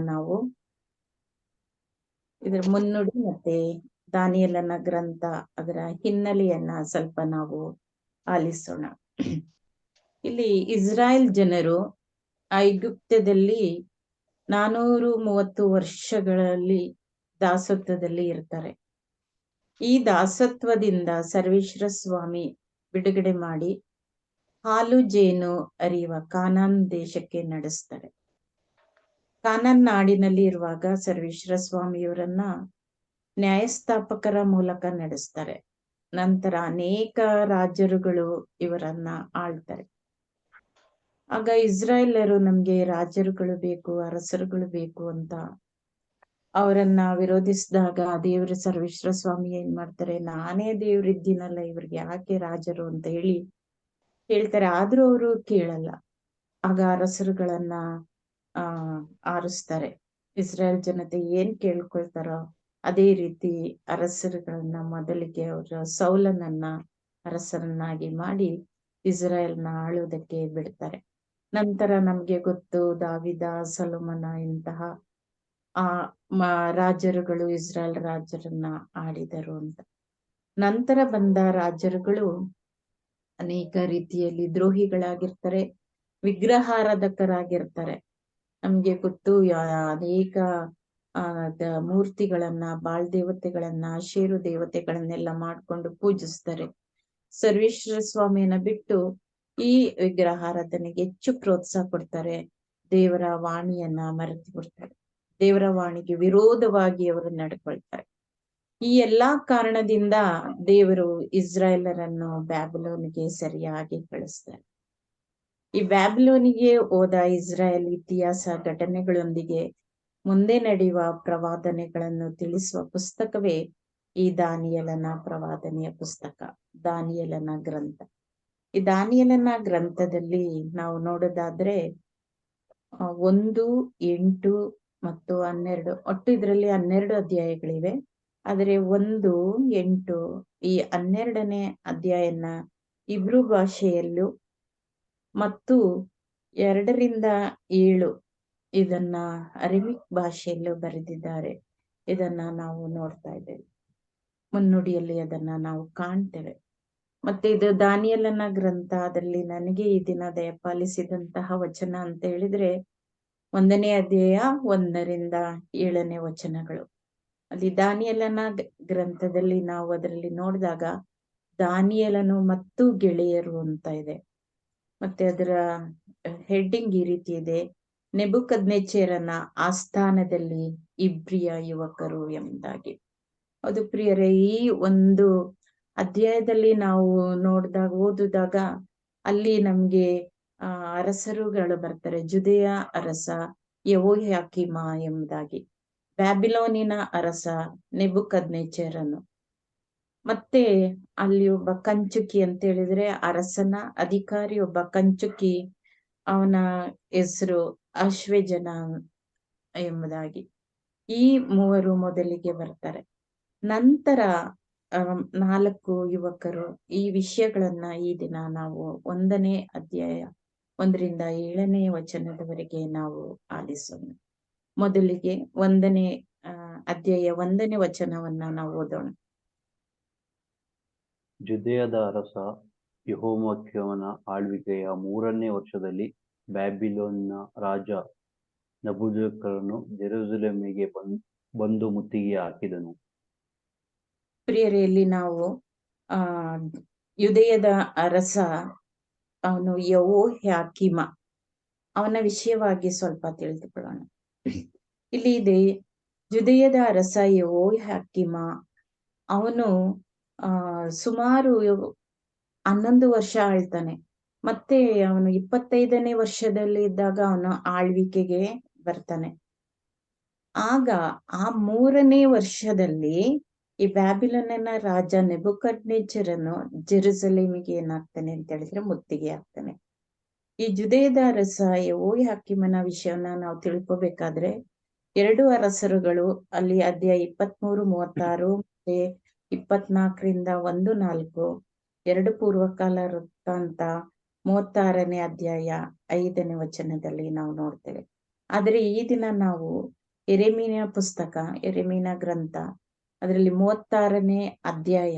ನಾವು ಇದರ ಮುನ್ನುಡಿ ಮತ್ತೆ ದಾನಿಯೇಲನ ಗ್ರಂಥ ಅದರ ಹಿನ್ನೆಲೆಯನ್ನ ಸ್ವಲ್ಪ ನಾವು ಆಲಿಸೋಣ. ಇಲ್ಲಿ ಇಸ್ರಾಯೇಲ್ ಜನರು ಐಗುಪ್ತದಲ್ಲಿ 430 ವರ್ಷಗಳಲ್ಲಿ ದಾಸತ್ವದಲ್ಲಿ ಇರ್ತಾರೆ. ಈ ದಾಸತ್ವದಿಂದ ಸರ್ವೇಶ್ವರ ಸ್ವಾಮಿ ಬಿಡುಗಡೆ ಮಾಡಿ ಹಾಲು ಜೇನು ಹರಿಯುವ ಕಾನಾನ್ ದೇಶಕ್ಕೆ ನಡೆಸ್ತಾರೆ. ಕಾನಾನ್ ನಾಡಿನಲ್ಲಿ ಇರುವಾಗ ಸರ್ವೇಶ್ವರ ಸ್ವಾಮಿಯವರನ್ನ ನ್ಯಾಯಸ್ಥಾಪಕರ ಮೂಲಕ ನಡೆಸ್ತಾರೆ. ನಂತರ ಅನೇಕ ರಾಜರುಗಳು ಇವರನ್ನ ಆಳ್ತಾರೆ. ಆಗ ಇಸ್ರಾಯೇಲರು ನಮ್ಗೆ ರಾಜರುಗಳು ಬೇಕು, ಅರಸರುಗಳು ಬೇಕು ಅಂತ ಅವರನ್ನ ವಿರೋಧಿಸಿದಾಗ ದೇವ್ರ ಸರ್ವೇಶ್ವರ ಸ್ವಾಮಿ ಏನ್ ಮಾಡ್ತಾರೆ, ನಾನೇ ದೇವ್ರಿದ್ದೀನಲ್ಲ ಇವ್ರಿಗೆ ಯಾಕೆ ರಾಜರು ಅಂತ ಹೇಳ್ತಾರೆ. ಆದ್ರೂ ಅವರು ಕೇಳಲ್ಲ. ಆಗ ಅರಸರುಗಳನ್ನ ಆರಿಸ್ತಾರೆ. ಇಸ್ರಾಯೇಲ್ ಜನತೆ ಏನ್ ಕೇಳ್ಕೊಳ್ತಾರೋ ಅದೇ ರೀತಿ ಅರಸರುಗಳನ್ನ ಮೊದಲಿಗೆ ಅವರ ಸೌಲನನ್ನ ಅರಸರನ್ನಾಗಿ ಮಾಡಿ ಇಸ್ರಾಯೇಲ್ನ ಆಳುವುದಕ್ಕೆ ಬಿಡ್ತಾರೆ. ನಂತರ ನಮ್ಗೆ ಗೊತ್ತು ದಾವಿದ, ಸೊಲೊಮನ ಇಂತಹ ರಾಜರುಗಳು ಇಸ್ರಾಯೇಲ್ ರಾಜರನ್ನ ಆಳಿದರು ಅಂತ. ನಂತರ ಬಂದ ರಾಜರುಗಳು ಅನೇಕ ರೀತಿಯಲ್ಲಿ ದ್ರೋಹಿಗಳಾಗಿರ್ತಾರೆ, ವಿಗ್ರಹಾರಾಧಕರಾಗಿರ್ತಾರೆ. ನಮ್ಗೆ ಗೊತ್ತು ಅನೇಕ ಮೂರ್ತಿಗಳನ್ನ, ಬಾಳ್ ದೇವತೆಗಳನ್ನ, ಶೇರು ದೇವತೆಗಳನ್ನೆಲ್ಲ ಮಾಡ್ಕೊಂಡು ಪೂಜಿಸ್ತಾರೆ. ಸರ್ವೇಶ್ವರ ಸ್ವಾಮಿಯನ್ನ ಬಿಟ್ಟು ಈ ವಿಗ್ರಹಾರಾಧನೆಗೆ ಹೆಚ್ಚು ಪ್ರೋತ್ಸಾಹ ಕೊಡ್ತಾರೆ. ದೇವರ ವಾಣಿಯನ್ನ ಮರೆತು ಬಿಡ್ತಾರೆ. ದೇವರ ವಾಣಿಗೆ ವಿರೋಧವಾಗಿ ಅವರು ನಡ್ಕೊಳ್ತಾರೆ. ಈ ಎಲ್ಲಾ ಕಾರಣದಿಂದ ದೇವರು ಇಸ್ರಾಯೇಲರನ್ನು ಬ್ಯಾಬಿಲೋನಿಗೆ ಸರಿಯಾಗಿ ಕಳಿಸ್ತಾರೆ. ಈ ಬ್ಯಾಬಿಲೋನಿಗೆ ಹೋದ ಇಸ್ರಾಯೇಲ್ ಇತಿಹಾಸ ಘಟನೆಗಳೊಂದಿಗೆ ಮುಂದೆ ನಡೆಯುವ ಪ್ರವಾದನೆಗಳನ್ನು ತಿಳಿಸುವ ಪುಸ್ತಕವೇ ಈ ದಾನಿಯೇಲನ ಪ್ರವಾದನೆಯ ಪುಸ್ತಕ, ದಾನಿಯೇಲನ ಗ್ರಂಥ. ಈ ದಾನಿಯೇಲನ ಗ್ರಂಥದಲ್ಲಿ ನಾವು ನೋಡೋದಾದ್ರೆ 1, 8 ಮತ್ತು 12 ಒಟ್ಟು ಇದರಲ್ಲಿ 12 ಅಧ್ಯಾಯಗಳಿವೆ. ಆದರೆ 1, 8 ಈ 12ನೇ ಅಧ್ಯಾಯನ ಇಬ್ರು ಭಾಷೆಯಲ್ಲೂ ಮತ್ತು 2ರಿಂದ 7 ಇದನ್ನ ಅರೇಮಿಕ್ ಭಾಷೆಯಲ್ಲೂ ಬರೆದಿದ್ದಾರೆ. ಇದನ್ನ ನಾವು ನೋಡ್ತಾ ಇದ್ದೇವೆ, ಮುನ್ನುಡಿಯಲ್ಲಿ ಅದನ್ನ ನಾವು ಕಾಣ್ತೇವೆ. ಮತ್ತೆ ಇದು ದಾನಿಯೇಲನ ಗ್ರಂಥ. ಅದರಲ್ಲಿ ನನಗೆ ಈ ದಿನ ದಯಪಾಲಿಸಿದಂತಹ ವಚನ ಅಂತ ಹೇಳಿದ್ರೆ 1ನೇ ಅಧ್ಯಾಯ 1ರಿಂದ 7ನೇ ವಚನಗಳು. ಅಲ್ಲಿ ದಾನಿಯೇಲನ ಗ್ರಂಥದಲ್ಲಿ ನಾವು ಅದರಲ್ಲಿ ನೋಡಿದಾಗ ದಾನಿಯೇಲನು ಮತ್ತು ಗೆಳೆಯರು ಅಂತ ಇದೆ. ಮತ್ತೆ ಅದರ ಹೆಡ್ಡಿಂಗ್ ಈ ರೀತಿ ಇದೆ, ನೆಬೂಕದ್ನೆಚ್ಚರನ ಆಸ್ಥಾನದಲ್ಲಿ ಇಬ್ರಿಯ ಯುವಕರು ಎಂಬುದಾಗಿ. ಅದು ಪ್ರಿಯರೇ, ಈ ಒಂದು ಅಧ್ಯಾಯದಲ್ಲಿ ನಾವು ಓದಿದಾಗ ಅಲ್ಲಿ ನಮ್ಗೆ ಅರಸರುಗಳು ಬರ್ತಾರೆ. ಜುದೆಯ ಅರಸ ಯೆಹೋಯಾಕೀಮ ಎಂಬುದಾಗಿ, ಬ್ಯಾಬಿಲೋನಿನ ಅರಸ ನೆಬೂಕದ್ನೆಚ್ಚರನು, ಮತ್ತೆ ಅಲ್ಲಿ ಒಬ್ಬ ಕಂಚುಕಿ ಅಂತ ಹೇಳಿದ್ರೆ ಅರಸನ ಅಧಿಕಾರಿ, ಒಬ್ಬ ಕಂಚುಕಿ, ಅವನ ಹೆಸರು ಅಶ್ವೇಜನ ಎಂಬುದಾಗಿ. ಈ ಮೂವರು ಮೊದಲಿಗೆ ಬರ್ತಾರೆ. ನಂತರ 4 ಯುವಕರು. ಈ ವಿಷಯಗಳನ್ನ ಈ ದಿನ ನಾವು 1ನೇ ಅಧ್ಯಾಯ 1ರಿಂದ 7ನೇ ವಚನದವರೆಗೆ ನಾವು ಆಲಿಸೋಣ. ಮೊದಲಿಗೆ 1ನೇ ಅಧ್ಯಾಯ 1ನೇ ವಚನವನ್ನ ನಾವು ಓದೋಣ. ಜುದೆಯದ ಅರಸ ಯೆಹೋಯಾಕೀಮನ ಆಳ್ವಿಕೆಯ 3ನೇ ವರ್ಷದಲ್ಲಿ ಬ್ಯಾಬಿಲೋನಿನ ರಾಜ ನಬೂಕದ್ನೆಚ್ಚರನು ಜೆರುಸಲೇಮಿಗೆ ಬಂದು ಮುತ್ತಿಗೆ ಹಾಕಿದನು. ಪ್ರಿಯರಲ್ಲಿ, ನಾವು ಯುದೆಯದ ಅರಸ ಅವನು ಯೆಹೋಯಾಕೀಮ, ಅವನ ವಿಷಯವಾಗಿ ಸ್ವಲ್ಪ ತಿಳಿದುಕೊಳ್ಳೋಣ. ಇಲ್ಲಿ ಇದೆ, ಜುದೆಯದ ಅರಸ ಯೆಹೋಯಾಕೀಮ, ಅವನು ಸುಮಾರು 11 ವರ್ಷ ಆಳ್ತಾನೆ. ಮತ್ತೆ ಅವನು 25ನೇ ವರ್ಷದಲ್ಲಿ ಇದ್ದಾಗ ಅವನು ಆಳ್ವಿಕೆಗೆ ಬರ್ತಾನೆ. ಆಗ ಆ 3ನೇ ವರ್ಷದಲ್ಲಿ ಈ ಬ್ಯಾಬಿಲೋನಿನ ರಾಜ ನೆಬೂಕದ್ನೆಚ್ಚರನು ಜೆರುಸಲೇಮಿಗೆ ಏನಾಗ್ತಾನೆ ಅಂತ ಹೇಳಿದ್ರೆ ಮುತ್ತಿಗೆ ಆಗ್ತಾನೆ. ಈ ಜುದೆಯದ ಅರಸ ಯೆಹೋಯಾಕೀಮನ ವಿಷಯವನ್ನ ನಾವು ತಿಳ್ಕೊಬೇಕಾದ್ರೆ 2 ಅರಸರುಗಳು ಅಲ್ಲಿ ಅಧ್ಯಾಯ 23, 36 ಮತ್ತೆ 24ರಿಂದ 1-4, 2 ಪೂರ್ವಕಾಲ ವೃತ್ತಾಂತ 36ನೇ ಅಧ್ಯಾಯ 5ನೇ ವಚನದಲ್ಲಿ ನಾವು ನೋಡ್ತೇವೆ. ಆದರೆ ಈ ದಿನ ನಾವು ಯೆರೆಮೀಯನ ಪುಸ್ತಕ, ಯೆರೆಮೀಯನ ಗ್ರಂಥ, ಅದರಲ್ಲಿ 36ನೇ ಅಧ್ಯಾಯ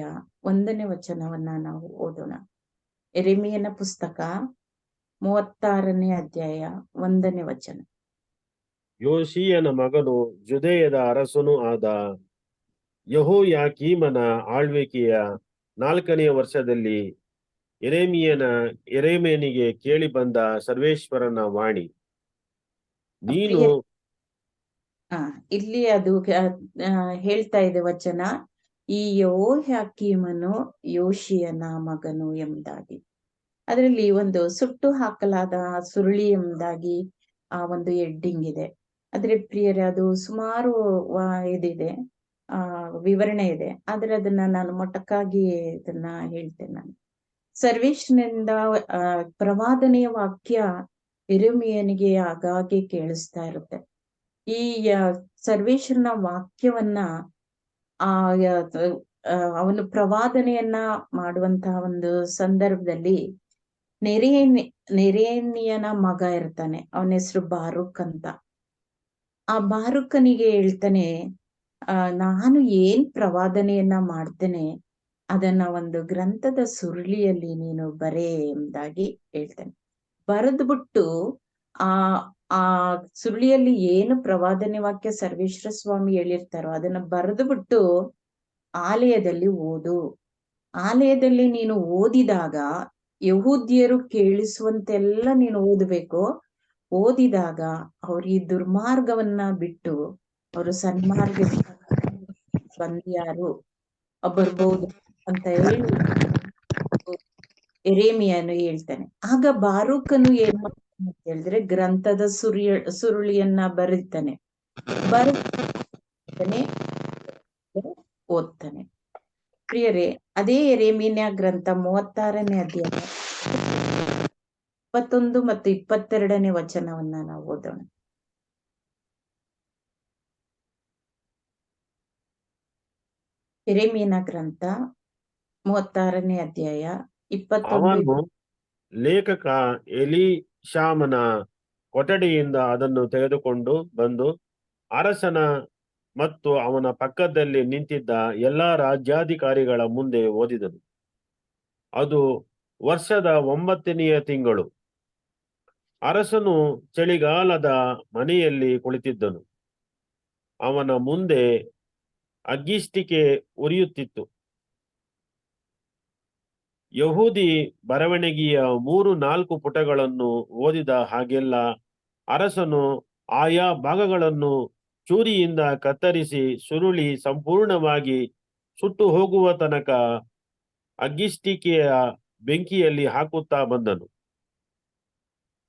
1ನೇ ವಚನವನ್ನ ನಾವು ಓದೋಣ. ಯೆರೆಮೀಯನ ಪುಸ್ತಕ 36ನೇ ಅಧ್ಯಾಯ 1ನೇ ವಚನ. ಯೋಷೀಯನ ಮಗನು ಜುದೆಯದ ಅರಸನೂ ಆದ ಯೆಹೋಯಾಕೀಮನ ಆಳ್ವಿಕೆಯ 4ನೇ ವರ್ಷದಲ್ಲಿ ಯೆರೆಮೀಯನಿಗೆ ಕೇಳಿ ಬಂದ ಸರ್ವೇಶ್ವರನ ವಾಣಿ. ನೀನು ಇಲ್ಲಿ ಅದು ಹೇಳ್ತಾ ಇದೆ ವಚನ, ಈ ಯೆಹೋಯಾಕೀಮನು ಯೋಷಿಯನ ಮಗನು ಎಂಬುದಾಗಿ. ಅದರಲ್ಲಿ ಒಂದು ಸುಟ್ಟು ಹಾಕಲಾದ ಸುರುಳಿ ಎಂಬುದಾಗಿ ಆ ಒಂದು ಹೆಡ್ಡಿಂಗ್ ಇದೆ. ಆದ್ರೆ ಪ್ರಿಯರೇ, ಅದು ಸುಮಾರು ಇದಿದೆ, ವಿವರಣೆ ಇದೆ. ಆದ್ರೆ ಅದನ್ನ ನಾನು ಮೊಟಕಾಗಿ ಇದನ್ನ ಹೇಳ್ತೇನೆ. ನಾನು ಸರ್ವೇಶ್ವರನಿಂದ ಪ್ರವಾದನೆಯ ವಾಕ್ಯ ಯೆರೆಮೀಯನಿಗೆ ಆಗಾಗ್ಗೆ ಕೇಳಿಸ್ತಾ ಇರುತ್ತೆ. ಈ ಸರ್ವೇಶ್ವರನ ವಾಕ್ಯವನ್ನ ಅವನು ಪ್ರವಾದನೆಯನ್ನ ಮಾಡುವಂತಹ ಒಂದು ಸಂದರ್ಭದಲ್ಲಿ ನೆರೇನಿಯನ ಮಗ ಇರ್ತಾನೆ, ಅವನ ಹೆಸರು ಬಾರುಕ್ ಅಂತ. ಆ ಬಾರುಕನಿಗೆ ಹೇಳ್ತಾನೆ, ನಾನು ಏನ್ ಪ್ರವಾದನೆಯನ್ನ ಮಾಡ್ತೇನೆ ಅದನ್ನ ಒಂದು ಗ್ರಂಥದ ಸುರುಳಿಯಲ್ಲಿ ನೀನು ಬರೇ ಎಂಬುದಾಗಿ ಹೇಳ್ತಾನೆ. ಬರೆದ್ಬಿಟ್ಟು ಆ ಸುರುಳಿಯಲ್ಲಿ ಏನು ಪ್ರವಾದನೆ ವಾಕ್ಯ ಸರ್ವೇಶ್ವರ ಸ್ವಾಮಿ ಹೇಳಿರ್ತಾರೋ ಅದನ್ನ ಬರೆದ್ಬಿಟ್ಟು ಆಲಯದಲ್ಲಿ ಓದು. ಆಲಯದಲ್ಲಿ ನೀನು ಓದಿದಾಗ ಯಹೂದ್ಯರು ಕೇಳಿಸುವಂತೆಲ್ಲ ನೀನು ಓದಬೇಕು. ಓದಿದಾಗ ಅವ್ರ ಈ ದುರ್ಮಾರ್ಗವನ್ನ ಬಿಟ್ಟು ಅವರು ಸನ್ಮಾರ್ಗ ಬಂದ್ಯಾರು ಬರ್ಬೋದು ಅಂತ ಹೇಳಿ ಯೆರೆಮೀಯನು ಹೇಳ್ತಾನೆ. ಆಗ ಬಾರೂಕನು ಏನ್ ಮಾಡ್ತಾನೆ ಅಂತ ಹೇಳಿದ್ರೆ, ಗ್ರಂಥದ ಸುರುಳಿಯನ್ನ ಬರೀತಾನೆ, ಓದ್ತಾನೆ. ಪ್ರಿಯರೇ, ಅದೇ ಯೆರೆಮೀಯನ ಗ್ರಂಥ 36ನೇ ಅಧ್ಯಾಯ 21 ಮತ್ತು 22ನೇ ವಚನವನ್ನ ನಾವು ಓದೋಣ. ಯೆರೆಮೀಯನ ಗ್ರಂಥ 36ನೇ ಅಧ್ಯಾಯ 21. ಅವನು ಲೇಖಕ ಎಲೀಷಾಮನ ಕೊಠಡಿಯಿಂದ ಅದನ್ನು ತೆಗೆದುಕೊಂಡು ಬಂದು ಅರಸನ ಮತ್ತು ಅವನ ಪಕ್ಕದಲ್ಲಿ ನಿಂತಿದ್ದ ಎಲ್ಲಾ ರಾಜ್ಯಾಧಿಕಾರಿಗಳ ಮುಂದೆ ಓದಿದನು. ಅದು ವರ್ಷದ 9ನೆಯ ತಿಂಗಳು. ಅರಸನು ಚಳಿಗಾಲದ ಮನೆಯಲ್ಲಿ ಕುಳಿತಿದ್ದನು. ಅವನ ಮುಂದೆ ಅಗ್ಗಿಷ್ಟಿಕೆ ಉರಿಯುತ್ತಿತ್ತು. ಯಹೂದಿ ಬರವಣಿಗೆಯ 3-4 ಪುಟಗಳನ್ನು ಓದಿದ ಹಾಗೆಲ್ಲ ಅರಸನು ಆಯಾ ಭಾಗಗಳನ್ನು ಚೂರಿಯಿಂದ ಕತ್ತರಿಸಿ ಸುರುಳಿ ಸಂಪೂರ್ಣವಾಗಿ ಸುಟ್ಟು ಹೋಗುವ ತನಕ ಅಗ್ಗಿಷ್ಟಿಕೆಯ ಬೆಂಕಿಯಲ್ಲಿ ಹಾಕುತ್ತಾ ಬಂದನು.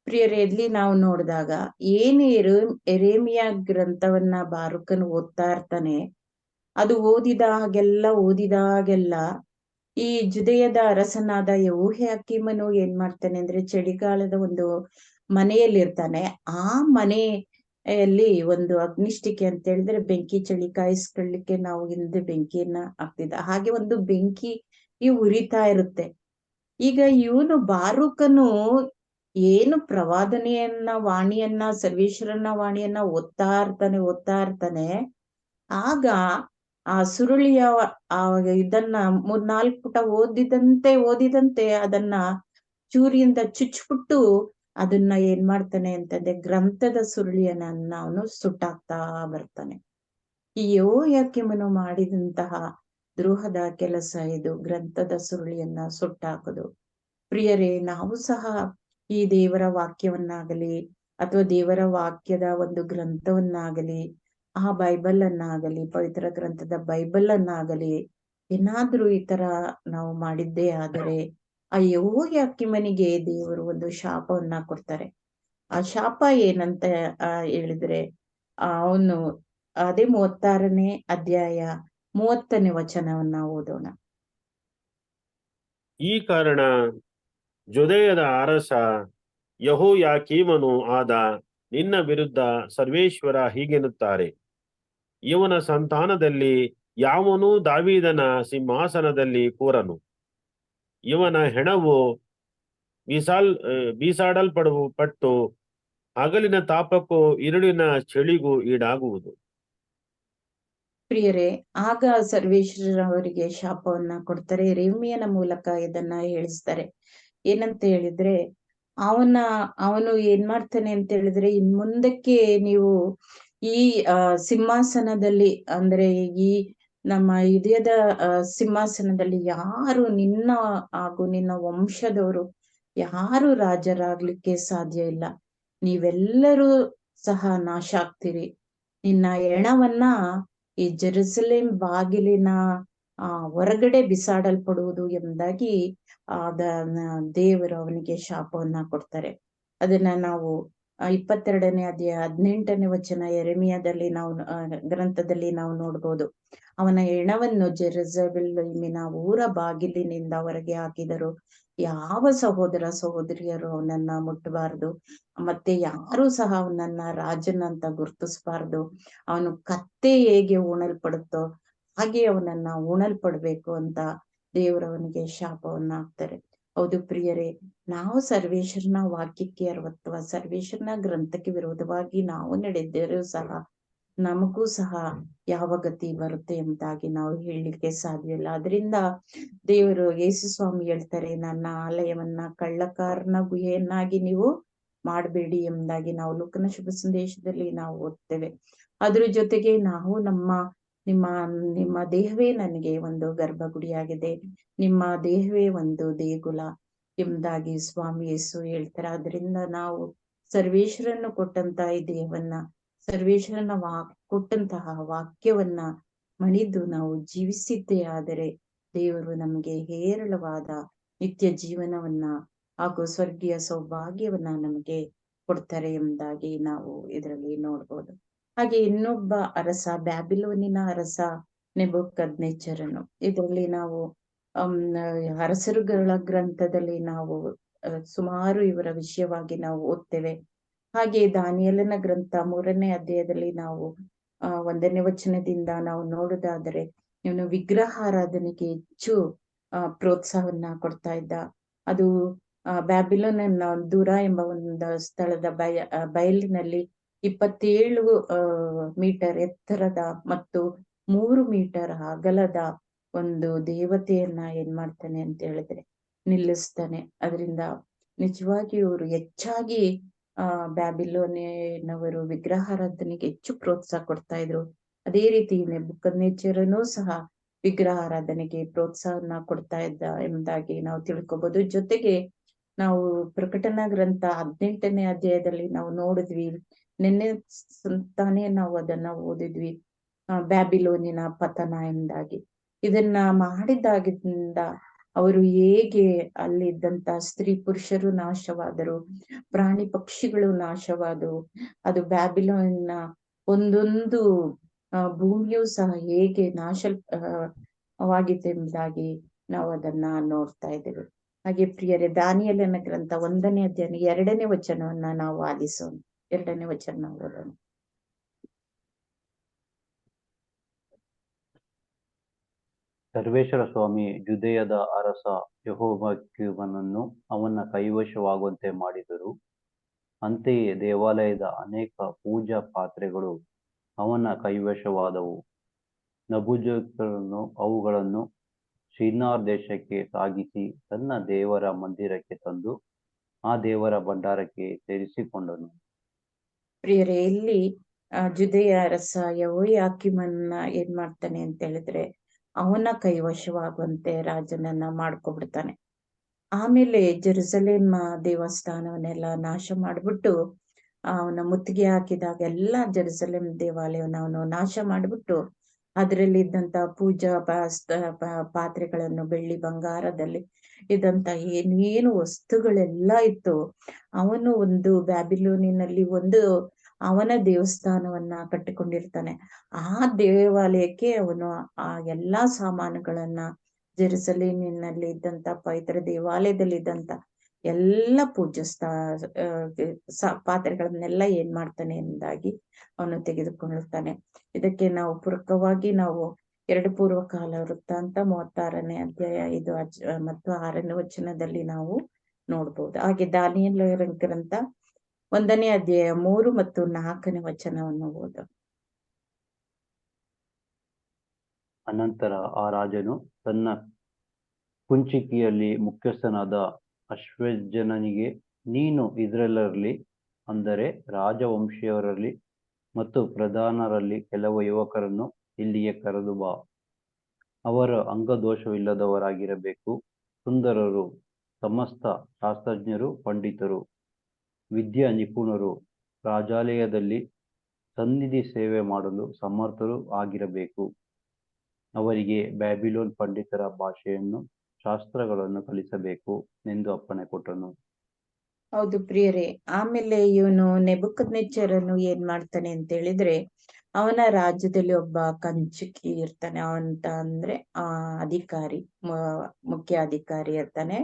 ಪ್ರಿಯರೇ, ಇಲ್ಲಿ ನಾವು ನೋಡಿದಾಗ ಏನು ಯೆರೆಮೀಯ ಗ್ರಂಥವನ್ನ ಬಾರುಕನು ಓದ್ತಾ ಇರ್ತಾನೆ, ಅದು ಓದಿದಾಗೆಲ್ಲ ಈ ಜುದೆಯದ ಅರಸನಾದ ಯೆಹೋಯಾಕೀಮನು ಏನ್ ಮಾಡ್ತಾನೆ ಅಂದ್ರೆ, ಚಳಿಗಾಲದ ಒಂದು ಮನೆಯಲ್ಲಿರ್ತಾನೆ. ಆ ಮನೆಯಲ್ಲಿ ಒಂದು ಅಗ್ನಿಷ್ಟಿಕೆ ಅಂತ ಹೇಳಿದ್ರೆ ಬೆಂಕಿ, ಚಳಿ ಕಾಯಿಸ್ಕೊಳ್ಳಿಕ್ಕೆ ನಾವು ಹಿಂದೆ ಬೆಂಕಿಯನ್ನ ಹಾಕ್ತಿದ್ದ ಹಾಗೆ ಒಂದು ಬೆಂಕಿ ಉರಿತಾ ಇರುತ್ತೆ. ಈಗ ಇವನು ಬಾರೂಕನು ಏನು ಪ್ರವಾದನೆಯನ್ನ ವಾಣಿಯನ್ನ ಸರ್ವೇಶ್ವರನ ವಾಣಿಯನ್ನ ಓದ್ತಾ ಇರ್ತಾನೆ. ಆಗ ಆ ಸುರುಳಿಯ ಇದನ್ನ 3-4 ಪುಟ ಓದಿದಂತೆ ಅದನ್ನ ಚೂರಿಯಿಂದ ಚುಚ್ಬಿಟ್ಟು ಅದನ್ನ ಏನ್ ಮಾಡ್ತಾನೆ ಅಂತಂದ್ರೆ ಗ್ರಂಥದ ಸುರುಳಿಯನ್ನ ಅವನು ಸುಟ್ಟಾಕ್ತಾ ಬರ್ತಾನೆ. ಈ ಯೆಹೋಯಾಕೀಮನು ಮಾಡಿದಂತಹ ದ್ರೋಹದ ಕೆಲಸ ಇದು, ಗ್ರಂಥದ ಸುರುಳಿಯನ್ನ ಸುಟ್ಟಾಕೋದು. ಪ್ರಿಯರೇ, ನಾವು ಸಹ ಈ ದೇವರ ವಾಕ್ಯವನ್ನಾಗಲಿ ಅಥವಾ ದೇವರ ವಾಕ್ಯದ ಒಂದು ಗ್ರಂಥವನ್ನಾಗಲಿ, ಆ ಬೈಬಲ್ ಅನ್ನಾಗಲಿ, ಪವಿತ್ರ ಗ್ರಂಥದ ಬೈಬಲ್ ಅನ್ನಾಗಲಿ ಏನಾದ್ರೂ ಈ ತರ ನಾವು ಮಾಡಿದ್ದೇ ಆದರೆ ಆ ಯೆಹೋಯಾಕೀಮನಿಗೆ ದೇವರು ಒಂದು ಶಾಪವನ್ನ ಕೊಡ್ತಾರೆ. ಆ ಶಾಪ ಏನಂತ ಹೇಳಿದ್ರೆ, ಅವನು ಅದೇ 36ನೇ ಅಧ್ಯಾಯ 30ನೇ ವಚನವನ್ನ ಓದೋಣ. ಈ ಕಾರಣ ಜುದೆಯದ ಅರಸ ಯೆಹೋಯಾಕೀಮನು ಆದ ನಿನ್ನ ವಿರುದ್ಧ ಸರ್ವೇಶ್ವರ ಹೀಗೆನ್ನುತ್ತಾರೆ, ಇವನ ಸಂತಾನದಲ್ಲಿ ಯಾವನೂ ದಾವೀದನ ಸಿಂಹಾಸನದಲ್ಲಿ ಕೂರನು. ಇವನ ಹೆಣವು ಬೀಸಾಡಲ್ಪಟ್ಟು ಹಗಲಿನ ತಾಪಕ್ಕೂ ഇരുಳಿನ ಚಳಿಗೂ ಈಡಾಗುವುದು. ಪ್ರಿಯರೇ, ಆಗ ಸರ್ವೇಶ್ವರವರಿಗೆ ಶಾಪವನ್ನ ಕೊಡ್ತಾರೆ. ರೆಮಿಯನ ಮೂಲಕ ಇದನ್ನ ಹೇಳಿಸ್ತಾರೆ. ಏನಂತ ಹೇಳಿದ್ರೆ, ಅವನು ಏನ್ ಮಾಡ್ತಾನೆ ಅಂತ ಹೇಳಿದ್ರೆ, ಇನ್ ಮುಂದಕ್ಕೆ ನೀವು ಈ ಸಿಂಹಾಸನದಲ್ಲಿ, ಅಂದ್ರೆ ಈ ನಮ್ಮ ಹೃದಯದ ಸಿಂಹಾಸನದಲ್ಲಿ ಯಾರು ನಿನ್ನ ಹಾಗೂ ನಿನ್ನ ವಂಶದವರು ಯಾರು ರಾಜರಾಗ್ಲಿಕ್ಕೆ ಸಾಧ್ಯ ಇಲ್ಲ. ನೀವೆಲ್ಲರೂ ಸಹ ನಾಶ ಆಗ್ತೀರಿ. ನಿನ್ನ ಹೆಣವನ್ನ ಈ ಜೆರುಸಲೇಮ್ ಬಾಗಿಲಿನ ಹೊರಗಡೆ ಬಿಸಾಡಲ್ಪಡುವುದು ಎಂಬುದಾಗಿ ದೇವರು ಅವನಿಗೆ ಶಾಪವನ್ನ ಕೊಡ್ತಾರೆ. ಅದನ್ನ ನಾವು 22ನೇ ಅಧ್ಯಾಯ 18ನೇ ವಚನ ಯೆರೆಮೀಯದಲ್ಲಿ ನಾವು ಗ್ರಂಥದಲ್ಲಿ ನಾವು ನೋಡ್ಬೋದು. ಅವನ ಹೆಣವನ್ನು ಜೆರುಸಲೇಮಿನ ಊರ ಬಾಗಿಲಿನಿಂದ ಹೊರಗೆ ಹಾಕಿದರು. ಯಾವ ಸಹೋದರ ಸಹೋದರಿಯರು ಅವನನ್ನ ಮುಟ್ಟಬಾರದು, ಮತ್ತೆ ಯಾರು ಸಹ ಅವನನ್ನ ರಾಜನಂತ ಗುರುತಿಸಬಾರದು. ಅವನು ಕತ್ತೆ ಹೇಗೆ ಉಣಲ್ಪಡುತ್ತೋ ಹಾಗೆ ಅವನನ್ನ ಉಣಲ್ಪಡ್ಬೇಕು ಅಂತ ದೇವರವನಿಗೆ ಶಾಪವನ್ನ ಹಾಕ್ತಾರೆ. ಹೌದು ಪ್ರಿಯರೇ, ನಾವು ಸರ್ವೇಶ್ವರನ ವಾಕ್ಯಕ್ಕೆ ಅಥವಾ ಸರ್ವೇಶ್ವರನ ಗ್ರಂಥಕ್ಕೆ ವಿರೋಧವಾಗಿ ನಾವು ನಡೆದರೂ ಸಹ ನಮಗೂ ಸಹ ಯಾವ ಗತಿ ಬರುತ್ತೆ ಎಂಬುದಾಗಿ ನಾವು ಹೇಳಲಿಕ್ಕೆ ಸಾಧ್ಯ ಇಲ್ಲ. ಅದರಿಂದ ದೇವರು ಯೇಸು ಸ್ವಾಮಿ ಹೇಳ್ತಾರೆ, ನನ್ನ ಆಲಯವನ್ನ ಕಳ್ಳಕಾರನ ಗುಹೆಯನ್ನಾಗಿ ನೀವು ಮಾಡಬೇಡಿ ಎಂಬುದಾಗಿ ನಾವು ಲೂಕನ ಶುಭ ಸಂದೇಶದಲ್ಲಿ ನಾವು ಓದ್ತೇವೆ. ಅದ್ರ ಜೊತೆಗೆ ನಾವು ನಿಮ್ಮ ದೇಹವೇ ನನಗೆ ಒಂದು ಗರ್ಭಗುಡಿಯಾಗಿದೆ, ನಿಮ್ಮ ದೇಹವೇ ಒಂದು ದೇಗುಲ ಎಂಬುದಾಗಿ ಸ್ವಾಮಿ ಯೇಸು ಹೇಳ್ತಾರೆ. ಅದರಿಂದ ನಾವು ಸರ್ವೇಶ್ವರನ್ನು ಕೊಟ್ಟಂತ ಈ ದೇಹವನ್ನ, ಸರ್ವೇಶ್ವರನ ಕೊಟ್ಟಂತಹ ವಾಕ್ಯವನ್ನ ಮಣಿದು ನಾವು ಜೀವಿಸಿದ್ದೇ ಆದರೆ ದೇವರು ನಮಗೆ ಹೇರಳವಾದ ನಿತ್ಯ ಜೀವನವನ್ನ ಹಾಗೂ ಸ್ವರ್ಗೀಯ ಸೌಭಾಗ್ಯವನ್ನ ನಮಗೆ ಕೊಡ್ತಾರೆ ಎಂಬುದಾಗಿ ನಾವು ಇದರಲ್ಲಿ ನೋಡ್ಬೋದು. ಹಾಗೆ ಇನ್ನೊಬ್ಬ ಅರಸ, ಬ್ಯಾಬಿಲೋನಿನ ಅರಸ ನೆಬೂಕದ್ನೆಚ್ಚರನು. ಇದರಲ್ಲಿ ನಾವು ಅರಸರುಗಳ ಗ್ರಂಥದಲ್ಲಿ ನಾವು ಸುಮಾರು ಇವರ ವಿಷಯವಾಗಿ ನಾವು ಓದ್ತೇವೆ. ಹಾಗೆ ದಾನಿಯೇಲನ ಗ್ರಂಥ 3ನೇ ಅಧ್ಯಾಯದಲ್ಲಿ ನಾವು 1ನೇ ವಚನದಿಂದ ನಾವು ನೋಡುವುದಾದರೆ, ಇವನು ವಿಗ್ರಹಾರಾಧನೆಗೆ ಹೆಚ್ಚು ಪ್ರೋತ್ಸಾಹವನ್ನ ಕೊಡ್ತಾ ಇದ್ದ. ಅದು ಬ್ಯಾಬಿಲೋನ್ ದೂರ ಎಂಬ ಒಂದು ಸ್ಥಳದ ಬಯಲಿನಲ್ಲಿ 27 ಮೀಟರ್ ಎತ್ತರದ ಮತ್ತು 3 ಮೀಟರ್ ಅಗಲದ ಒಂದು ದೇವತೆಯನ್ನ ಏನ್ ಮಾಡ್ತಾನೆ ಅಂತ ಹೇಳಿದ್ರೆ ನಿಲ್ಲಿಸ್ತಾನೆ. ಅದರಿಂದ ನಿಜವಾಗಿ ಇವರು ಹೆಚ್ಚಾಗಿ ಬ್ಯಾಬಿಲೋನಿನವರು ವಿಗ್ರಹಾರಾಧನೆಗೆ ಹೆಚ್ಚು ಪ್ರೋತ್ಸಾಹ ಕೊಡ್ತಾ ಇದ್ರು. ಅದೇ ರೀತಿ ನೆಬೂಕದ್ನೆಚ್ಚರನೂ ಸಹ ವಿಗ್ರಹಾರಾಧನೆಗೆ ಪ್ರೋತ್ಸಾಹನ ಕೊಡ್ತಾ ಇದ್ದ ಎಂಬುದಾಗಿ ನಾವು ತಿಳ್ಕೊಬಹುದು. ಜೊತೆಗೆ ನಾವು ಪ್ರಕಟಣಾ ಗ್ರಂಥ 18ನೇ ಅಧ್ಯಾಯದಲ್ಲಿ ನಾವು ನೋಡಿದ್ವಿ, ನಿನ್ನೆ ತಾನೇ ನಾವು ಅದನ್ನ ಓದಿದ್ವಿ, ಬ್ಯಾಬಿಲೋನಿನ ಪತನ ಎಂಬುದಾಗಿ. ಇದನ್ನ ಮಾಡಿದಾಗಿಂದ ಅವರು ಹೇಗೆ ಅಲ್ಲಿದ್ದಂತ ಸ್ತ್ರೀ ಪುರುಷರು ನಾಶವಾದರು, ಪ್ರಾಣಿ ಪಕ್ಷಿಗಳು ನಾಶವಾದವು, ಅದು ಬ್ಯಾಬಿಲೋನಿನ ಒಂದೊಂದು ಭೂಮಿಯೂ ಸಹ ಹೇಗೆ ನಾಶವಾಗಿತ್ತು ಎಂಬುದಾಗಿ ನಾವು ಅದನ್ನ ನೋಡ್ತಾ ಇದ್ದೇವೆ. ಹಾಗೆ ಪ್ರಿಯರೇ, ದಾನಿಯೇಲನ ಗ್ರಂಥ 1ನೇ ಅಧ್ಯಾಯ 2ನೇ ವಚನವನ್ನ ನಾವು ಆಲಿಸೋಣ. 2ನೇ ವಚನ ಓದೋಣ. ಸರ್ವೇಶ್ವರ ಸ್ವಾಮಿ ಜುದೇಯದ ಅರಸ ಯೆಹೋಯಾಕೀಮನನ್ನು ಅವನ ಕೈವಶವಾಗುವಂತೆ ಮಾಡಿದರು. ಅಂತೆಯೇ ದೇವಾಲಯದ ಅನೇಕ ಪೂಜಾ ಪಾತ್ರೆಗಳು ಅವನ ಕೈವಶವಾದವು. ನಬೂಜರದಾನನು ಅವುಗಳನ್ನು ಶಿನಾರ್ ದೇಶಕ್ಕೆ ಸಾಗಿಸಿ ತನ್ನ ದೇವರ ಮಂದಿರಕ್ಕೆ ತಂದು ಆ ದೇವರ ಭಂಡಾರಕ್ಕೆ ಸೇರಿಸಿಕೊಂಡನು. ಪ್ರಿಯರೇ, ಇಲ್ಲಿ ಜುದೆಯ ಅರಸ ಯೆಹೋಯಾಕೀಮನ್ನ ಏನ್ ಮಾಡ್ತಾನೆ ಅಂತ ಹೇಳಿದ್ರೆ, ಅವನ ಕೈವಶವಾಗುವಂತೆ ರಾಜನನ್ನ ಮಾಡ್ಕೊಬಿಡ್ತಾನೆ. ಆಮೇಲೆ ಜೆರುಸಲೇಮ್ ದೇವಸ್ಥಾನವನ್ನೆಲ್ಲ ನಾಶ ಮಾಡ್ಬಿಟ್ಟು, ಅವನ ಮುತ್ತಿಗೆ ಹಾಕಿದಾಗ ಎಲ್ಲ ಜೆರುಸಲೇಮ್ ದೇವಾಲಯವನ್ನ ಅವನು ನಾಶ ಮಾಡ್ಬಿಟ್ಟು ಅದರಲ್ಲಿ ಇದ್ದಂತ ಪೂಜಾ ಪಾತ್ರೆಗಳನ್ನು, ಬೆಳ್ಳಿ ಬಂಗಾರದಲ್ಲಿ ಇದ್ದಂತ ಏನೇನು ವಸ್ತುಗಳೆಲ್ಲ ಇತ್ತು, ಅವನು ಒಂದು ಬ್ಯಾಬಿಲೋನಿನಲ್ಲಿ ಒಂದು ಅವನ ದೇವಸ್ಥಾನವನ್ನ ಕಟ್ಟಿಕೊಂಡಿರ್ತಾನೆ. ಆ ದೇವಾಲಯಕ್ಕೆ ಅವನು ಆ ಎಲ್ಲಾ ಸಾಮಾನುಗಳನ್ನ, ಜೆರುಸಲೇಮಿನಲ್ಲಿ ಇದ್ದಂತ ಪವಿತ್ರ ದೇವಾಲಯದಲ್ಲಿ ಇದ್ದಂತ ಎಲ್ಲ ಪಾತ್ರೆಗಳನ್ನೆಲ್ಲ ಏನ್ ಮಾಡ್ತಾನೆ ಎಂಬುದಾಗಿ ಅವನು ತೆಗೆದುಕೊಂಡಿರ್ತಾನೆ. ಇದಕ್ಕೆ ನಾವು ಪೂರಕವಾಗಿ ನಾವು 2 ಪೂರ್ವಕಾಲ ವೃತ್ತಾಂತ 36ನೇ ಅಧ್ಯಾಯ 5 ಮತ್ತು 6ನೇ ವಚನದಲ್ಲಿ ನಾವು ನೋಡ್ಬೋದು. ಹಾಗೆ ದಾನಿಯೇಲನ ಗ್ರಂಥ 1ನೇ ಅಧ್ಯಾಯ 3 ಮತ್ತು 4ನೇ ವಚನವನ್ನು ಓದ. ಅನಂತರ ಆ ರಾಜನು ತನ್ನ ಕುಂಚಿಕೆಯಲ್ಲಿ ಮುಖ್ಯಸ್ಥನಾದ ಅಶ್ವಜನಿಗೆ, ನೀನು ಇಸ್ರಾಯೇಲರಲ್ಲಿ, ಅಂದರೆ ರಾಜವಂಶೀಯರಲ್ಲಿ ಮತ್ತು ಪ್ರಧಾನರಲ್ಲಿ ಕೆಲವು ಯುವಕರನ್ನು ಇಲ್ಲಿಗೆ ಕರೆದು ಬಾ. ಅವರು ಅಂಗದೋಷವಿಲ್ಲದವರಾಗಿರಬೇಕು, ಸುಂದರರು, ಸಮಸ್ತ ಶಾಸ್ತ್ರಜ್ಞರು, ಪಂಡಿತರು, ವಿದ್ಯಾ ನಿಪುಣರು, ರಾಜಾಲಯದಲ್ಲಿ ಸನ್ನಿಧಿ ಸೇವೆ ಮಾಡಲು ಸಮರ್ಥರು ಆಗಿರಬೇಕು. ಅವರಿಗೆ ಬ್ಯಾಬಿಲೋನ್ ಪಂಡಿತರ ಭಾಷೆಯನ್ನು, ಶಾಸ್ತ್ರಗಳನ್ನು ಕಲಿಸಬೇಕು ಎಂದು ಅಪ್ಪಣೆ ಕೊಟ್ಟನು. ಹೌದು ಪ್ರಿಯರೇ, ಆಮೇಲೆ ಇವನು ನೆಬೂಕದ್ನೆಚ್ಚರನು ಏನ್ ಮಾಡ್ತಾನೆ ಅಂತ ಹೇಳಿದ್ರೆ, ಅವನ ರಾಜ್ಯದಲ್ಲಿ ಒಬ್ಬ ಕಂಚುಕಿ ಇರ್ತಾನೆ. ಅವಂತ ಅಂದ್ರೆ ಅಧಿಕಾರಿ, ಮುಖ್ಯ ಅಧಿಕಾರಿ ಇರ್ತಾನೆ.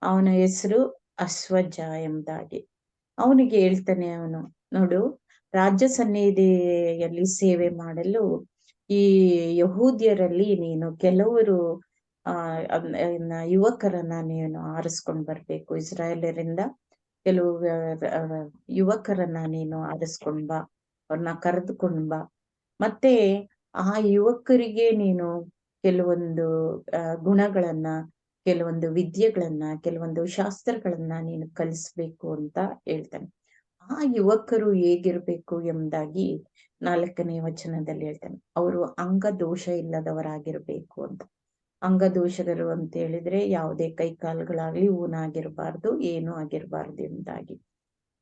ಅವನ ಹೆಸರು ಅಶ್ವಜ ಎಂಬುದಾಗಿ. ಅವನಿಗೆ ಹೇಳ್ತಾನೆ, ಅವನು ನೋಡು, ರಾಜ್ಯ ಸನ್ನಿಧಿಯಲ್ಲಿ ಸೇವೆ ಮಾಡಲು ಈ ಯಹೂದ್ಯರಲ್ಲಿ ನೀನು ಕೆಲವರು ಯುವಕರನ್ನ ನೀನು ಆರಿಸ್ಕೊಂಡ್ ಬರ್ಬೇಕು. ಇಸ್ರಾಯೇಲರಿಂದ ಕೆಲವು ಯುವಕರನ್ನ ನೀನು ಆರಿಸ್ಕೊಂಡ್ ಬಾ, ಅವ್ರನ್ನ ಕರೆದುಕೊಂಡ್ ಬಾ. ಮತ್ತೆ ಆ ಯುವಕರಿಗೆ ನೀನು ಕೆಲವೊಂದು ಗುಣಗಳನ್ನ, ಕೆಲವೊಂದು ವಿದ್ಯೆಗಳನ್ನ, ಕೆಲವೊಂದು ಶಾಸ್ತ್ರಗಳನ್ನ ನೀನು ಕಲಿಸ್ಬೇಕು ಅಂತ ಹೇಳ್ತಾನೆ. ಆ ಯುವಕರು ಹೇಗಿರ್ಬೇಕು ಎಂಬುದಾಗಿ 4ನೇ ವಚನದಲ್ಲಿ ಹೇಳ್ತಾನೆ. ಅವರು ಅಂಗದೋಷ ಇಲ್ಲದವರಾಗಿರ್ಬೇಕು ಅಂತ. ಅಂಗದೋಷಗಳು ಅಂತ ಹೇಳಿದ್ರೆ ಯಾವುದೇ ಕೈಕಾಲುಗಳಾಗ್ಲಿ ಊನಾಗಿರ್ಬಾರ್ದು, ಏನೂ ಆಗಿರ್ಬಾರ್ದು ಎಂಬುದಾಗಿ.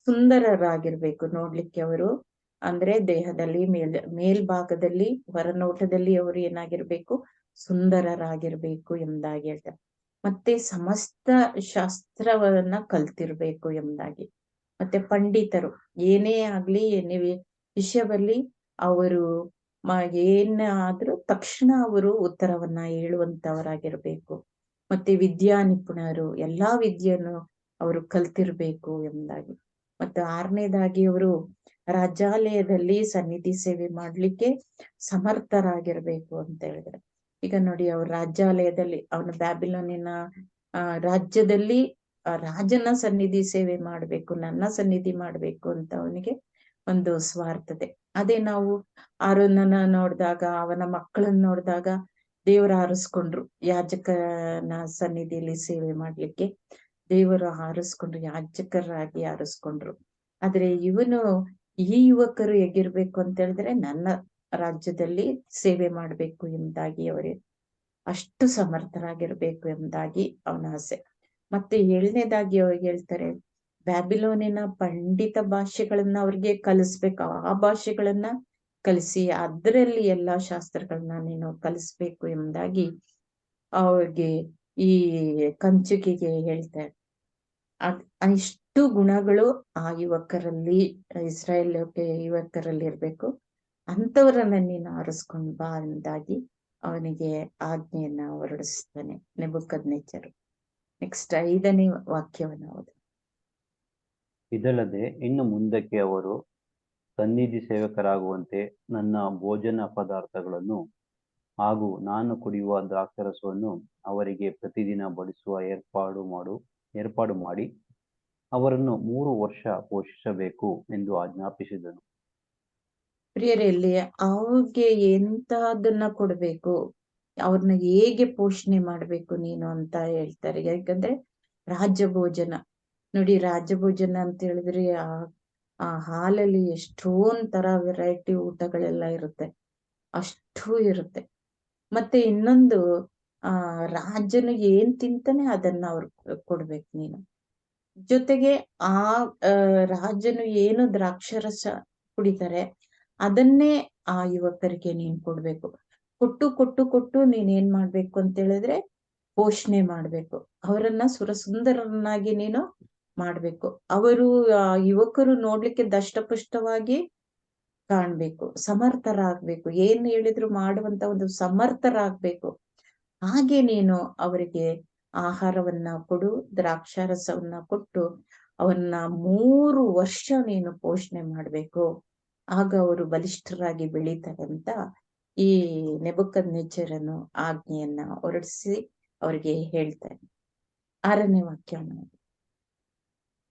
ಸುಂದರರಾಗಿರ್ಬೇಕು ನೋಡ್ಲಿಕ್ಕೆ ಅವರು, ಅಂದ್ರೆ ದೇಹದಲ್ಲಿ ಮೇಲ್ಭಾಗದಲ್ಲಿ, ಹೊರನೋಟದಲ್ಲಿ ಅವರು ಏನಾಗಿರ್ಬೇಕು, ಸುಂದರರಾಗಿರ್ಬೇಕು ಎಂಬುದಾಗಿ ಹೇಳ್ತಾರೆ. ಮತ್ತೆ ಸಮಸ್ತ ಶಾಸ್ತ್ರವನ್ನ ಕಲ್ತಿರ್ಬೇಕು ಎಂಬುದಾಗಿ. ಮತ್ತೆ ಪಂಡಿತರು, ಏನೇ ಆಗ್ಲಿ ಏನೇ ವಿಷಯದಲ್ಲಿ ಅವರು ಏನಾದ್ರೂ ತಕ್ಷಣ ಅವರು ಉತ್ತರವನ್ನ ಹೇಳುವಂತವರಾಗಿರ್ಬೇಕು. ಮತ್ತೆ ವಿದ್ಯಾ ನಿಪುಣರು, ಎಲ್ಲಾ ವಿದ್ಯೆಯನ್ನು ಅವರು ಕಲ್ತಿರ್ಬೇಕು ಎಂಬುದಾಗಿ. ಮತ್ತು 6ನೇದಾಗಿ ಅವರು ರಾಜಾಲಯದಲ್ಲಿ ಸನ್ನಿಧಿ ಸೇವೆ ಮಾಡ್ಲಿಕ್ಕೆ ಸಮರ್ಥರಾಗಿರ್ಬೇಕು ಅಂತ ಹೇಳಿದ್ರೆ. ಈಗ ನೋಡಿ, ಅವ್ರ ರಾಜ್ಯಾಲಯದಲ್ಲಿ, ಅವನ ಬ್ಯಾಬಿಲೋನಿನ ರಾಜ್ಯದಲ್ಲಿ ರಾಜನ ಸನ್ನಿಧಿ ಸೇವೆ ಮಾಡ್ಬೇಕು, ನನ್ನ ಸನ್ನಿಧಿ ಮಾಡ್ಬೇಕು ಅಂತ ಅವನಿಗೆ ಒಂದು ಸ್ವಾರ್ಥತೆ. ಅದೇ ನಾವು ಆರೋನನ ನೋಡಿದಾಗ, ಅವನ ಮಕ್ಕಳನ್ನ ನೋಡಿದಾಗ ದೇವರು ಆರಿಸ್ಕೊಂಡ್ರು ಯಾಜಕನ ಸನ್ನಿಧಿಯಲ್ಲಿ ಸೇವೆ ಮಾಡ್ಲಿಕ್ಕೆ. ದೇವರು ಆರಿಸ್ಕೊಂಡ್ರು, ಯಾಜಕರಾಗಿ ಆರಿಸ್ಕೊಂಡ್ರು. ಆದ್ರೆ ಇವನು, ಈ ಯುವಕರು ಹೇಗಿರ್ಬೇಕು ಅಂತ ಹೇಳಿದ್ರೆ, ನನ್ನ ರಾಜ್ಯದಲ್ಲಿ ಸೇವೆ ಮಾಡ್ಬೇಕು ಎಂಬುದಾಗಿ ಅವರೇ ಅಷ್ಟು ಸಮರ್ಥರಾಗಿರ್ಬೇಕು ಎಂಬುದಾಗಿ ಅವನ ಆಸೆ. ಮತ್ತೆ 7ನೇದಾಗಿ ಅವ್ರಿಗೆ ಹೇಳ್ತಾರೆ, ಬ್ಯಾಬಿಲೋನಿನ ಪಂಡಿತ ಭಾಷೆಗಳನ್ನ ಅವ್ರಿಗೆ ಕಲಿಸ್ಬೇಕು. ಆ ಭಾಷೆಗಳನ್ನ ಕಲಿಸಿ ಅದರಲ್ಲಿ ಎಲ್ಲಾ ಶಾಸ್ತ್ರಗಳನ್ನ ನೀನು ಕಲಿಸ್ಬೇಕು ಎಂಬುದಾಗಿ ಅವ್ರಿಗೆ ಈ ಕಂಚುಕಿಗೆ ಹೇಳ್ತಾರೆ. ಇಷ್ಟು ಗುಣಗಳು ಆ ಯುವಕರಲ್ಲಿ, ಇಸ್ರಾಯೇಲ್ ಯುವಕರಲ್ಲಿ ಇರ್ಬೇಕು. ಅಂತವರನ್ನ ನೀನು ಆರಿಸ್ಕೊಂಡ್ ಬಾ ಎಂಬುದಾಗಿ ಅವನಿಗೆ ಆಜ್ಞೆಯನ್ನ ಹೊರಡಿಸ್ತಾನೆ ನೆಬೂಕದ್ನೆಚ್ಚರ. ನೆಕ್ಸ್ಟ್ 5ನೇ ವಾಕ್ಯವನ್ನ ಓದು. ಇದಲ್ಲದೆ ಇನ್ನು ಮುಂದಕ್ಕೆ ಅವರು ಸನ್ನಿಧಿ ಸೇವಕರಾಗುವಂತೆ ನನ್ನ ಭೋಜನ ಪದಾರ್ಥಗಳನ್ನು ಹಾಗೂ ನಾನು ಕುಡಿಯುವ ದ್ರಾಕ್ಷಾರಸವನ್ನು ಅವರಿಗೆ ಪ್ರತಿದಿನ ಬಡಿಸುವ ಏರ್ಪಾಡು ಮಾಡಿ ಅವರನ್ನು 3 ವರ್ಷ ಪೋಷಿಸಬೇಕು ಎಂದು ಆಜ್ಞಾಪಿಸಿದನು. ಪ್ರಿಯರಲ್ಲಿ, ಅವ್ರಿಗೆ ಎಂತದನ್ನ ಕೊಡ್ಬೇಕು, ಅವ್ರನ್ನ ಹೇಗೆ ಪೋಷಣೆ ಮಾಡ್ಬೇಕು ನೀನು ಅಂತ ಹೇಳ್ತಾರೆ. ಯಾಕಂದ್ರೆ ರಾಜ್ಯ ಭೋಜನ ನೋಡಿ, ರಾಜ್ಯ ಭೋಜನ ಅಂತ ಹೇಳಿದ್ರೆ ಆ ಹಾಲಲ್ಲಿ ಎಷ್ಟೊಂದ್ ತರ ವೆರೈಟಿ ಊಟಗಳೆಲ್ಲ ಇರುತ್ತೆ, ಅಷ್ಟು ಇರುತ್ತೆ. ಮತ್ತೆ ಇನ್ನೊಂದು, ರಾಜನು ಏನ್ ತಿಂತಾನೆ ಅದನ್ನ ಅವ್ರು ಕೊಡ್ಬೇಕು ನೀನು. ಜೊತೆಗೆ ಆ ರಾಜನು ಏನು ದ್ರಾಕ್ಷಾರಸ ಕುಡಿತಾರೆ ಅದನ್ನೇ ಆ ಯುವಕರಿಗೆ ನೀನ್ ಕೊಡ್ಬೇಕು. ಕೊಟ್ಟು ಕೊಟ್ಟು ಕೊಟ್ಟು ನೀನ್ ಏನ್ ಮಾಡ್ಬೇಕು ಅಂತ ಹೇಳಿದ್ರೆ ಪೋಷಣೆ ಮಾಡ್ಬೇಕು. ಅವರನ್ನ ಸುರಸುಂದರರನ್ನಾಗಿ ನೀನು ಮಾಡ್ಬೇಕು. ಅವರು ಯುವಕರು ನೋಡ್ಲಿಕ್ಕೆ ದಷ್ಟಪುಷ್ಟವಾಗಿ ಕಾಣ್ಬೇಕು, ಸಮರ್ಥರಾಗ್ಬೇಕು, ಏನ್ ಹೇಳಿದ್ರು ಮಾಡುವಂತ ಒಂದು ಸಮರ್ಥರಾಗ್ಬೇಕು. ಹಾಗೆ ನೀನು ಅವರಿಗೆ ಆಹಾರವನ್ನ ಕೊಡು, ದ್ರಾಕ್ಷಾರಸವನ್ನ ಕೊಟ್ಟು ಅವನ್ನ 3 ವರ್ಷ ನೀನು ಪೋಷಣೆ ಮಾಡ್ಬೇಕು. ಆಗ ಅವರು ಬಲಿಷ್ಠರಾಗಿ ಬೆಳೀತಾರೆ ಅಂತ ಈ ನೆಬೂಕದ್ನೆಚ್ಚರನು ಆಜ್ಞೆಯನ್ನ ಹೊರಡಿಸಿ ಅವರಿಗೆ ಹೇಳ್ತಾನೆ. 6ನೇ ವಾಕ್ಯವನ್ನು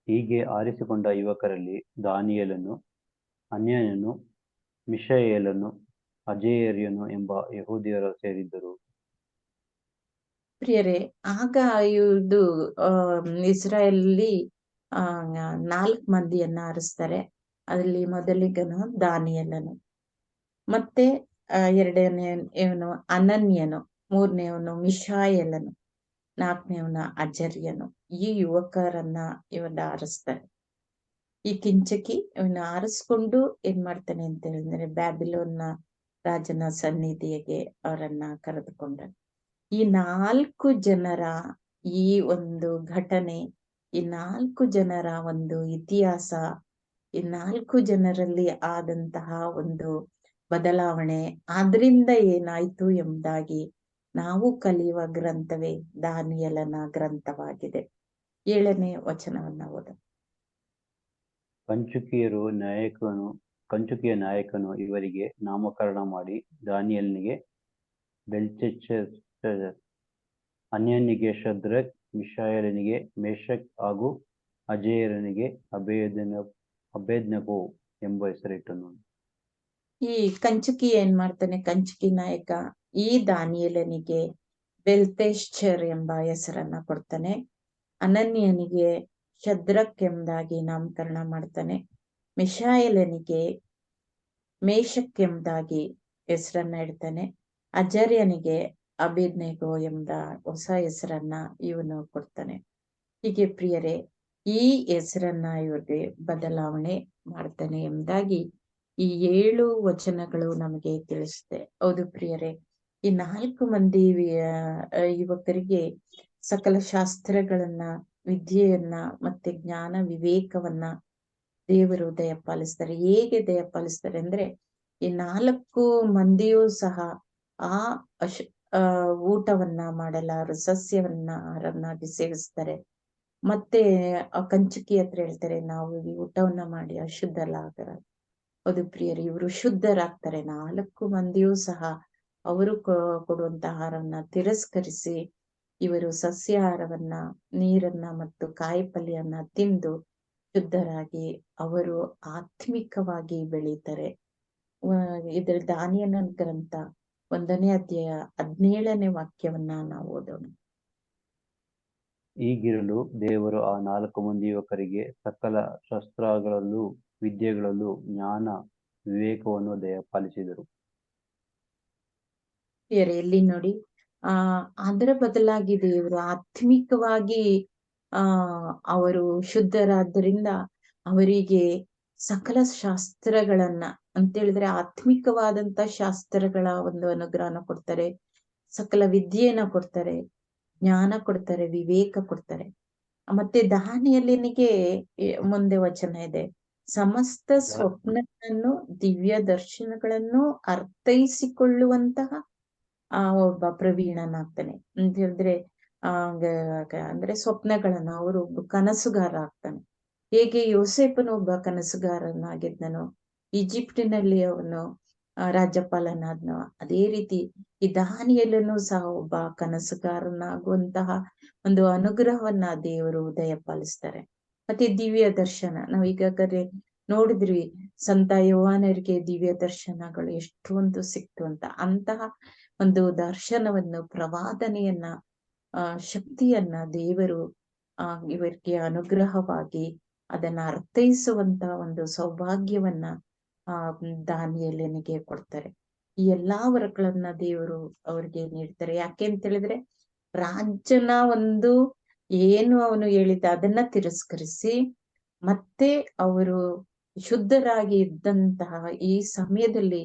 ಹೀಗೆ ಆರಿಸಿಕೊಂಡ ಯುವಕರಲ್ಲಿ ದಾನಿಯೇಲನು, ಅನನೀಯನು, ಮಿಶಾಯೇಲನು, ಅಜೇರ್ಯನು ಎಂಬ ಯಹೂದ್ಯರು ಸೇರಿದ್ದರು. ಪ್ರಿಯರೇ, ಆಗ ಇದು ಇಸ್ರಾಯೇಲಲ್ಲಿ 4 ಮಂದಿಯನ್ನ ಆರಿಸ್ತಾರೆ. ಅದರಲ್ಲಿ ಮೊದಲಿಗನು ದಾನಿಯೇಲನು, ಮತ್ತೆ ಎರಡನೇಯವನು ಅನನ್ಯನು, ಮೂರನೇವನು ಮಿಶಾಯೇಲನು, ನಾಲ್ಕನೇವನ ಅಜರ್ಯನು. ಈ ಯುವಕರನ್ನ ಇವನ್ನ ಆರಿಸ್ತಾರೆ. ಈ ಕಿಂಚಕಿ ಇವನ್ನ ಆರಿಸ್ಕೊಂಡು ಏನ್ ಮಾಡ್ತಾನೆ ಅಂತ ಹೇಳಿದ್ರೆ, ಬ್ಯಾಬಿಲೋನ್ನ ರಾಜನ ಸನ್ನಿಧಿಗೆ ಅವರನ್ನ ಕರೆದುಕೊಂಡ. ಈ 4 ಜನರ ಈ ಒಂದು ಘಟನೆ, ಈ 4 ಜನರ ಒಂದು ಇತಿಹಾಸ, ಈ 4 ಜನರಲ್ಲಿ ಆದಂತಹ ಒಂದು ಬದಲಾವಣೆ, ಆದ್ರಿಂದ ಏನಾಯ್ತು ಎಂಬುದಾಗಿ ನಾವು ಕಲಿಯುವ ಗ್ರಂಥವೇ ದಾನಿಯೇಲನ ಗ್ರಂಥವಾಗಿದೆ. 7ನೇ ವಚನವನ್ನ ಓದ. ಕಂಚುಕಿಯ ನಾಯಕನು ಇವರಿಗೆ ನಾಮಕರಣ ಮಾಡಿ, ದಾನಿಯೇಲನಿಗೆ ಬೆಲ್ತೆಶಚ್ಚರ್, ಅನನೀಯನಿಗೆ ಶದ್ರಕ್, ಮಿಶಾಯೇಲನಿಗೆ ಮೇಷಕ್ ಹಾಗೂ ಅಜೇರನಿಗೆ ಅಬೇದ್ನೆಗೋ ಎಂಬ ಹೆಸರಿಟ್ಟನು. ಈ ಕಂಚುಕಿ ಏನ್ ಮಾಡ್ತಾನೆ? ಕಂಚುಕಿ ನಾಯಕ ಈ ದಾನಿಯೇಲನಿಗೆ ಬೆಲ್ತೆಶಚ್ಚರ್ ಎಂಬ ಹೆಸರನ್ನ ಕೊಡ್ತಾನೆ. ಅನನೀಯನಿಗೆ ಶದ್ರಕ್ ಎಂಬುದಾಗಿ ನಾಮಕರಣ ಮಾಡ್ತಾನೆ. ಮಿಶಾಯೇಲನಿಗೆ ಮೇಷಕ್ ಎಂಬುದಾಗಿ ಹೆಸರನ್ನ ಇಡ್ತಾನೆ. ಅಜರ್ಯನಿಗೆ ಅಬೇದ್ನೆಗೋ ಎಂಬ ಹೊಸ ಹೆಸರನ್ನ ಇವನು ಕೊಡ್ತಾನೆ. ಹೀಗೆ ಪ್ರಿಯರೇ, ಈ ಹೆಸರನ್ನ ಇವ್ರಿಗೆ ಬದಲಾವಣೆ ಮಾಡ್ತಾನೆ ಎಂಬುದಾಗಿ ಈ 7 ವಚನಗಳು ನಮಗೆ ತಿಳಿಸುತ್ತೆ. ಹೌದು ಪ್ರಿಯರೇ, ಈ 4 ಮಂದಿ ಯುವಕರಿಗೆ ಸಕಲ ಶಾಸ್ತ್ರಗಳನ್ನ, ವಿದ್ಯೆಯನ್ನ ಮತ್ತೆ ಜ್ಞಾನ ವಿವೇಕವನ್ನ ದೇವರು ದಯಪಾಲಿಸ್ತಾರೆ. ಹೇಗೆ ದಯಪಾಲಿಸ್ತಾರೆ ಅಂದ್ರೆ, ಈ 4 ಮಂದಿಯೂ ಸಹ ಆ ಊಟವನ್ನ ಮಾಡಲಾರು, ಸಸ್ಯವನ್ನಾಗಿ ಸೇವಿಸ್ತಾರೆ. ಮತ್ತೆ ಆ ಕಂಚುಕಿ ಹತ್ರ ಹೇಳ್ತಾರೆ, ನಾವು ಈ ಊಟವನ್ನ ಮಾಡಿ ಅಶುದ್ಧರಾಗರ. ಹೌದು ಪ್ರಿಯರು, ಇವರು ಶುದ್ಧರಾಗ್ತಾರೆ. 4 ಮಂದಿಯೂ ಸಹ ಅವರು ಕೊಡುವಂತ ಆಹಾರವನ್ನ ತಿರಸ್ಕರಿಸಿ ಇವರು ಸಸ್ಯಾಹಾರವನ್ನ, ನೀರನ್ನ ಮತ್ತು ಕಾಯಿಪಲ್ಯವನ್ನ ತಿಂದು ಶುದ್ಧರಾಗಿ ಅವರು ಆತ್ಮಿಕವಾಗಿ ಬೆಳೀತಾರೆ. ಇದರ ದಾನಿಯೇಲನ ಗ್ರಂಥ 1ನೇ ಅಧ್ಯಾಯ 17ನೇ ವಾಕ್ಯವನ್ನ ನಾವು ಓದೋಣ. ಹೀಗಿರಲು ದೇವರು ಆ 4 ಮಂದಿ ಯುವಕರಿಗೆ ಸಕಲ ಶಸ್ತ್ರಗಳಲ್ಲೂ ವಿದ್ಯೆಗಳಲ್ಲೂ ಜ್ಞಾನ ವಿವೇಕವನ್ನು ದಯಪಾಲಿಸಿದರು. ಎಲ್ಲಿ ನೋಡಿ, ಅದರ ಬದಲಾಗಿ ದೇವರು ಆತ್ಮಿಕವಾಗಿ ಅವರು ಶುದ್ಧರಾದ್ದರಿಂದ ಅವರಿಗೆ ಸಕಲ ಶಾಸ್ತ್ರಗಳನ್ನ ಅಂತ ಹೇಳಿದ್ರೆ ಆತ್ಮಿಕವಾದಂತ ಶಾಸ್ತ್ರಗಳ ಒಂದು ಅನುಗ್ರಹನ ಕೊಡ್ತಾರೆ, ಸಕಲ ವಿದ್ಯೆಯನ್ನ ಕೊಡ್ತಾರೆ, ಜ್ಞಾನ ಕೊಡ್ತಾರೆ, ವಿವೇಕ ಕೊಡ್ತಾರೆ. ಮತ್ತೆ ದಾನಿಯೇಲನಿಗೆ ಮುಂದೆ ವಚನ ಇದೆ, ಸಮಸ್ತ ಸ್ವಪ್ನಗಳನ್ನು, ದಿವ್ಯ ದರ್ಶನಗಳನ್ನು ಅರ್ಥೈಸಿಕೊಳ್ಳುವಂತಹ ಒಬ್ಬ ಪ್ರವೀಣನಾಗ್ತಾನೆ ಅಂತ ಹೇಳಿದ್ರೆ, ಅಂದ್ರೆ ಸ್ವಪ್ನಗಳನ್ನ ಅವರು ಒಬ್ಬ ಕನಸುಗಾರ ಆಗ್ತಾನೆ. ಹೇಗೆ ಯೋಸೇಫನು ಒಬ್ಬ ಕನಸುಗಾರನಾಗಿದ್ದನೋ, ಈಜಿಪ್ಟಿನಲ್ಲಿ ಅವನು ರಾಜ್ಯಪಾಲನಾದ್ನೋ, ಅದೇ ರೀತಿ ಈ ದಾನಿಯೇಲನು ಸಹ ಒಬ್ಬ ಕನಸುಗಾರನಾಗುವಂತಹ ಒಂದು ಅನುಗ್ರಹವನ್ನ ದೇವರು ದಯಪಾಲಿಸ್ತಾರೆ. ಮತ್ತೆ ದಿವ್ಯ ದರ್ಶನ, ನಾವು ಈಗಾಗಲೇ ನೋಡಿದ್ವಿ, ಸಂತ ಯೋಹಾನರಿಗೆ ದಿವ್ಯ ದರ್ಶನಗಳು ಎಷ್ಟೊಂದು ಸಿಕ್ತು ಅಂತ. ಅಂತಹ ಒಂದು ದರ್ಶನವನ್ನು, ಪ್ರವಾದನೆಯನ್ನ, ಶಕ್ತಿಯನ್ನ ದೇವರು ಇವರಿಗೆ ಅನುಗ್ರಹವಾಗಿ ಅದನ್ನ ಅರ್ಥೈಸುವಂತ ಒಂದು ಸೌಭಾಗ್ಯವನ್ನ ದಾನಿಯೇಲನಿಗೆ ಕೊಡ್ತಾರೆ. ಈ ಎಲ್ಲಾ ವರಗಳನ್ನ ದೇವರು ಅವ್ರಿಗೆ ನೀಡ್ತಾರೆ. ಯಾಕೆ ಅಂತ ಹೇಳಿದ್ರೆ, ರಾಜನ ಒಂದು ಏನು ಅವನು ಹೇಳಿದ ಅದನ್ನ ತಿರಸ್ಕರಿಸಿ ಮತ್ತೆ ಅವರು ಶುದ್ಧರಾಗಿ ಇದ್ದಂತಹ ಈ ಸಮಯದಲ್ಲಿ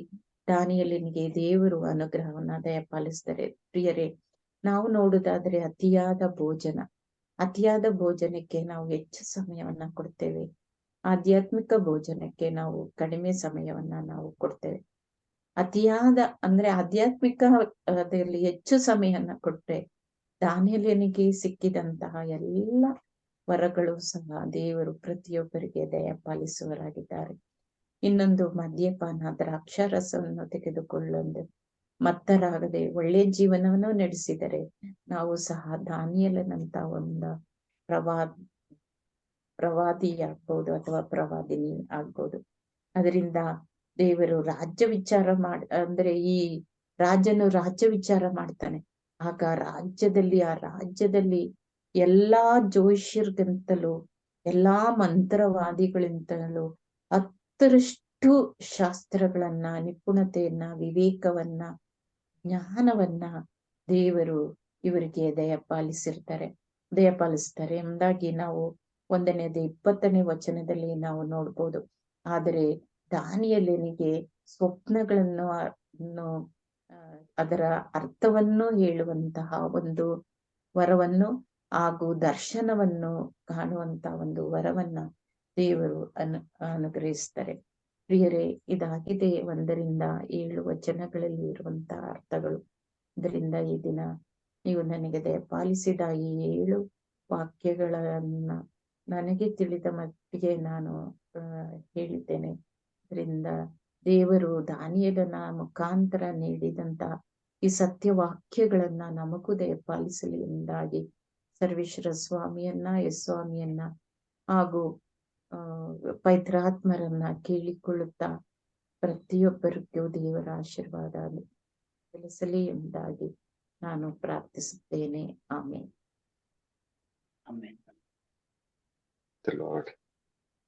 ದಾನಿಯೇಲನಿಗೆ ದೇವರು ಅನುಗ್ರಹವನ್ನ ದಯಪಾಲಿಸ್ತಾರೆ. ಪ್ರಿಯರೇ, ನಾವು ನೋಡುವುದಾದ್ರೆ ಅತಿಯಾದ ಭೋಜನಕ್ಕೆ ನಾವು ಹೆಚ್ಚು ಸಮಯವನ್ನ ಕೊಡ್ತೇವೆ, ಆಧ್ಯಾತ್ಮಿಕ ಭೋಜನಕ್ಕೆ ನಾವು ಕಡಿಮೆ ಸಮಯವನ್ನ ನಾವು ಕೊಡ್ತೇವೆ. ಅಂದ್ರೆ ಆಧ್ಯಾತ್ಮಿಕದಲ್ಲಿ ಹೆಚ್ಚು ಸಮಯವನ್ನ ಕೊಟ್ರೆ ದಾನಿಯೇಲನಿಗೆ ಸಿಕ್ಕಿದಂತಹ ಎಲ್ಲ ವರಗಳು ಸಹ ದೇವರು ಪ್ರತಿಯೊಬ್ಬರಿಗೆ ದಯಪಾಲಿಸುವರಾಗಿದ್ದಾರೆ. ಇನ್ನೊಂದು, ಮದ್ಯಪಾನ, ದ್ರಾಕ್ಷಾರಸವನ್ನು ತೆಗೆದುಕೊಳ್ಳೊಂದು ಮತ್ತರಾಗದೆ ಒಳ್ಳೆ ಜೀವನವನ್ನು ನಡೆಸಿದರೆ ನಾವು ಸಹ ದಾನಿಯೇಲನಂತ ಒಂದು ಪ್ರವಾದಿ ಆಗ್ಬೋದು ಅಥವಾ ಪ್ರವಾದಿನಿ ಆಗ್ಬೋದು. ಅದರಿಂದ ದೇವರು ರಾಜ್ಯ ವಿಚಾರ ಅಂದ್ರೆ ಈ ರಾಜನು ರಾಜ್ಯ ವಿಚಾರ ಮಾಡ್ತಾನೆ. ಆಗ ಆ ರಾಜ್ಯದಲ್ಲಿ ಎಲ್ಲಾ ಜೋಯಿಷ್ಯರಿಗಿಂತಲೂ ಎಲ್ಲಾ ಮಂತ್ರವಾದಿಗಳಿಂತಲೂ 10ರಷ್ಟು ಶಾಸ್ತ್ರಗಳನ್ನ, ನಿಪುಣತೆಯನ್ನ, ವಿವೇಕವನ್ನ, ಜ್ಞಾನವನ್ನ ದೇವರು ಇವರಿಗೆ ದಯಪಾಲಿಸ್ತಾರೆ ಎಂಬುದಾಗಿ ನಾವು 1ನೇದು 20ನೇ ವಚನದಲ್ಲಿ ನಾವು ನೋಡ್ಬೋದು. ಆದರೆ ದಾನಿಯೇಲನಿಗೆ ಸ್ವಪ್ನಗಳನ್ನು ಅದರ ಅರ್ಥವನ್ನು ಹೇಳುವಂತಹ ಒಂದು ವರವನ್ನು ಹಾಗೂ ದರ್ಶನವನ್ನು ಕಾಣುವಂತ ಒಂದು ವರವನ್ನ ದೇವರು ಅನುಗ್ರಹಿಸ್ತಾರೆ. ಪ್ರಿಯರೇ, ಇದಾಗಿದೆ 1ರಿಂದ 7 ವಚನಗಳಲ್ಲಿ ಇರುವಂತಹ ಅರ್ಥಗಳು. ಇದರಿಂದ ಈ ದಿನ ನೀವು ನನಗೆ ದಯಪಾಲಿಸಿದ ಈ 7 ವಾಕ್ಯಗಳನ್ನ ನನಗೆ ತಿಳಿದ ಮಟ್ಟಿಗೆ ನಾನು ಹೇಳಿದ್ದೇನೆ. ಇದರಿಂದ ದೇವರು ದಾನಿಯೇಲನ ಮುಖಾಂತರ ನೀಡಿದಂತ ಈ ಸತ್ಯವಾಕ್ಯಗಳನ್ನ ನಮಗೂ ದಯಪಾಲಿಸಲಿ ಎಂಬುದಾಗಿ ಸರ್ವೇಶ್ವರ ಸ್ವಾಮಿಯನ್ನ, ಯಸ್ವಾಮಿಯನ್ನ ಹಾಗೂ ಪವಿತ್ರಾತ್ಮರನ್ನ ಕೇಳಿಕೊಳ್ಳುತ್ತಾ ಪ್ರತಿಯೊಬ್ಬರಿಗೂ ದೇವರ ಆಶೀರ್ವಾದ ತಿಳಿಸಲಿ ಎಂಬುದಾಗಿ ನಾನು ಪ್ರಾರ್ಥಿಸುತ್ತೇನೆ. ಆಮೇನ್. The Lord.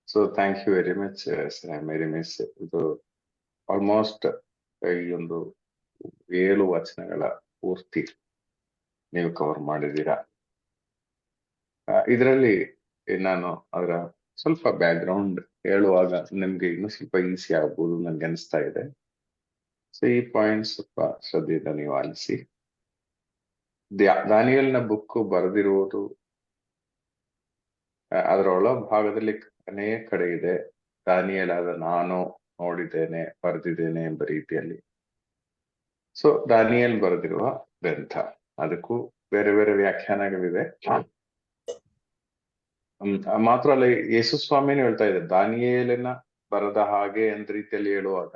So thank you very much, Sir Mary Miss. ಇದು ಆಲ್ಮೋಸ್ಟ್ ಈ ಒಂದು 7 ವಚನಗಳ ಪೂರ್ತಿ ನೀವು ಕವರ್ ಮಾಡಿದ್ದೀರಾ. ಇದರಲ್ಲಿ ನಾನು ಅದರ ಸ್ವಲ್ಪ ಬ್ಯಾಕ್ ಗ್ರೌಂಡ್ ಹೇಳುವಾಗ ನಿಮ್ಗೆ ಇನ್ನೂ ಸ್ವಲ್ಪ ಈಸಿ ಆಗ್ಬೋದು ನನ್ಗೆ ಅನಿಸ್ತಾ ಇದೆ. ಸೊ ಈ ಪಾಯಿಂಟ್ ಸ್ವಲ್ಪ ಶ್ರದ್ಧೆಯಿಂದ ನೀವು ಆಲಿಸಿ. ದಾನಿಯೇಲನ ಬುಕ್ ಬರೆದಿರುವುದು ಅದರ ಒಳಭಾಗದಲ್ಲಿ ಅನೇಕ ಕಡೆ ಇದೆ. ದಾನಿಯೇಲಾದ ನಾನು ನೋಡಿದ್ದೇನೆ, ಬರೆದಿದ್ದೇನೆ ಎಂಬ ರೀತಿಯಲ್ಲಿ. ಸೊ ದಾನಿಯೇಲ್ ಬರೆದಿರುವ ಗ್ರಂಥ, ಅದಕ್ಕೂ ಬೇರೆ ಬೇರೆ ವ್ಯಾಖ್ಯಾನಗಳಿವೆ. ಮಾತ್ರ ಅಲ್ಲ, ಯೇಸು ಸ್ವಾಮಿನೂ ಹೇಳ್ತಾ ಇದೆ ದಾನಿಯೇಲನ ಬರದ ಹಾಗೆ ಅಂತ ರೀತಿಯಲ್ಲಿ ಹೇಳುವಾಗ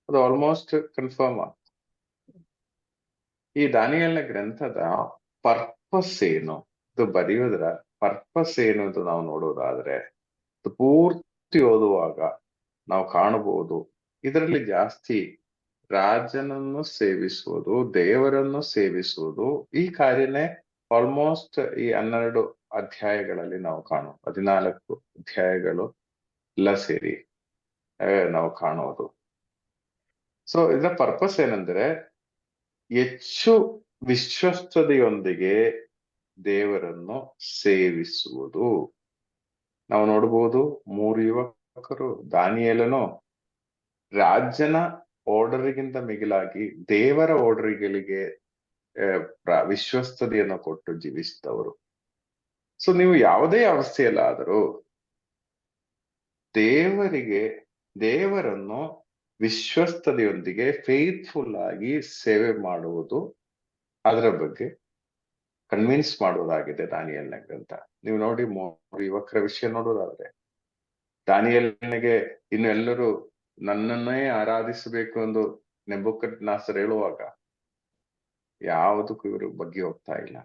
ಅದು ಆಲ್ಮೋಸ್ಟ್ ಕನ್ಫರ್ಮ್ ಆಗ್ತದೆ. ಈ ದಾನಿಯೇಲನ ಗ್ರಂಥದ ಪರ್ಪಸ್ ಏನು, ಇದು ಬರೆಯುವುದರ ಪರ್ಪಸ್ ಏನು ಅಂತ ನಾವು ನೋಡೋದಾದ್ರೆ ಪೂರ್ತಿ ಓದುವಾಗ ನಾವು ಕಾಣಬಹುದು ಇದರಲ್ಲಿ ಜಾಸ್ತಿ ರಾಜನನ್ನು ಸೇವಿಸುವುದು, ದೇವರನ್ನು ಸೇವಿಸುವುದು, ಈ ಕಾರ್ಯನೇ ಆಲ್ಮೋಸ್ಟ್ ಈ 12 ಅಧ್ಯಾಯಗಳಲ್ಲಿ ನಾವು ಕಾಣುವ 14 ಅಧ್ಯಾಯಗಳು ಎಲ್ಲ ಸೇರಿ ನಾವು ಕಾಣುವುದು. ಸೊ ಇದರ ಪರ್ಪಸ್ ಏನಂದ್ರೆ ಹೆಚ್ಚು ವಿಶ್ವಸ್ತತೆಯೊಂದಿಗೆ ದೇವರನ್ನು ಸೇವಿಸುವುದು. ನಾವು ನೋಡಬಹುದು 3 ಯುವಕರು, ದಾನಿಯೇಲನು ರಾಜನ ಆರ್ಡರ್ಗಿಂತ ಮಿಗಿಲಾಗಿ ದೇವರ ಆರ್ಡರ್ಗಳಿಗೆ ವಿಶ್ವಸ್ತತೆಯನ್ನು ಕೊಟ್ಟು ಜೀವಿಸಿದವರು. ಸೊ ನೀವು ಯಾವುದೇ ಅವಸ್ಥೆಯಲ್ಲಾದರೂ ದೇವರನ್ನು ವಿಶ್ವಸ್ತತೆಯೊಂದಿಗೆ ಫೇತ್ಫುಲ್ ಆಗಿ ಸೇವೆ ಮಾಡುವುದು, ಅದರ ಬಗ್ಗೆ ಕನ್ವಿನ್ಸ್ ಮಾಡುವುದಾಗಿದೆ ದಾನಿಯೇಲನ ಗ್ರಂಥ. ನೀವು ನೋಡಿ 3 ಯುವಕರ ವಿಷಯ ನೋಡೋದಾದ್ರೆ, ದಾನಿಯೇಲನಿಗೆ ಇನ್ನು ಎಲ್ಲರೂ ನನ್ನನ್ನೇ ಆರಾಧಿಸಬೇಕು ಎಂದು ನೆಬೂಕದ್ನೆಚ್ಚರ್ ಹೇಳುವಾಗ ಯಾವುದಕ್ಕೂ ಇವರು ಬಗ್ಗೆ ಹೋಗ್ತಾ ಇಲ್ಲ.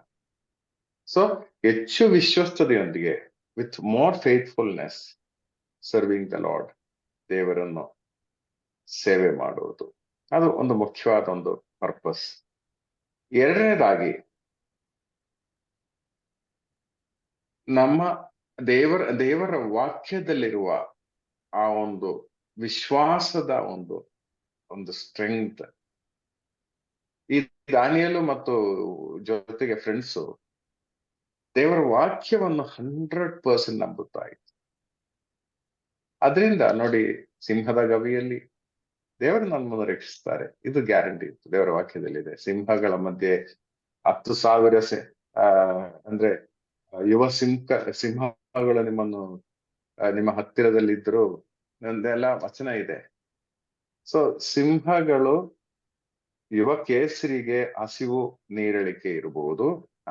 ಸೊ ಹೆಚ್ಚು ವಿಶ್ವಸ್ತತೆಯೊಂದಿಗೆ with more faithfulness serving the Lord, ದೇವರನ್ನು ಸೇವೆ ಮಾಡುವುದು, ಅದು ಒಂದು ಮುಖ್ಯವಾದ ಒಂದು ಪರ್ಪಸ್. ಎರಡನೇದಾಗಿ ನಮ್ಮ ದೇವರ ವಾಕ್ಯದಲ್ಲಿರುವ ಆ ಒಂದು ವಿಶ್ವಾಸದ ಒಂದು ಸ್ಟ್ರೆಂಗ್ತ್. ಈ ದಾನಿಯೇಲು ಮತ್ತು ಜೊತೆಗೆ ಫ್ರೆಂಡ್ಸು ದೇವರ ವಾಕ್ಯವನ್ನು 100% ನಂಬುತ್ತಾ ಇತ್ತು. ಅದರಿಂದ ನೋಡಿ, ಸಿಂಹದ ಗವಿಯಲ್ಲಿ ದೇವರು ನಮ್ಮನ್ನು ರಕ್ಷಿಸ್ತಾರೆ, ಇದು ಗ್ಯಾರಂಟಿ ಇತ್ತು, ದೇವರ ವಾಕ್ಯದಲ್ಲಿದೆ. ಸಿಂಹಗಳ ಮಧ್ಯೆ 10,000 ಅಂದ್ರೆ ಯುವ ಸಿಂಹಗಳು ನಿಮ್ಮ ಹತ್ತಿರದಲ್ಲಿದ್ರು ಎಲ್ಲ ವಚನ ಇದೆ. ಸೊ ಸಿಂಹಗಳು ಯುವ ಕೇಸರಿಗೆ ಹಸಿವು ನೀರಳಿಕೆ ಇರಬಹುದು,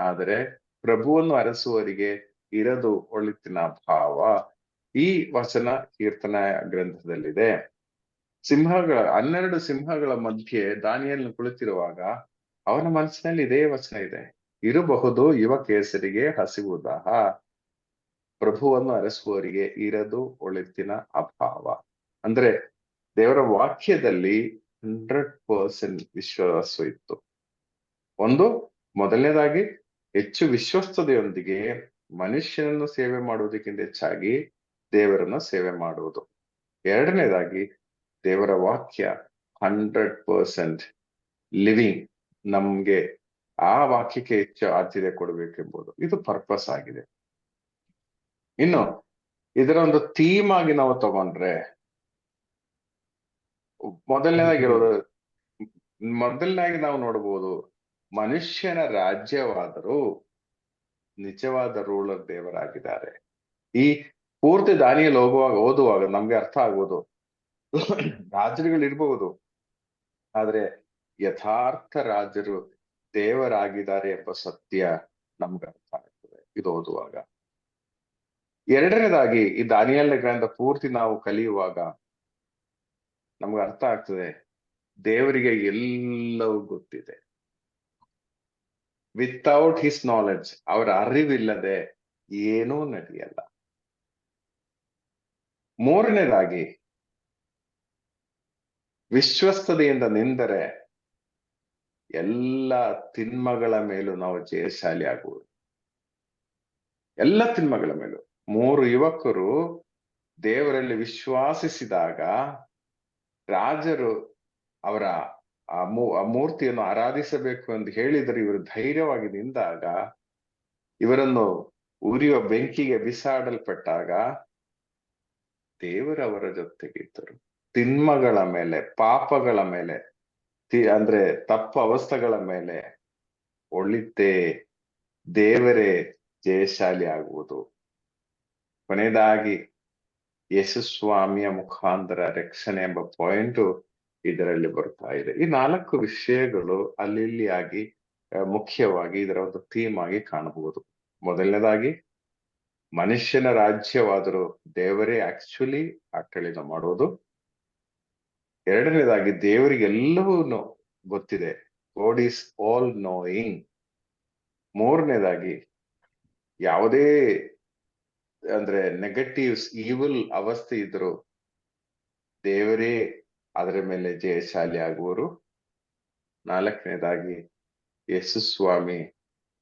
ಆದರೆ ಪ್ರಭುವನ್ನು ಅರಸುವವರಿಗೆ ಇರದು ಒಳಿತಿನ ಭಾವ. ಈ ವಚನ ಕೀರ್ತನ ಗ್ರಂಥದಲ್ಲಿದೆ. 12 ಸಿಂಹಗಳ ಮಧ್ಯೆ ದಾನಿಯೇಲನು ಕುಳಿತಿರುವಾಗ ಅವನ ಮನಸ್ಸಿನಲ್ಲಿ ಇದೇ ವಚನ ಇದೆ, ಇರಬಹುದು ಯುವ ಕೇಸರಿಗೆ ಹಸಿವು ದಾಹ. ಪ್ರಭುವನ್ನು ಅರಸುವವರಿಗೆ ಇರದು ಒಳಿತಿನ ಅಭಾವ. ಅಂದ್ರೆ ದೇವರ ವಾಕ್ಯದಲ್ಲಿ 100% ವಿಶ್ವಾಸ ಇತ್ತು. ಒಂದು, ಮೊದಲನೇದಾಗಿ ಹೆಚ್ಚು ವಿಶ್ವಸ್ತತೆಯೊಂದಿಗೆ ಮನುಷ್ಯನನ್ನು ಸೇವೆ ಮಾಡುವುದಕ್ಕಿಂತ ಹೆಚ್ಚಾಗಿ ದೇವರನ್ನ ಸೇವೆ ಮಾಡುವುದು. ಎರಡನೇದಾಗಿ ದೇವರ ವಾಕ್ಯ 100% ಲಿವಿಂಗ್, ನಮ್ಗೆ ಆ ವಾಕ್ಯಕ್ಕೆ ಹೆಚ್ಚು ಆದ್ಯತೆ ಕೊಡಬೇಕೆಂಬುದು ಇದು ಪರ್ಪಸ್ ಆಗಿದೆ. ಇನ್ನು ಇದರ ಒಂದು ಥೀಮ್ ಆಗಿ ನಾವು ತಗೊಂಡ್ರೆ ಮೊದಲನೇದಾಗಿ ನಾವು ನೋಡಬಹುದು, ಮನುಷ್ಯನ ರಾಜ್ಯವಾದರೂ ನಿಜವಾದ ರೂಲರ್ ದೇವರಾಗಿದ್ದಾರೆ. ಈ ಪೂರ್ತಿ ದಾನಿಯಲ್ಲಿ ಓದುವಾಗ ನಮ್ಗೆ ಅರ್ಥ ಆಗುವುದು, ರಾಜರುಗಳಿರ್ಬಹುದು, ಆದ್ರೆ ಯಥಾರ್ಥ ರಾಜರು ದೇವರಾಗಿದ್ದಾರೆ ಎಂಬ ಸತ್ಯ ನಮ್ಗೆ ಅರ್ಥ ಆಗ್ತದೆ ಇದು ಓದುವಾಗ. ಎರಡನೇದಾಗಿ ಈ ದಾನಿಯೇಲನ ಗ್ರಂಥ ಪೂರ್ತಿ ನಾವು ಕಲಿಯುವಾಗ ನಮ್ಗೆ ಅರ್ಥ ಆಗ್ತದೆ, ದೇವರಿಗೆ ಎಲ್ಲವೂ ಗೊತ್ತಿದೆ. ವಿತೌಟ್ ಹಿಸ್ ನಾಲೆಡ್ಜ್, ಅವರ ಅರಿವಿಲ್ಲದೆ ಏನೂ ನಡೆಯಲ್ಲ. ಮೂರನೇದಾಗಿ ವಿಶ್ವಸ್ತತೆಯಿಂದ ನಿಂದರೆ ಎಲ್ಲ ತಿನ್ಮಗಳ ಮೇಲೂ ನಾವು ಜಯಶಾಲಿ ಆಗುವುದು. ಎಲ್ಲ ತಿನ್ಮಗಳ ಮೇಲೂ. 3 ಯುವಕರು ದೇವರಲ್ಲಿ ವಿಶ್ವಾಸಿಸಿದಾಗ ರಾಜರು ಅವರ ಆ ಮೂರ್ತಿಯನ್ನು ಆರಾಧಿಸಬೇಕು ಎಂದು ಹೇಳಿದರೆ ಇವರು ಧೈರ್ಯವಾಗಿ ನಿಂತಾಗ, ಇವರನ್ನು ಉರಿಯುವ ಬೆಂಕಿಗೆ ಬಿಸಾಡಲ್ಪಟ್ಟಾಗ ದೇವರವರ ಜೊತೆಗಿದ್ದರು. ತಿನ್ಮಗಳ ಮೇಲೆ, ಪಾಪಗಳ ಮೇಲೆ, ಅಂದ್ರೆ ತಪ್ಪು ಅವಸ್ಥೆಗಳ ಮೇಲೆ ಒಳಿತೆ ದೇವರೇ ಜಯಶಾಲಿ ಆಗುವುದು. ಕೊನೆಯದಾಗಿ ಯೇಸುಸ್ವಾಮಿಯ ಮುಖಾಂತರ ರಕ್ಷಣೆ ಎಂಬ ಪಾಯಿಂಟು ಇದರಲ್ಲಿ ಬರ್ತಾ ಇದೆ. ಈ 4 ವಿಷಯಗಳು ಅಲ್ಲಿ ಆಗಿ ಮುಖ್ಯವಾಗಿ ಇದರ ಒಂದು ಥೀಮ್ ಆಗಿ ಕಾಣಬಹುದು. ಮೊದಲನೇದಾಗಿ ಮನುಷ್ಯನ ರಾಜ್ಯವಾದರೂ ದೇವರೇ ಆಕ್ಚುಲಿ ಆಡಳಿತ ಮಾಡುವುದು. ಎರಡನೇದಾಗಿ ದೇವರಿಗೆ ಎಲ್ಲವೂ ಗೊತ್ತಿದೆ, ಗಾಡ್ ಈಸ್ ಆಲ್ ನೋಯಿಂಗ್. ಮೂರನೇದಾಗಿ ಯಾವುದೇ ಅಂದ್ರೆ ನೆಗೆಟಿವ್ಸ್, ಈವಿಲ್ ಅವಸ್ಥೆ ಇದ್ರು ದೇವರೇ ಅದರ ಮೇಲೆ ಜಯಶಾಲಿ ಆಗುವರು. ನಾಲ್ಕನೇದಾಗಿ ಯೇಸುಸ್ವಾಮಿ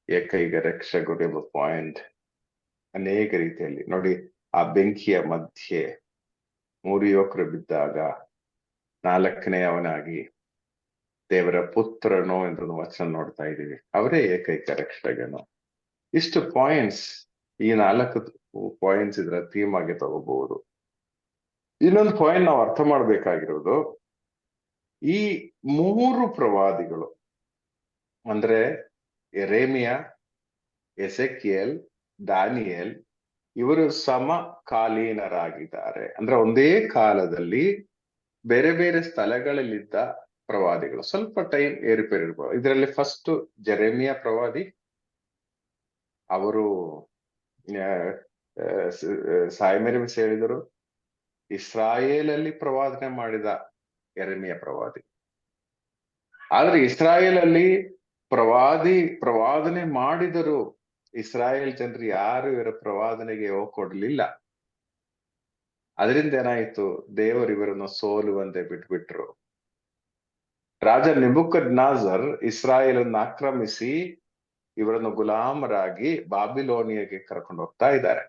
ಏಕೈಕ ರಕ್ಷಕರು ಎಂಬ ಪಾಯಿಂಟ್ ಅನೇಕ ರೀತಿಯಲ್ಲಿ ನೋಡಿ. ಆ ಬೆಂಕಿಯ ಮಧ್ಯೆ 3 ಯುವಕರು ಬಿದ್ದಾಗ 4ನೇಯವನಾಗಿ ದೇವರ ಪುತ್ರನೋ ಎಂದು ವಚನ ನೋಡ್ತಾ ಇದ್ದೀವಿ, ಅವರೇ ಏಕೈಕ ರಕ್ಷಕನು. ಇಷ್ಟು ಪಾಯಿಂಟ್ಸ್, ಈ 4 ಪಾಯಿಂಟ್ಸ್ ಇದರ ಥೀಮ್ ಆಗಿ ತಗೋಬಹುದು. ಇನ್ನೊಂದು ಪಾಯಿಂಟ್ ನಾವು ಅರ್ಥ ಮಾಡ್ಬೇಕಾಗಿರೋದು, ಈ 3 ಪ್ರವಾದಿಗಳು ಅಂದ್ರೆ ಯೆರೆಮೀಯ, ಎಸೆಕಿಯೇಲ್, ದಾನಿಯೇಲ್, ಇವರು ಸಮಕಾಲೀನರಾಗಿದ್ದಾರೆ. ಅಂದ್ರೆ ಒಂದೇ ಕಾಲದಲ್ಲಿ ಬೇರೆ ಬೇರೆ ಸ್ಥಳಗಳಲ್ಲಿದ್ದ ಪ್ರವಾದಿಗಳು. ಸ್ವಲ್ಪ ಟೈಮ್ ಏರುಪೇರು ಇರ್ಬೋದು. ಇದರಲ್ಲಿ ಫಸ್ಟ್ ಜೆರೆಮಿಯ ಪ್ರವಾದಿ, ಅವರು ಸಾಯಮೇರಿ ಹೇಳಿದರು. ಇಸ್ರಾಯೇಲಲ್ಲಿ ಪ್ರವಾದನೆ ಮಾಡಿದ ಯೆರೆಮೀಯ ಪ್ರವಾದಿ. ಆದ್ರೆ ಇಸ್ರಾಯೇಲಲ್ಲಿ ಪ್ರವಾದನೆ ಮಾಡಿದರು, ಇಸ್ರಾಯೇಲ್ ಜನರು ಯಾರು ಇವರ ಪ್ರವಾದನೆಗೆ ಕೊಡ್ಲಿಲ್ಲ. ಅದರಿಂದ ಏನಾಯ್ತು, ದೇವರು ಇವರನ್ನು ಸೋಲುವಂತೆ ಬಿಟ್ಬಿಟ್ರು. ರಾಜ ನೆಬೂಕದ್ನೆಚ್ಚರ್ ಇಸ್ರಾಯೇಲನ್ನು ಆಕ್ರಮಿಸಿ ಇವರನ್ನು ಗುಲಾಮರಾಗಿ ಬಾಬಿಲೋನಿಯಾಗೆ ಕರ್ಕೊಂಡು ಹೋಗ್ತಾ ಇದ್ದಾರೆ.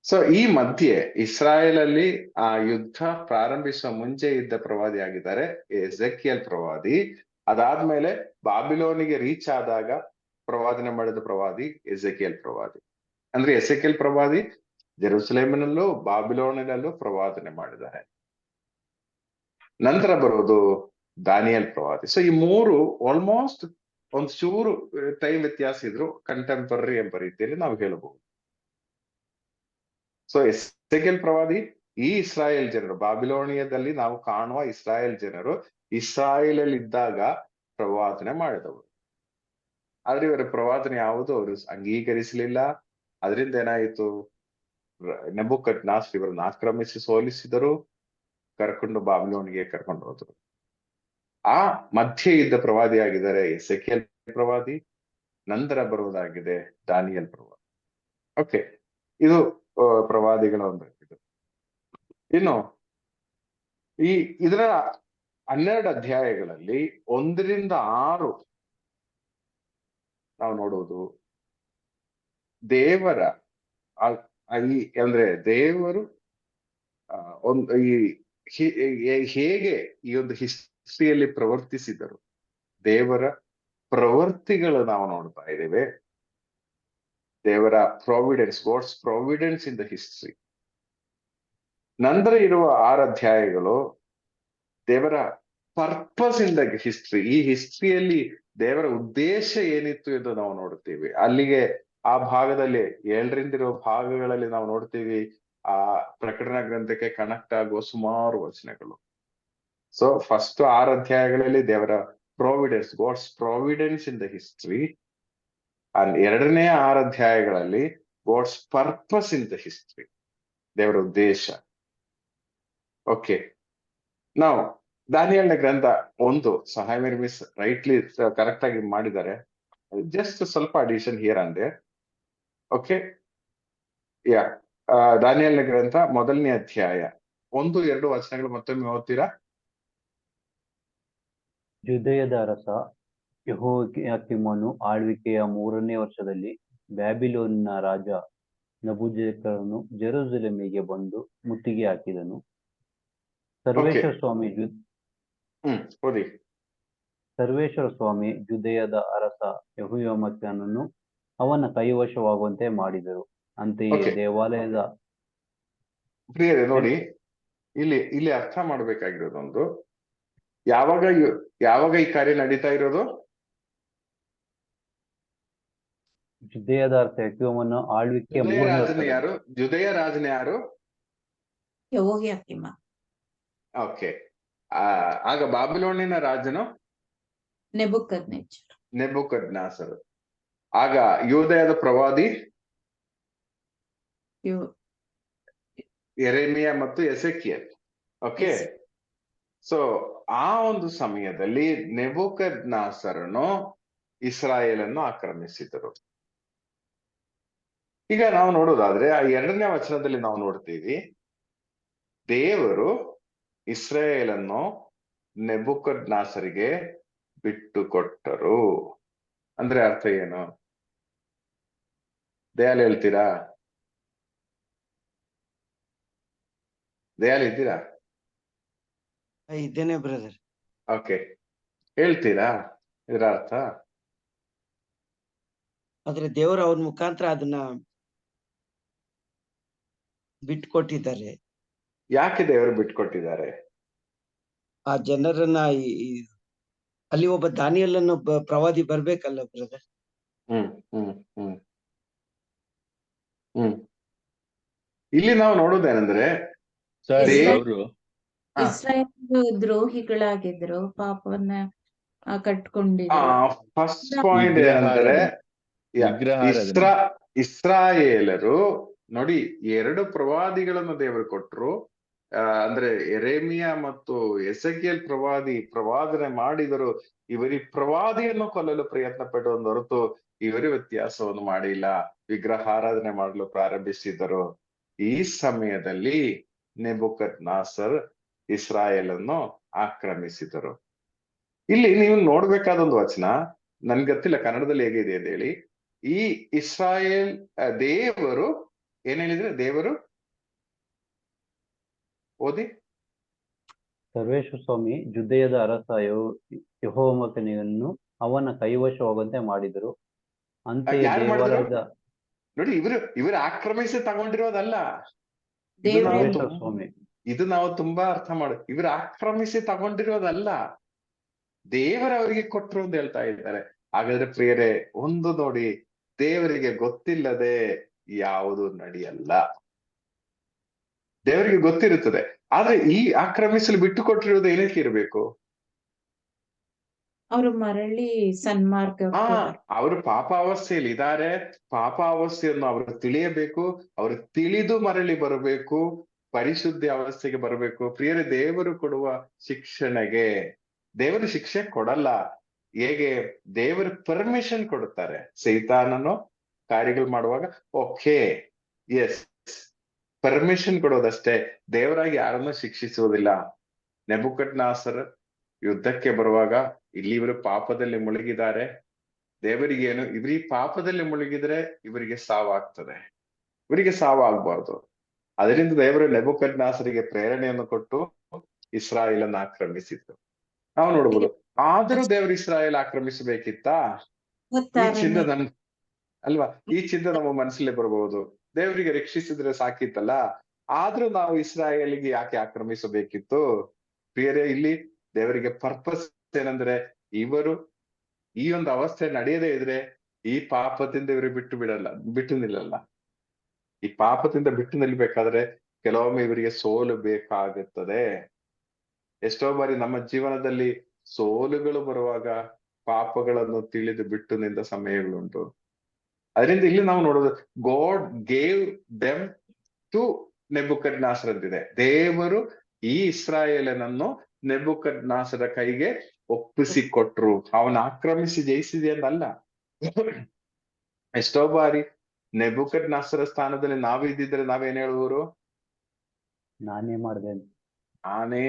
ಸೊ ಈ ಮಧ್ಯೆ ಇಸ್ರಾಯೇಲಲ್ಲಿ ಆ ಯುದ್ಧ ಪ್ರಾರಂಭಿಸುವ ಮುಂಚೆ ಇದ್ದ ಪ್ರವಾದಿ ಆಗಿದ್ದಾರೆ ಎಸೆಕಿಯೇಲ್ ಪ್ರವಾದಿ. ಅದಾದ್ಮೇಲೆ ಬಾಬಿಲೋನಿಗೆ ರೀಚ್ ಆದಾಗ ಪ್ರವಾದನೆ ಮಾಡಿದ ಪ್ರವಾದಿ ಎಸೆಕಿಯೇಲ್ ಪ್ರವಾದಿ. ಅಂದ್ರೆ ಎಸೆಕಿಯೇಲ್ ಪ್ರವಾದಿ ಜೆರುಸಲೇಮಿನಲ್ಲೂ ಬಾಬಿಲೋನಿನಲ್ಲೂ ಪ್ರವಾದನೆ ಮಾಡಿದ್ದಾರೆ. ನಂತರ ಬರೋದು ದಾನಿಯೇಲ್ ಪ್ರವಾದಿ. ಸೊ ಈ 3 ಆಲ್ಮೋಸ್ಟ್ ಒಂದು ಚೂರು ಟೈಮ್ ವ್ಯತ್ಯಾಸ ಇದ್ರು ಕಂಟೆಂಪರರಿ ಎಂಬ ರೀತಿಯಲ್ಲಿ ನಾವು ಹೇಳಬಹುದು. ಸೊ ಎಸೆಕಿಯೇಲ್ ಪ್ರವಾದಿ ಈ ಇಸ್ರಾಯೇಲ್ ಜನರು, ಬಾಬಿಲೋನಿಯಾದಲ್ಲಿ ನಾವು ಕಾಣುವ ಇಸ್ರಾಯೇಲ್ ಜನರು ಇಸ್ರಾಯೇಲಲ್ಲಿ ಇದ್ದಾಗ ಪ್ರವಾದನೆ ಮಾಡಿದವರು. ಆದ್ರೆ ಇವರ ಪ್ರವಾದನೆ ಯಾವುದು ಅವರು ಅಂಗೀಕರಿಸಲಿಲ್ಲ. ಅದರಿಂದ ಏನಾಯಿತು, ನೆಬೂಕದ್ನೆಚ್ಚರ್ ಇವರನ್ನು ಆಕ್ರಮಿಸಿ ಸೋಲಿಸಿದರು, ಕರ್ಕೊಂಡು ಬಾಬಿಲೋನಿಗೆ ಕರ್ಕೊಂಡು ಹೋದ್ರು. ಆ ಮಧ್ಯೆ ಇದ್ದ ಪ್ರವಾದಿ ಆಗಿದ್ದಾರೆ ಎಸೆಕಿಯೇಲ್ ಪ್ರವಾದಿ. ನಂತರ ಬರುವುದಾಗಿದೆ ದಾನಿಯೇಲ್ ಪ್ರವಾದಿ. ಓಕೆ, ಇದು ಪ್ರವಾದಿಗಳ ಒಂದು ಇದು. ಇನ್ನು ಇದರ 12 ಅಧ್ಯಾಯಗಳಲ್ಲಿ 1 ರಿಂದ 6 ನಾವು ನೋಡುವುದು ದೇವರ ಅಂದ್ರೆ ದೇವರು ಒಂದು ಹೇಗೆ ಈ ಒಂದು ಹಿಸ್ಟ್ರಿಯಲ್ಲಿ ಪ್ರವರ್ತಿಸಿದರು, ದೇವರ ಪ್ರವರ್ತಿಗಳು ನಾವು ನೋಡ್ತಾ ಇದ್ದೇವೆ. ದೇವರ providence, God's providence in the history. ನಂತರ ಇರುವ 6 ಅಧ್ಯಾಯಗಳು ದೇವರ ಪರ್ಪಸ್ ಇನ್ ದ ಹಿಸ್ಟ್ರಿ. ಈ ಹಿಸ್ಟ್ರಿಯಲ್ಲಿ ದೇವರ ಉದ್ದೇಶ ಏನಿತ್ತು ಎಂದು ನಾವು ನೋಡುತ್ತೇವೆ. ಅಲ್ಲಿಗೆ ಆ ಭಾಗದಲ್ಲಿ 7 ರಿಂದ ಇರುವ ಭಾಗಗಳಲ್ಲಿ ನಾವು ನೋಡ್ತೀವಿ ಆ ಪ್ರಕಟಣಾ ಗ್ರಂಥಕ್ಕೆ ಕನೆಕ್ಟ್ ಆಗುವ ಸುಮಾರು ವಚನಗಳು. ಸೊ ಫಸ್ಟ್ 6 ಅಧ್ಯಾಯಗಳಲ್ಲಿ ದೇವರ providence, God's providence in the history. And 2ನೇ 6 ಅಧ್ಯಾಯಗಳಲ್ಲಿ God's purpose in the history, ದೇವರ ಉದ್ದೇಶ. ಓಕೆ, ನಾವು ದಾನಿಯೇಲನ ಗ್ರಂಥ 1 ಸಹಾಯ ಮಿಸ್ ರೈಟ್ಲಿ ಕರೆಕ್ಟ್ ಆಗಿ ಮಾಡಿದ್ದಾರೆ. ಜಸ್ಟ್ ಸ್ವಲ್ಪ addition here and there. Okay, yeah, ದಾನಿಯೇಲನ ಗ್ರಂಥ 1ನೇ ಅಧ್ಯಾಯ 1-2 ವಚನಗಳು ಮತ್ತೊಮ್ಮೆ ಓದ್ತೀರಾ? ಜುದಯದ ಅರಸ ಯೆಹೋಯಾಕೀಮನು ಆಳ್ವಿಕೆಯ 3ನೇ ವರ್ಷದಲ್ಲಿ ಬ್ಯಾಬಿಲೋನಿನ ರಾಜ ನಬೂಜರದಾನನು ಜೆರುಸಲೇಮಿಗೆ ಬಂದು ಮುತ್ತಿಗೆ ಹಾಕಿದನು. ಸರ್ವೇಶ್ವರ ಸ್ವಾಮಿ ಓದಿ. ಸರ್ವೇಶ್ವರ ಸ್ವಾಮಿ ಜುದಯದ ಅರಸ ಯೆಹೋಯಾಕೀಮನನ್ನು ಅವನ ಕೈವಶವಾಗುವಂತೆ ಮಾಡಿದರು. ಅಂತೆಯೇ Okay. ದೇವಾಲಯದ ಪ್ರಿಯರೇ ನೋಡಿ, ಇಲ್ಲಿ ಅರ್ಥ ಮಾಡ್ಬೇಕಾಗಿರೋದೊಂದು, ಯಾವಾಗ ಈ ಕಾರ್ಯ ನಡೀತಾ ಇರೋದು? ಜುದಯದ ಅರಸ ಯೆಹೋಯಾಕೀಮನ ಆಳ್ವಿಕೆ ಜುದಯ ರಾಜನ ಯಾರು? ಯೆಹೋಯಾಕೀಮ. ಓಕೆ, ಆಗ ಬಾಬಿಲೋನಿನ ರಾಜನು ನೆಬೂಕದ್ನೆಚ್ಚರ್. ಆಗ ಯೂದಯದ ಪ್ರವಾದಿ ಯೆರೆಮೀಯ ಮತ್ತು ಎಸೆಕಿಯೇಲ್. ಓಕೆ, ಸೊ ಆ ಒಂದು ಸಮಯದಲ್ಲಿ ನೆಬೂಕದ್ನೆಚ್ಚರನು ಇಸ್ರಾಯೇಲನ್ನು ಆಕ್ರಮಿಸಿದರು. ಈಗ ನಾವು ನೋಡೋದಾದ್ರೆ ಆ 2ನೇ ವಚನದಲ್ಲಿ ನಾವು ನೋಡ್ತೀವಿ, ದೇವರು ಇಸ್ರಾಯೇಲನ್ನು ನೆಬೂಕದ್ನೆಚ್ಚರಿಗೆ ಬಿಟ್ಟು ಕೊಟ್ಟರು. ಅಂದ್ರೆ ಅರ್ಥ ಏನು? ದಯಾಲ್ ಹೇಳ್ತೀರಾ? ದಯಾಲ್ ಇದ್ದೀರಾ? ಇದ್ದೇನೆ ಬ್ರದರ್. ಓಕೆ, ಹೇಳ್ತೀರಾ ಇದರ ಅರ್ಥ? ಆದ್ರೆ ದೇವರು ಅವ್ರ ಮುಖಾಂತರ ಅದನ್ನ ಬಿಟ್ಕೊಟ್ಟಿದ್ದಾರೆ. ಯಾಕೆ ದೇವರು ಬಿಟ್ಕೊಟ್ಟಿದ್ದಾರೆ? ಆ ಜನರನ್ನ ಅಲ್ಲಿ ಒಬ್ಬ ದಾನಿಯೇಲನ ಪ್ರವಾದಿ ಬರ್ಬೇಕಲ್ಲ ಬ್ರದರ್. ಇಲ್ಲಿ ನಾವು ನೋಡೋದೇನೆಂದ್ರೆ ಇಸ್ರಾಯೇಲ್ ದ್ರೋಹಿಗಳಾಗಿದ್ರು, ಪಾಪವನ್ನ ಕಟ್ಕೊಂಡಿದ್ರು. ಫಸ್ಟ್ ಪಾಯಿಂಟ್ ಏನಂದ್ರೆ ಇಸ್ರಾಯೇಲರು ನೋಡಿ 2 ಪ್ರವಾದಿಗಳನ್ನು ದೇವರು ಕೊಟ್ರು. ಅಂದ್ರೆ ಯೆರೆಮೀಯ ಮತ್ತು ಎಸೆಕಿಯೇಲ್ ಪ್ರವಾದನೆ ಮಾಡಿದರು. ಇವರಿ ಪ್ರವಾದಿಯನ್ನು ಕೊಲ್ಲಲು ಪ್ರಯತ್ನ ಪಟ್ಟೊಂದು ಹೊರತು ಇವರು ವ್ಯತ್ಯಾಸವನ್ನು ಮಾಡಿಲ್ಲ. ವಿಗ್ರಹಾರಾಧನೆ ಮಾಡಲು ಪ್ರಾರಂಭಿಸಿದರು. ಈ ಸಮಯದಲ್ಲಿ ನೆಬೂಕದ್ನೆಚ್ಚರ್ ಇಸ್ರಾಯೇಲನ್ನು ಆಕ್ರಮಿಸಿದರು. ಇಲ್ಲಿ ನೀವು ನೋಡ್ಬೇಕಾದ ಒಂದು ವಚನ, ನನ್ಗೆ ಗೊತ್ತಿಲ್ಲ ಕನ್ನಡದಲ್ಲಿ ಹೇಗಿದೆ ಅಂತ ಹೇಳಿ. ಈ ಇಸ್ರಾಯೇಲ್ ದೇವರು ಏನ್ ಹೇಳಿದ್ರೆ, ದೇವರು ಓದಿ. ಸರ್ವೇಶ್ವರ ಸ್ವಾಮಿ ಜುದಯದ ಅರಸ ಯೆಹೋಯಾಕೀಮನನ್ನು ಅವನ ಕೈವಶವಾಗುವಂತೆ ಮಾಡಿದರು. ಅಂತೆಯೇ ದೇವಾಲಯದ ನೋಡಿ, ಇವರು ಆಕ್ರಮಿಸಿ ತಗೊಂಡಿರೋದಲ್ಲ. ಸ್ವಾಮಿ, ಇದು ನಾವು ತುಂಬಾ ಅರ್ಥ ಇವರು ಆಕ್ರಮಿಸಿ ತಗೊಂಡಿರೋದಲ್ಲ, ದೇವರವರಿಗೆ ಕೊಟ್ರು ಅಂತ ಹೇಳ್ತಾ ಇದ್ದಾರೆ. ಹಾಗಾದ್ರೆ ಪ್ರಿಯರೇ, ಒಂದು ನೋಡಿ, ದೇವರಿಗೆ ಗೊತ್ತಿಲ್ಲದೆ ಯಾವುದು ನಡೆಯಲ್ಲ. ದೇವರಿಗೆ ಗೊತ್ತಿರುತ್ತದೆ. ಆದ್ರೆ ಈ ಆಕ್ರಮಿಸಲು ಬಿಟ್ಟು ಕೊಟ್ಟಿರೋದು ಏನಕ್ಕೆ ಇರಬೇಕು? ಅವರು ಮರಳಿ ಸನ್ಮಾರ್ಗ, ಅವರು ಪಾಪಾವಸ್ಥೆಯಲ್ಲಿ ಇದ್ದಾರೆ. ಪಾಪಾವಸ್ಥೆಯನ್ನು ಅವರು ತಿಳಿಯಬೇಕು. ಅವರು ತಿಳಿದು ಮರಳಿ ಬರಬೇಕು, ಪರಿಶುದ್ಧಿ ಅವಸ್ಥೆಗೆ ಬರಬೇಕು. ಪ್ರಿಯರೇ, ದೇವರು ಕೊಡುವ ಶಿಕ್ಷಣೆಗೆ ದೇವರು ಶಿಕ್ಷೆ ಕೊಡಲ್ಲ. ಹೇಗೆ ದೇವರು ಪರ್ಮಿಷನ್ ಕೊಡುತ್ತಾರೆ. ಸೈತಾನನು ಕಾರ್ಯಗಳು ಮಾಡುವಾಗ ಓಕೆ ಎಸ್ ಪರ್ಮಿಷನ್ ಕೊಡೋದಷ್ಟೇ, ದೇವರಾಗಿ ಯಾರನ್ನೂ ಶಿಕ್ಷಿಸುವುದಿಲ್ಲ. ನೆಬೂಕದ್ನೆಚ್ಚರ್ ಯುದ್ಧಕ್ಕೆ ಬರುವಾಗ ಇಲ್ಲಿ ಇವರು ಪಾಪದಲ್ಲಿ ಮುಳುಗಿದ್ದಾರೆ, ದೇವರಿಗೇನು ಇವ್ರಿ ಪಾಪದಲ್ಲಿ ಮುಳುಗಿದ್ರೆ ಇವರಿಗೆ ಸಾವಾಗ್ತದೆ, ಇವರಿಗೆ ಸಾವಾಗಬಾರ್ದು. ಅದರಿಂದ ದೇವರು ನೆಬೂಕದ್ನೆಚ್ಚರಿಗೆ ಪ್ರೇರಣೆಯನ್ನು ಕೊಟ್ಟು ಇಸ್ರಾಯೇಲನ್ನು ಆಕ್ರಮಿಸಿದ್ರು. ನಾವು ನೋಡ್ಬೋದು. ಆದರೂ ದೇವರು ಇಸ್ರಾಯೇಲ್ ಆಕ್ರಮಿಸಬೇಕಿತ್ತಾ? ಈ ಚಿಂತೆ ನಮ್ ಅಲ್ವಾ, ಈ ಚಿಂತೆ ನಮ್ಮ ಮನಸ್ಸಲ್ಲಿ ಬರಬಹುದು. ದೇವರಿಗೆ ರಕ್ಷಿಸಿದ್ರೆ ಸಾಕಿತ್ತಲ್ಲ, ಆದ್ರೂ ನಾವು ಇಸ್ರಾಯೇಲಿಗೆ ಯಾಕೆ ಆಕ್ರಮಿಸಬೇಕಿತ್ತು? ಪ್ರಿಯರೇ, ಇಲ್ಲಿ ದೇವರಿಗೆ ಪರ್ಪಸ್ ಏನಂದ್ರೆ, ಇವರು ಈ ಒಂದು ಅವಸ್ಥೆ ನಡೆಯದೇ ಇದ್ರೆ ಈ ಪಾಪದಿಂದ ಇವರು ಬಿಟ್ಟು ನಿಲ್ಲಲ್ಲ. ಈ ಪಾಪದಿಂದ ಬಿಟ್ಟು ನಿಲ್ಬೇಕಾದ್ರೆ ಕೆಲವೊಮ್ಮೆ ಇವರಿಗೆ ಸೋಲು ಬೇಕಾಗುತ್ತದೆ. ಎಷ್ಟೋ ಬಾರಿ ನಮ್ಮ ಜೀವನದಲ್ಲಿ ಸೋಲುಗಳು ಬರುವಾಗ ಪಾಪಗಳನ್ನು ತಿಳಿದು ಬಿಟ್ಟು ನಿಂತ ಸಮಯಗಳುಂಟು. ಅದರಿಂದ ಇಲ್ಲಿ ನಾವು ನೋಡೋದು, ಗಾಡ್ ಗೇವ್ ದೆಮ್ ಟು ನೆಬೂಕದ್ನೆಚ್ಚರ್ ಅಂತಿದೆ. ದೇವರು ಈ ಇಸ್ರಾಯೇಲನನ್ನು ನೆಬೂಕದ್ನೆಚ್ಚರ ಕೈಗೆ ಒಪ್ಪಿಸಿಕೊಟ್ರು. ಅವನ ಆಕ್ರಮಿಸಿ ಜಯಿಸಿದೆ ಅನ್ನಲ್ಲ. ಎಷ್ಟೋ ಬಾರಿ ನೆಬೂಕದ್ನೆಚ್ಚರ ಸ್ಥಾನದಲ್ಲಿ ನಾವಿದ್ದಿದ್ರೆ ನಾವೇನ್ ಹೇಳುವರು? ನಾನೇ ಮಾಡಿದೆ, ನಾನೇ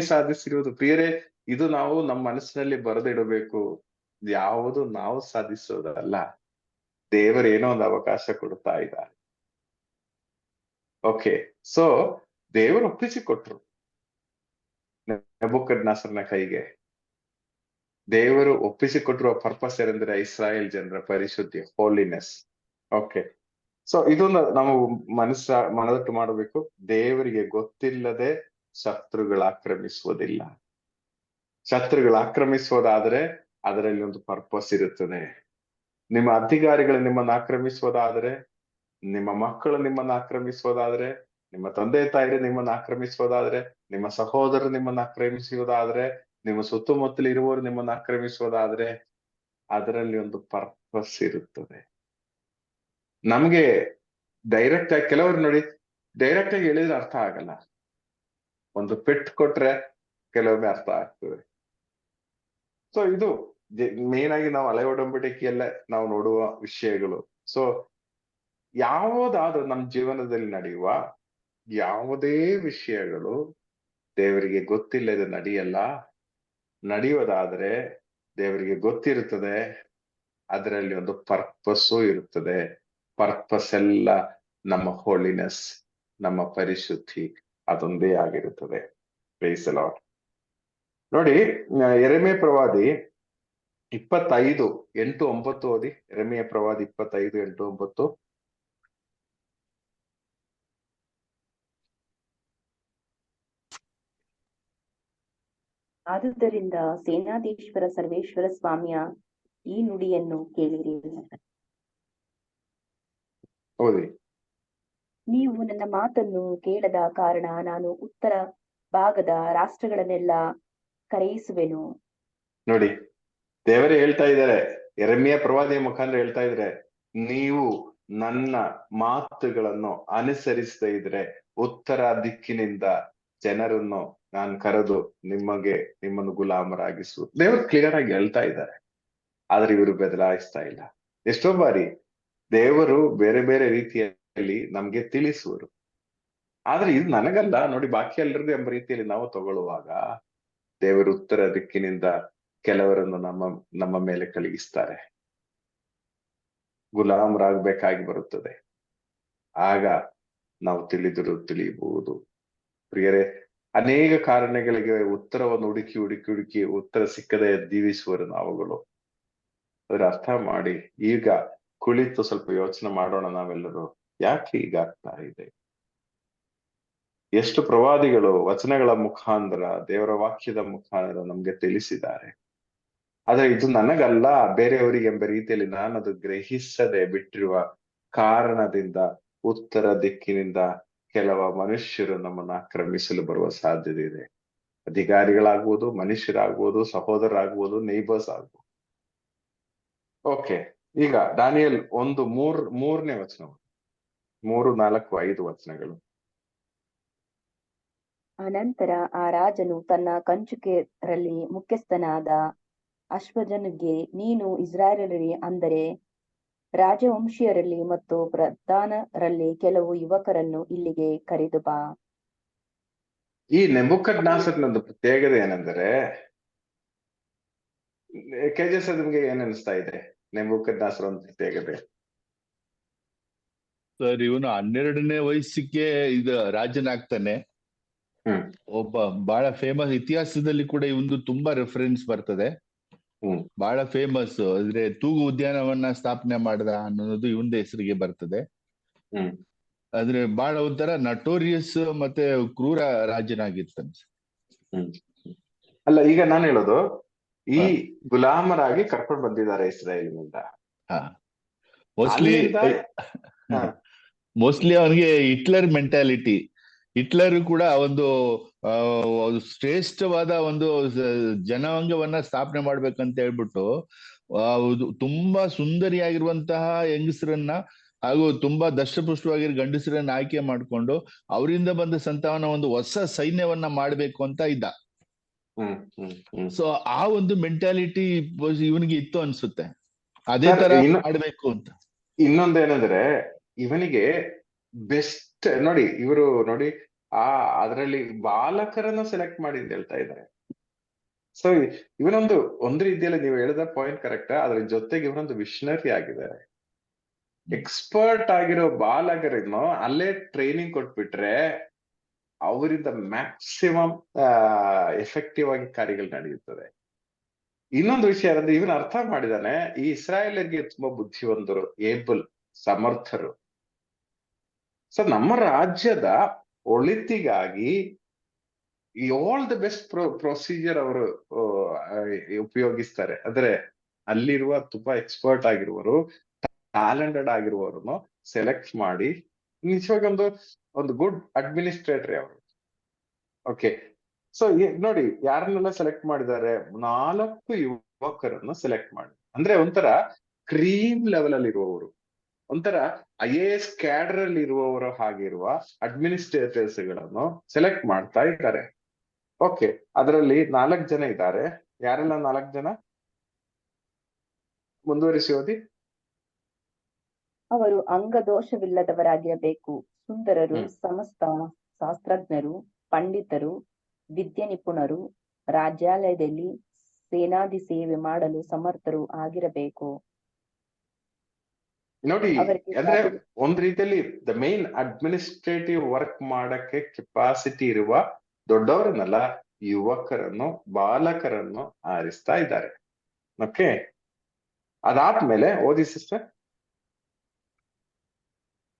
ಸಾಧಿಸಿರುವುದು. ಪ್ರಿಯರೇ, ಇದು ನಾವು ನಮ್ಮ ಮನಸ್ಸಿನಲ್ಲಿ ಬರೆದಿಡಬೇಕು. ಯಾವುದು ನಾವು ಸಾಧಿಸೋದಲ್ಲ, ದೇವರೇನೋ ಒಂದು ಅವಕಾಶ ಕೊಡ್ತಾ ಇದ್ದಾರೆ. ಓಕೆ, ಸೊ ದೇವರು ಒಪ್ಪಿಸಿಕೊಟ್ರು ನೆಬೂಕದ್ನೆಚ್ಚರನ ಕೈಗೆ. ದೇವರು ಒಪ್ಪಿಸಿಕೊಟ್ಟಿರುವ ಪರ್ಪಸ್ ಏನಂದ್ರೆ ಇಸ್ರಾಯೇಲ್ ಜನರ ಪರಿಶುದ್ಧಿ, ಹೋಲಿನೆಸ್. ಓಕೆ, ಸೊ ಇದನ್ನ ನಾವು ಮನದಟ್ಟು ಮಾಡಬೇಕು. ದೇವರಿಗೆ ಗೊತ್ತಿಲ್ಲದೆ ಶತ್ರುಗಳು ಆಕ್ರಮಿಸುವುದಿಲ್ಲ. ಶತ್ರುಗಳು ಆಕ್ರಮಿಸುವುದಾದ್ರೆ ಅದರಲ್ಲಿ ಒಂದು ಪರ್ಪಸ್ ಇರುತ್ತದೆ. ನಿಮ್ಮ ಅಧಿಕಾರಿಗಳು ನಿಮ್ಮನ್ನು ಆಕ್ರಮಿಸುವುದಾದ್ರೆ, ನಿಮ್ಮ ಮಕ್ಕಳು ನಿಮ್ಮನ್ನು ಆಕ್ರಮಿಸುವುದಾದ್ರೆ, ನಿಮ್ಮ ತಂದೆ ತಾಯಿರು ನಿಮ್ಮನ್ನು ಆಕ್ರಮಿಸುವುದಾದ್ರೆ, ನಿಮ್ಮ ಸಹೋದರರು ನಿಮ್ಮನ್ನು ಆಕ್ರಮಿಸುವುದಾದ್ರೆ, ನಿಮ್ಮ ಸುತ್ತಮುತ್ತಲು ಇರುವವರು ನಿಮ್ಮನ್ನು ಆಕ್ರಮಿಸುವುದಾದ್ರೆ, ಅದರಲ್ಲಿ ಒಂದು ಪರ್ಪಸ್ ಇರುತ್ತದೆ. ನಮ್ಗೆ ಡೈರೆಕ್ಟ್ ಆಗಿ, ಕೆಲವರು ನೋಡಿ ಡೈರೆಕ್ಟ್ ಆಗಿ ಹೇಳಿದ್ರೆ ಅರ್ಥ ಆಗಲ್ಲ. ಒಂದು ಪೆಟ್ಟು ಕೊಟ್ರೆ ಕೆಲವೊಮ್ಮೆ ಅರ್ಥ ಆಗ್ತದೆ. ಸೊ ಇದು ಮೇನ್ ಆಗಿ ನಾವು ಹಳೆ ಒಡಂಬಡಿಕೆಯಲ್ಲೇ ನಾವು ನೋಡುವ ವಿಷಯಗಳು. ಸೊ ಯಾವುದಾದ್ರೂ ನಮ್ಮ ಜೀವನದಲ್ಲಿ ನಡೆಯುವ ಯಾವುದೇ ವಿಷಯಗಳು ದೇವರಿಗೆ ಗೊತ್ತಿಲ್ಲದೆ ನಡೆಯಲ್ಲ. ನಡೆಯೋದಾದ್ರೆ ದೇವರಿಗೆ ಗೊತ್ತಿರುತ್ತದೆ, ಅದರಲ್ಲಿ ಒಂದು ಪರ್ಪಸ್ಸು ಇರುತ್ತದೆ. ಪರ್ಪಸ್ ಎಲ್ಲ ನಮ್ಮ ಹೋಲಿನೆಸ್, ನಮ್ಮ ಪರಿಶುದ್ಧಿ, ಅದೊಂದೇ ಆಗಿರುತ್ತದೆ. Praise the Lord. ನೋಡಿ, ಯೆರೆಮೀಯ ಪ್ರವಾದಿ 25:8-9 ಓದಿ. ಯೆರೆಮೀಯ ಪ್ರವಾದಿ 25:8-9. ಆದುದರಿಂದ ಸೇನಾಧೀಶ್ವರ ಸರ್ವೇಶ್ವರ ಸ್ವಾಮಿಯ ಈ ನುಡಿಯನ್ನು ಕೇಳಿರಿ. ಓದಿ. ನೀವು ನನ್ನ ಮಾತನ್ನು ಕೇಳದ ಕಾರಣ ನಾನು ಉತ್ತರ ಭಾಗದ ರಾಷ್ಟ್ರಗಳನ್ನೆಲ್ಲ ಕರೆಯಿಸುವೆನು. ನೋಡಿ, ದೇವರೇ ಹೇಳ್ತಾ ಇದ್ದಾರೆ, ಯೆರೆಮೀಯ ಪ್ರವಾದಿಯ ಮುಖಾಂತರ ಹೇಳ್ತಾ ಇದ್ರೆ, ನೀವು ನನ್ನ ಮಾತುಗಳನ್ನು ಅನುಸರಿಸದೇ ಇದ್ರೆ ಉತ್ತರ ದಿಕ್ಕಿನಿಂದ ಜನರನ್ನು ನಾನು ಕರೆದು ನಿಮ್ಮನ್ನು ಗುಲಾಮರಾಗಿಸುವುದು. ದೇವರು ಕ್ಲಿಯರ್ ಆಗಿ ಹೇಳ್ತಾ ಇದ್ದಾರೆ, ಆದ್ರೆ ಇವರು ಬದಲಾಯಿಸ್ತಾ ಇಲ್ಲ. ಎಷ್ಟೋ ಬಾರಿ ದೇವರು ಬೇರೆ ಬೇರೆ ರೀತಿಯಲ್ಲಿ ನಮ್ಗೆ ತಿಳಿಸುವರು, ಆದ್ರೆ ಇದು ನನಗಲ್ಲ ನೋಡಿ, ಬಾಕಿ ಎಲ್ಲರಿಗೂ ಎಂಬ ರೀತಿಯಲ್ಲಿ ನಾವು ತಗೊಳ್ಳುವಾಗ ದೇವರು ಉತ್ತರ ದಿಕ್ಕಿನಿಂದ ಕೆಲವರನ್ನು ನಮ್ಮ ಮೇಲೆ ಕಳುಹಿಸ್ತಾರೆ. ಗುಲಾಮರಾಗಬೇಕಾಗಿ ಬರುತ್ತದೆ. ಆಗ ನಾವು ತಿಳಿಯಬಹುದು. ಪ್ರಿಯರೇ, ಅನೇಕ ಕಾರಣಗಳಿಗೆ ಉತ್ತರವನ್ನು ಹುಡುಕಿ ಉತ್ತರ ಸಿಕ್ಕದೆ ಜೀವಿಸುವರು ನಾವುಗಳು. ಅದರ ಅರ್ಥ ಮಾಡಿ ಈಗ ಕುಳಿತು ಸ್ವಲ್ಪ ಯೋಚನೆ ಮಾಡೋಣ ನಾವೆಲ್ಲರೂ, ಯಾಕೆ ಹೀಗಾಗ್ತಾ ಇದೆ? ಎಷ್ಟು ಪ್ರವಾದಿಗಳು ವಚನಗಳ ಮುಖಾಂತರ, ದೇವರ ವಾಕ್ಯದ ಮುಖಾಂತರ ನಮ್ಗೆ ತಿಳಿಸಿದ್ದಾರೆ. ಆದ್ರೆ ಇದು ನನಗಲ್ಲ, ಬೇರೆಯವರಿಗೆ ಎಂಬ ರೀತಿಯಲ್ಲಿ ನಾನು ಅದು ಗ್ರಹಿಸದೆ ಬಿಟ್ಟಿರುವ ಕಾರಣದಿಂದ ಉತ್ತರ ದಿಕ್ಕಿನಿಂದ ಕೆಲವ ಮನುಷ್ಯರು ನಮ್ಮನ್ನು ಆಕ್ರಮಿಸಲು ಬರುವ ಸಾಧ್ಯತೆ ಇದೆ. ಅಧಿಕಾರಿಗಳಾಗ್ಬೋದು, ಮನುಷ್ಯರಾಗ್ಬೋದು, ಸಹೋದರರಾಗ್ಬೋದು, ನೇಬರ್ಸ್ ಆಗ್ಬೋದು. ಓಕೆ, ಈಗ ದಾನಿಯೇಲ್ 1:3 ವಚನ, 3, 4, 5 ವಚನಗಳು. ಅನಂತರ ಆ ರಾಜನು ತನ್ನ ಕಂಚುಕಿಯರಲ್ಲಿ ಮುಖ್ಯಸ್ಥನಾದ ಅಶ್ವಜನಿಗೆ, ನೀನು ಇಸ್ರಾಯೇಲರಲ್ಲಿ ಅಂದರೆ ರಾಜವಂಶೀಯರಲ್ಲಿ ಮತ್ತು ಪ್ರಧಾನರಲ್ಲಿ ಕೆಲವು ಯುವಕರನ್ನು ಇಲ್ಲಿಗೆ ಕರೆದು ಬಾ. ಈ ನೆಬೂಕದ್ನೆಚ್ಚರನೊಂದು ಪ್ರತ್ಯೇಕತೆ ಏನೆಂದರೆ, ಕೆಜೆಸ್ ನಿಮ್ಗೆ ಏನ್ ಅನಿಸ್ತಾ ಇದೆ ನೆಬೂಕದ್ನೆಚ್ಚರ ಒಂದು ಪ್ರತ್ಯೇಕತೆ? ಸರ್, ಇವನು 12ನೇ ವಯಸ್ಸಿಗೆ ಇದು ರಾಜನಾಗ್ತಾನೆ. ಹ್ಮ್ ಒಬ್ಬ ಬಹಳ ಫೇಮಸ್, ಇತಿಹಾಸದಲ್ಲಿ ಕೂಡ ಇವನು ತುಂಬಾ ರೆಫರೆನ್ಸ್ ಬರ್ತದೆ. ಹ್ಮ್ ಬಹಳ ಫೇಮಸ್ ಅಂದ್ರೆ ತೂಗು ಉದ್ಯಾನವನ್ನ ಸ್ಥಾಪನೆ ಮಾಡ್ದ ಅನ್ನೋದು ಇವನ ಹೆಸರಿಗೆ ಬರ್ತದೆ. ಹ್ಮ್ ಆದ್ರೆ ಬಹಳ ಒಂಥರ ನಟೋರಿಯಸ್ ಮತ್ತೆ ಕ್ರೂರ ರಾಜನಾಗಿರ್ತಾನೆ. ಹ್ಮ್ ಅಲ್ಲ, ಈಗ ನಾನು ಹೇಳೋದು, ಈ ಹಾ. ಗುಲಾಮರಾಗಿ ಕರ್ಕೊಂಡು ಬಂದಿದ್ದಾರೆ ಇಸ್ರಾಯೇಲಿನಿಂದ. ಮೋಸ್ಟ್ಲಿ ಅಲ್ಲಿಂದ ಹಾ, ಮೋಸ್ಟ್ಲಿ ಅವನಿಗೆ ಹಿಟ್ಲರ್ ಮೆಂಟಾಲಿಟಿ. ಹಿಟ್ಲರ್ ಕೂಡ ಒಂದು ಶ್ರೇಷ್ಠವಾದ ಒಂದು ಜನಾಂಗವನ್ನ ಸ್ಥಾಪನೆ ಮಾಡ್ಬೇಕಂತ ಹೇಳ್ಬಿಟ್ಟು ತುಂಬಾ ಸುಂದರಿಯಾಗಿರುವಂತಹ ಹೆಂಗಸರನ್ನ ಹಾಗೂ ತುಂಬಾ ದಷ್ಟಪುಷ್ಟವಾಗಿರೋ ಗಂಡಸರನ್ನ ಆಯ್ಕೆ ಮಾಡ್ಕೊಂಡು ಅವರಿಂದ ಬಂದ ಸಂತಾನ ಒಂದು ಹೊಸ ಸೈನ್ಯವನ್ನ ಮಾಡ್ಬೇಕು ಅಂತ ಇದ್ದ. ಹ್ಮ್ ಹ್ಮ್ ಹ್ಮ್ ಸೊ ಆ ಒಂದು ಮೆಂಟಾಲಿಟಿ ಇವನಿಗೆ ಇತ್ತು ಅನ್ಸುತ್ತೆ, ಅದೇ ಸರ್, ತರ ಮಾಡ್ಬೇಕು ಅಂತ. ಇನ್ನೊಂದೇನಂದ್ರೆ, ಇವನಿಗೆ ಬೆಸ್ಟ್ ನೋಡಿ, ಇವರು ನೋಡಿ ಅದರಲ್ಲಿ ಬಾಲಕರನ್ನ ಸೆಲೆಕ್ಟ್ ಮಾಡಿ ಅಂತ ಹೇಳ್ತಾ ಇದ್ದಾರೆ. ಸೊ ಒಂದು ರೀತಿಯಲ್ಲಿ ನೀವು ಹೇಳಿದ ಪಾಯಿಂಟ್ ಕರೆಕ್ಟ್. ಅದ್ರ ಜೊತೆಗೆ ಇವನೊಂದು ವಿಷನರಿ ಆಗಿದ್ದಾರೆ. ಎಕ್ಸ್ಪರ್ಟ್ ಆಗಿರೋ ಬಾಲಕರನ್ನು ಅಲ್ಲೇ ಟ್ರೈನಿಂಗ್ ಕೊಟ್ಬಿಟ್ರೆ ಅವರಿಂದ ಮ್ಯಾಕ್ಸಿಮಮ್ ಎಫೆಕ್ಟಿವ್ ಆಗಿ ಕಾರ್ಯಗಳು ನಡೆಯುತ್ತದೆ. ಇನ್ನೊಂದು ವಿಷಯ ಅಂದ್ರೆ, ಇವನ್ ಅರ್ಥ ಮಾಡಿದಾನೆ ಈ ಇಸ್ರಾಯೇಲ್ಗೆ ತುಂಬಾ ಬುದ್ಧಿವಂತರು, ಏಬಲ್, ಸಮರ್ಥರು. ಸೊ ನಮ್ಮ ರಾಜ್ಯದ ಒಳಿತಿಗಾಗಿ ಆಲ್ ದ ಬೆಸ್ಟ್ ಪ್ರೊಸೀಜರ್ ಅವರು ಉಪಯೋಗಿಸ್ತಾರೆ. ಅಂದ್ರೆ ಅಲ್ಲಿರುವ ತುಂಬಾ ಎಕ್ಸ್ಪರ್ಟ್ ಆಗಿರುವರು, ಟ್ಯಾಲೆಂಟೆಡ್ ಆಗಿರುವವರನ್ನು ಸೆಲೆಕ್ಟ್ ಮಾಡಿ ನಿಜವಾಗಿ ಒಂದು ಗುಡ್ ಅಡ್ಮಿನಿಸ್ಟ್ರೇಟರ್ ಅವರು. ಓಕೆ, ಸೊ ನೋಡಿ ಯಾರನ್ನೆಲ್ಲ ಸೆಲೆಕ್ಟ್ ಮಾಡಿದ್ದಾರೆ, 4 ಯುವಕರನ್ನು ಸೆಲೆಕ್ಟ್ ಮಾಡಿ. ಅಂದ್ರೆ ಒಂಥರ ಕ್ರೀಮ್ ಲೆವೆಲ್ ಅಲ್ಲಿ ಇರುವವರು, ಒಂಥರ IAS ಕ್ಯಾಡರ್ ಅಲ್ಲಿ ಇರುವವರು ಹಾಗಿರುವ ಅಡ್ಮಿನಿಸ್ಟ್ರೇಟರ್ಸ್ ಗಳನ್ನು ಸೆಲೆಕ್ಟ್ ಮಾಡ್ತಾ ಇದ್ದಾರೆ. ಓಕೆ, ಅದರಲ್ಲಿ 4 ಜನ ಇದ್ದಾರೆ. ಯಾರೆಲ್ಲ 4 ಜನ? ಮುಂದುವರಿಸಿ ಓದಿ. ಅವರು ಅಂಗದೋಷವಿಲ್ಲದವರಾಗಿರಬೇಕು, ಸುಂದರರು, ಸಮಸ್ತ ಶಾಸ್ತ್ರಜ್ಞರು, ಪಂಡಿತರು, ವಿದ್ಯೆ ನಿಪುಣರು, ರಾಜ್ಯಾಲಯದಲ್ಲಿ ಸೇನಾದಿ ಸೇವೆ ಮಾಡಲು ಸಮರ್ಥರು ಆಗಿರಬೇಕು. ನೋಡಿ, ಅಂದ್ರೆ ಒಂದ್ ರೀತಿಯಲ್ಲಿ ದ ಮೇನ್ ಅಡ್ಮಿನಿಸ್ಟ್ರೇಟಿವ್ ವರ್ಕ್ ಮಾಡಕ್ಕೆ ಕೆಪಾಸಿಟಿ ಇರುವ ದೊಡ್ಡವರನ್ನೆಲ್ಲ ಯುವಕರನ್ನು, ಬಾಲಕರನ್ನು ಆರಿಸ್ತಾ ಇದ್ದಾರೆ. ಓಕೆ, ಅದಾದ್ಮೇಲೆ ಓದಿ ಸಿಸ್ಟರ್.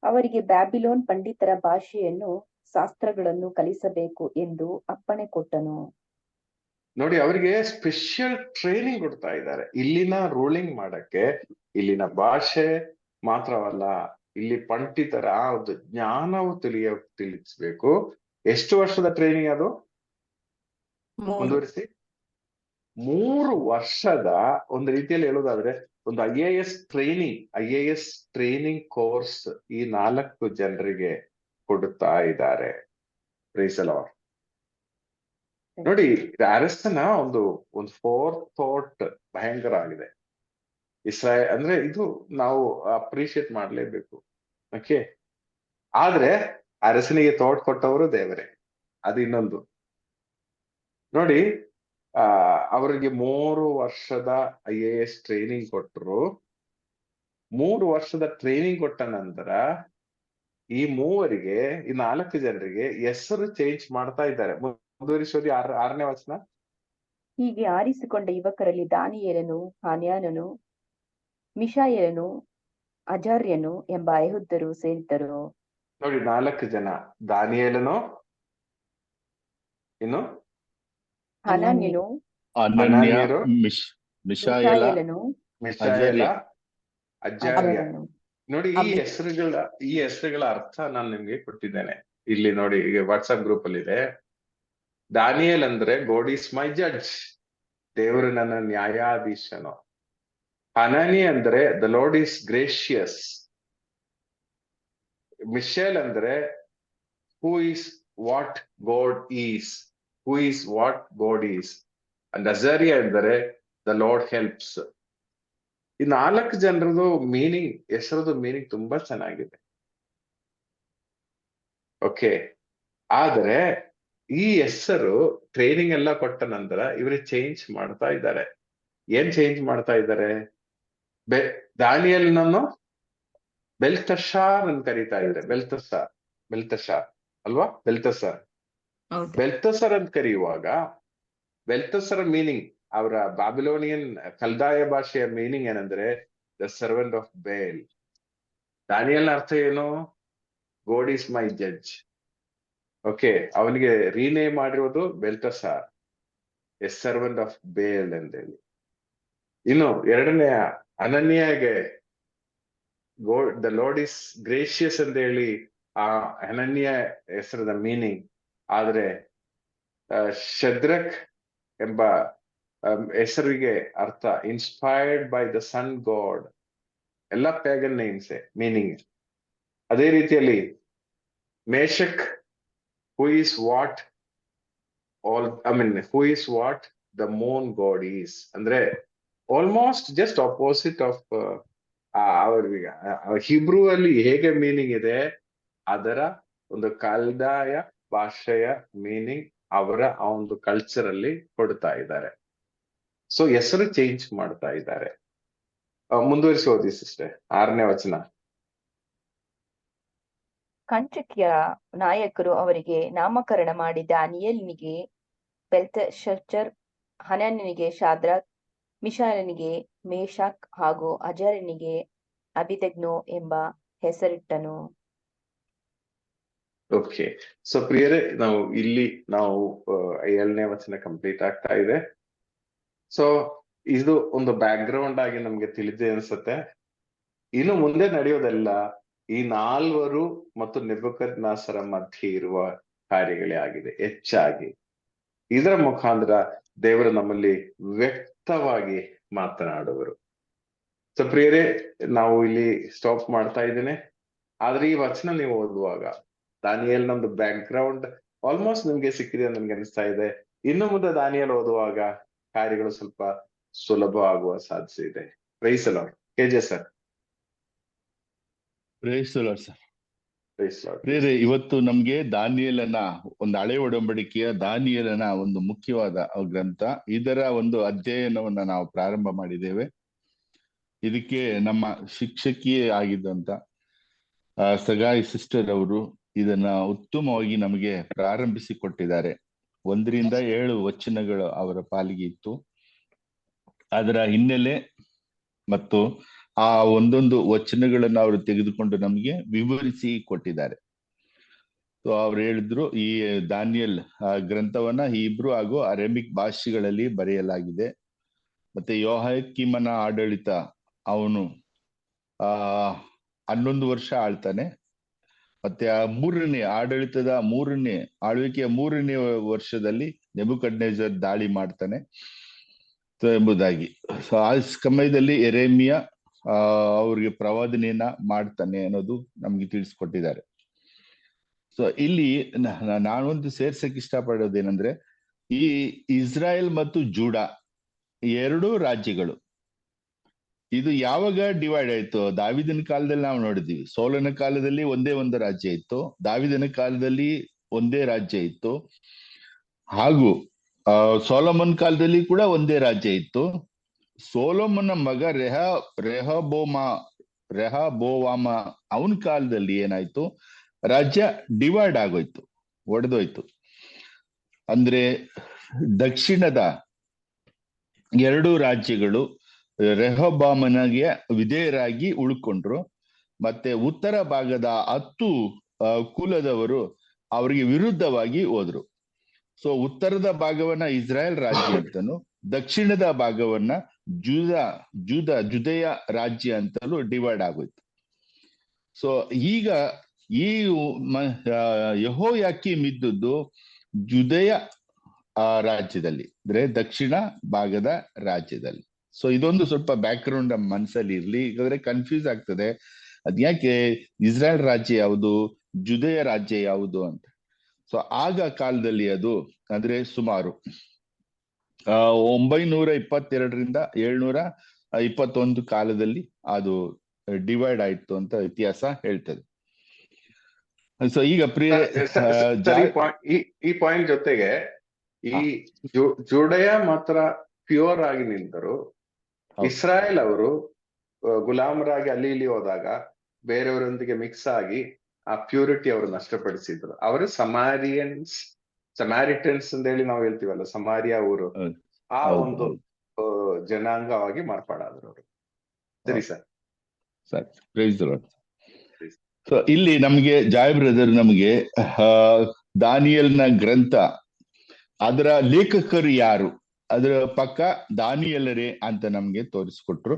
ಅವರಿಗೆ ಬ್ಯಾಬಿಲೋನ್ ಪಂಡಿತರ ಭಾಷೆಯನ್ನು, ಶಾಸ್ತ್ರಗಳನ್ನು ಕಲಿಸಬೇಕು ಎಂದು ಅಪ್ಪಣೆ ಕೊಟ್ಟನು. ನೋಡಿ, ಅವರಿಗೆ ಸ್ಪೆಷಲ್ ಟ್ರೈನಿಂಗ್ ಕೊಡ್ತಾ ಇದ್ದಾರೆ ಇಲ್ಲಿನ ರೂಲಿಂಗ್ ಮಾಡಕ್ಕೆ. ಇಲ್ಲಿನ ಭಾಷೆ ಮಾತ್ರವಲ್ಲ, ಇಲ್ಲಿ ಪಂಡಿತರ ಒಂದು ಜ್ಞಾನವು ತಿಳಿಸ್ಬೇಕು. ಎಷ್ಟು ವರ್ಷದ ಟ್ರೈನಿಂಗ್ ಅದು? ಮುಂದುವರಿಸಿ. 3 ವರ್ಷದ ಒಂದು ರೀತಿಯಲ್ಲಿ ಹೇಳೋದಾದ್ರೆ ಒಂದು IAS ಟ್ರೈನಿಂಗ್ ಕೋರ್ಸ್ ಈ 4 ಜನರಿಗೆ ಕೊಡುತ್ತಾ ಇದ್ದಾರೆ. Praise the Lord. ನೋಡಿ, ಅರಸನ ಒಂದು ಫೋರ್ ಥಾಟ್ ಭಯಂಕರ ಆಗಿದೆ. ಇಸ್ರಾಯೇಲ್ ಅಂದ್ರೆ ಇದು ನಾವು ಅಪ್ರಿಶಿಯೇಟ್ ಮಾಡ್ಲೇಬೇಕು. ಓಕೆ, ಆದ್ರೆ ಅರಸನಿಗೆ ಥಾಟ್ ಕೊಟ್ಟವರು ದೇವರೇ, ಅದು ಇನ್ನೊಂದು. ನೋಡಿ, ಅವರಿಗೆ 3 ವರ್ಷದ IAS ಟ್ರೈನಿಂಗ್ ಕೊಟ್ಟರು. 3 ವರ್ಷದ ಟ್ರೈನಿಂಗ್ ಕೊಟ್ಟ ನಂತರ ಈ 4 ಜನರಿಗೆ ಹೆಸರು ಚೇಂಜ್ ಮಾಡ್ತಾ ಇದ್ದಾರೆ. ಮುಂದುವರಿಸೋದು 6ನೇ ವಚನ. ಹೀಗೆ ಆರಿಸಿಕೊಂಡ ಯುವಕರಲ್ಲಿ ದಾನಿಯೇಲನು, ಹನಾನ್ಯನು, ಮಿಶಾಯೇಲನು, ಅಜರ್ಯನು ಎಂಬ ಯೆಹೂದ್ಯರು ಸೇರಿದ್ದರು. ನೋಡಿ, 4 ಜನ. ದಾನಿಯೇಲನು, ಇನ್ನು ಹನಾನ್ಯನು, ಅನನ್ಯರು, ಮಿಶಾಯೇಲನು, ಅಜರ್ಯ. ನೋಡಿ, ಈ ಅಜರ್ಯ. ಹೆಸರುಗಳ ಅರ್ಥ ನಾನು ನಿಮ್ಗೆ ಕೊಟ್ಟಿದ್ದೇನೆ. ಇಲ್ಲಿ ನೋಡಿ, ಈಗ ವಾಟ್ಸ್ಆಪ್ ಗ್ರೂಪ್ ಅಲ್ಲಿ ಇದೆ. ದಾನಿಯೇಲ್ ಅಂದ್ರೆ ಗಾಡ್ ಈಸ್ ಮೈ ಜಡ್ಜ್, ದೇವರು ನನ್ನ ನ್ಯಾಯಾಧೀಶನು. ಹನಾನಿ ಅಂದ್ರೆ the Lord is gracious. Mishael ಅಂದ್ರೆ who is what God is, and Azariah ಅಂದರೆ ದ ಲಾರ್ಡ್ ಹೆಲ್ಪ್ಸ್. ಈ 4 ಜನರದು ಮೀನಿಂಗ್, ಹೆಸರದು ಮೀನಿಂಗ್ ತುಂಬಾ ಚೆನ್ನಾಗಿದೆ. ಓಕೆ, ಆದ್ರೆ ಈ ಹೆಸರು ಟ್ರೈನಿಂಗ್ ಎಲ್ಲ ಕೊಟ್ಟ ನಂತರ ಇವ್ರಿಗೆ ಚೇಂಜ್ ಮಾಡ್ತಾ ಇದ್ದಾರೆ. ಏನ್ ಚೇಂಜ್ ಮಾಡ್ತಾ ಇದ್ದಾರೆ? ದಾನಿಯೇಲನನ್ನು ಬೆಲ್ತಶಾರ್ ಅಂತ ಕರೀತಾ ಇದ್ದಾರೆ. ಬೆಲ್ತಶಾರ್ ಅಲ್ವಾ? ಬೆಲ್ತಶಾರ್ ಅಂತ ಕರೆಯುವಾಗ, ಬೆಲ್ತಶಾರ್ ಮೀನಿಂಗ್, ಅವರ ಬ್ಯಾಬಿಲೋನಿಯನ್ ಕಲ್ದಾಯ ಭಾಷೆಯ ಮೀನಿಂಗ್ ಏನಂದ್ರೆ ದ ಸರ್ವೆಂಟ್ ಆಫ್ ಬೇಲ್. ದಾನಿಯೇಲನ ಅರ್ಥ ಏನು? God is my judge. Okay, ಅವನಿಗೆ ರೀನೇಮ್ ಮಾಡಿರೋದು ಬೆಲ್ತಶಾರ್, ಎ ಸರ್ವೆಂಟ್ ಆಫ್ ಬೇಲ್ ಅಂತೇಳಿ. ಇನ್ನು ಎರಡನೆಯ ಅನನ್ಯಾಗೆ ದ ಲಾರ್ಡ್ ಇಸ್ ಗ್ರೇಷಿಯಸ್ ಅಂತ ಹೇಳಿ ಆ ಅನನ್ಯ ಹೆಸರದ ಮೀನಿಂಗ್. ಆದ್ರೆ ಶದ್ರಕ್ ಎಂಬ ಹೆಸರಿಗೆ ಅರ್ಥ inspired by the sun god. ಎಲ್ಲ ಪ್ಯಾಗನ್ ನೇಮ್ಸ್ ಮೀನಿಂಗ್. ಅದೇ ರೀತಿಯಲ್ಲಿ Meshach, who is what the moon god is, ಅಂದ್ರೆ almost just opposite of Hebrew ಅಲ್ಲಿ ಹೇಗೆ ಮೀನಿಂಗ್ ಇದೆ, ಅದರ ಒಂದು ಕಲ್ದಾಯ ಭಾಷೆಯ ಮೀನಿಂಗ್ ಅವರ ಆ ಒಂದು ಕಲ್ಚರ್ ಅಲ್ಲಿ ಕೊಡ್ತಾ ಇದ್ದಾರೆ. ಸೊ ಹೆಸರು ಚೇಂಜ್ ಮಾಡ್ತಾ ಇದ್ದಾರೆ. ಮುಂದುವರಿಸಿ ಓದಿ ಸಿಸ್ಟರ್, 6ನೇ ವಚನ. ಕಂಚುಕಿಯ ನಾಯಕರು ಅವರಿಗೆ ನಾಮಕರಣ ಮಾಡಿ ದಾನಿಯೇಲನಿಗೆ ಬೆಲ್ತೆಶಚ್ಚರ್, ಹನನ್ಯನಿಗೆ ಶಾದ್ರಕ್, ಮಿಶಾಯಲನಿಗೆ ಮೇಷಕ್ ಹಾಗೂ ಅಜರ್ಯನಿಗೆ ಅಬೇದ್ನೆಗೋ ಎಂಬ ಹೆಸರಿಟ್ಟನು. ಓಕೆ, ಸೊ ಪ್ರಿಯರೇ, ನಾವು 7ನೇ ವಚನ ಕಂಪ್ಲೀಟ್ ಆಗ್ತಾ ಇದೆ. ಸೊ ಇದು ಒಂದು ಬ್ಯಾಕ್ ಗ್ರೌಂಡ್ ಆಗಿ ನಮ್ಗೆ ತಿಳಿದೆ ಅನ್ಸುತ್ತೆ. ಇನ್ನು ಮುಂದೆ ನಡೆಯೋದೆಲ್ಲ ಈ 4 ಮತ್ತು ನೆಬೂಕದ್ನೆಚ್ಚರನ ಮಧ್ಯೆ ಇರುವ ಕಾರ್ಯಗಳೇ ಆಗಿದೆ ಹೆಚ್ಚಾಗಿ. ಇದರ ಮುಖಾಂತರ ದೇವರು ನಮ್ಮಲ್ಲಿ ವ್ಯಕ್ತವಾಗಿ ಮಾತನಾಡುವರು. ಸೊ ಪ್ರಿಯರೇ, ನಾವು ಇಲ್ಲಿ ಸ್ಟಾಪ್ ಮಾಡ್ತಾ ಇದ್ದೇನೆ. ಆದ್ರೆ ಈ ವಚನ ನೀವು ಓದುವಾಗ ದಾನಿಯೇಲ್ ನಮ್ದು ಬ್ಯಾಕ್ ಗ್ರೌಂಡ್ ಆಲ್ಮೋಸ್ಟ್ ನಿಮ್ಗೆ ಸಿಕ್ಕಿದೆ ಅಂತ ನನ್ಗೆ ಅನಿಸ್ತಾ ಇದೆ. ಇನ್ನು ಮುಂದೆ ದಾನಿಯೇಲ್ ಓದುವಾಗ ಕಾರ್ಯಗಳು ಸ್ವಲ್ಪ ಸುಲಭ ಆಗುವ ಸಾಧ್ಯತೆ ಇದೆ. Praise the Lord. KJ sir. Praise the Lord sir. Praise the Lord. ಪ್ರಿಯರೇ, ಇವತ್ತು ನಮ್ಗೆ ದಾನಿಯೇಲನ ಒಂದು ಹಳೆ ಒಡಂಬಡಿಕೆಯ ದಾನಿಯೇಲನ ಒಂದು ಮುಖ್ಯವಾದ ಗ್ರಂಥ, ಇದರ ಒಂದು ಅಧ್ಯಯನವನ್ನ ನಾವು ಪ್ರಾರಂಭ ಮಾಡಿದ್ದೇವೆ. ಇದಕ್ಕೆ ನಮ್ಮ ಶಿಕ್ಷಕಿಯೇ ಆಗಿದ್ದಂತ ಸಗಾಯಿ ಸಿಸ್ಟರ್ ಅವರು ಇದನ್ನ ಉತ್ತಮವಾಗಿ ನಮಗೆ ಪ್ರಾರಂಭಿಸಿ ಕೊಟ್ಟಿದ್ದಾರೆ. 1ರಿಂದ 7 ವಚನಗಳು ಅವರ ಪಾಲಿಗೆ ಇತ್ತು. ಅದರ ಹಿನ್ನೆಲೆ ಮತ್ತು ಆ ಒಂದೊಂದು ವಚನಗಳನ್ನು ಅವರು ತೆಗೆದುಕೊಂಡು ನಮಗೆ ವಿವರಿಸಿ ಕೊಟ್ಟಿದ್ದಾರೆ. ಸೊ ಅವ್ರು ಹೇಳಿದ್ರು, ಈ ದಾನಿಯೇಲ್ ಗ್ರಂಥವನ್ನ ಹೀಬ್ರೂ ಹಾಗೂ ಅರೇಮಿಕ್ ಭಾಷೆಗಳಲ್ಲಿ ಬರೆಯಲಾಗಿದೆ. ಮತ್ತೆ ಯೋಯಾಕೀಮನ ಆಡಳಿತ, ಅವನು 11 ವರ್ಷ ಆಳ್ತಾನೆ. ಮತ್ತೆ ಆ ಆಳ್ವಿಕೆಯ 3ನೇ ವರ್ಷದಲ್ಲಿ ನೆಬೂಕದ್ನೆಚ್ಚರ್ ದಾಳಿ ಮಾಡ್ತಾನೆ ಎಂಬುದಾಗಿ. ಸೊ ಆ ಸಮಯದಲ್ಲಿ ಯೆರೆಮೀಯ ಅವ್ರಿಗೆ ಪ್ರವಾದನೆಯನ್ನ ಮಾಡ್ತಾನೆ ಅನ್ನೋದು ನಮ್ಗೆ ತಿಳಿಸ್ಕೊಟ್ಟಿದ್ದಾರೆ. ಸೊ ಇಲ್ಲಿ ನಾನೊಂದು ಸೇರ್ಸಕ್ ಇಷ್ಟಪಡೋದೇನಂದ್ರೆ, ಈ ಇಸ್ರಾಯೇಲ್ ಮತ್ತು ಜೂಡಾ 2 ರಾಜ್ಯಗಳು ಇದು ಯಾವಾಗ ಡಿವೈಡ್ ಆಯ್ತು? ದಾವಿದನ ಕಾಲದಲ್ಲಿ ನಾವು ನೋಡಿದ್ವಿ. ಸೌಲನ ಕಾಲದಲ್ಲಿ ಒಂದೇ ಒಂದು ರಾಜ್ಯ ಇತ್ತು, ದಾವಿದನ ಕಾಲದಲ್ಲಿ ಒಂದೇ ರಾಜ್ಯ ಇತ್ತು, ಹಾಗೂ ಸೊಲೊಮನ್ ಕಾಲದಲ್ಲಿ ಕೂಡ ಒಂದೇ ರಾಜ್ಯ ಇತ್ತು. ಸೊಲೊಮನ್ನ ಮಗ ರೆಹಬೋವಾಮ ಅವನ ಕಾಲದಲ್ಲಿ ಏನಾಯ್ತು? ರಾಜ್ಯ ಡಿವೈಡ್ ಆಗೋಯ್ತು, ಒಡೆದೋಯ್ತು. ಅಂದ್ರೆ ದಕ್ಷಿಣದ 2 ರಾಜ್ಯಗಳು ರೆಹಬೋಮನಿಗೆ ವಿಧೇಯರಾಗಿ ಉಳ್ಕೊಂಡ್ರು. ಮತ್ತೆ ಉತ್ತರ ಭಾಗದ 10 ಕುಲದವರು ಅವರಿಗೆ ವಿರುದ್ಧವಾಗಿ ಹೋದ್ರು. ಸೊ ಉತ್ತರದ ಭಾಗವನ್ನ ಇಸ್ರಾಯೇಲ್ ರಾಜ್ಯ ಅಂತನೂ, ದಕ್ಷಿಣದ ಭಾಗವನ್ನ ಜುದೆಯ ರಾಜ್ಯ ಅಂತಲೂ ಡಿವೈಡ್ ಆಗೋಯ್ತು. ಸೊ ಈಗ ಈ ಯೆಹೋಯಾಕೀಮ್ ಇದ್ದದ್ದು ಜುದೆಯ ರಾಜ್ಯದಲ್ಲಿ, ಅಂದ್ರೆ ದಕ್ಷಿಣ ಭಾಗದ ರಾಜ್ಯದಲ್ಲಿ. ಸೊ ಇದೊಂದು ಸ್ವಲ್ಪ ಬ್ಯಾಕ್ ಗ್ರೌಂಡ್ ನಮ್ಮ ಮನಸ್ಸಲ್ಲಿ ಇರ್ಲಿ, ಯಾಕಂದ್ರೆ ಕನ್ಫ್ಯೂಸ್ ಆಗ್ತದೆ, ಅದ್ಯಾಕೆ ಇಸ್ರಾಯೇಲ್ ರಾಜ್ಯ ಯಾವುದು, ಜುದೆಯ ರಾಜ್ಯ ಯಾವುದು ಅಂತ. ಸೊ ಆಗ ಕಾಲದಲ್ಲಿ ಅದು ಅಂದ್ರೆ ಸುಮಾರು 922ರಿಂದ 721 ಕಾಲದಲ್ಲಿ ಅದು ಡಿವೈಡ್ ಆಯ್ತು ಅಂತ ಇತಿಹಾಸ ಹೇಳ್ತದೆ. ಸೊ ಈಗ ಸರ್, ಈ ಪಾಯಿಂಟ್ ಜೊತೆಗೆ ಈ ಜುಡೆಯ ಮಾತ್ರ ಪ್ಯೂರ್ ಆಗಿ ನಿಂತರು. ಇಸ್ರಾಯೇಲ್ ಅವರು ಗುಲಾಮರಾಗಿ ಅಲ್ಲಿ ಇಲ್ಲಿ ಹೋದಾಗ ಬೇರೆಯವರೊಂದಿಗೆ ಮಿಕ್ಸ್ ಆಗಿ ಆ ಪ್ಯೂರಿಟಿ ಅವರು ನಷ್ಟಪಡಿಸಿದ್ರು. ಅವರು ಸಮಾರಿಟನ್ಸ್ ಅಂತ ಹೇಳಿ ನಾವು ಹೇಳ್ತೀವಲ್ಲ, ಸಮಾರಿಯಾ ಊರು, ಆ ಒಂದು ಜನಾಂಗವಾಗಿ ಮಾರ್ಪಾಡಾದ್ರು ಅವರು. ಸರಿ sir. Praise the Lord. So ಇಲ್ಲಿ ನಮ್ಗೆ ಜಾಯ್ ಬ್ರದರ್ ನಮ್ಗೆ ದಾನಿಯಲ್ನ ಗ್ರಂಥ, ಅದರ ಲೇಖಕರು ಯಾರು, ಅದರ ಪಕ್ಕ ದಾನಿಯಲ್ಲರೇ ಅಂತ ನಮ್ಗೆ ತೋರಿಸ್ಕೊಟ್ರು.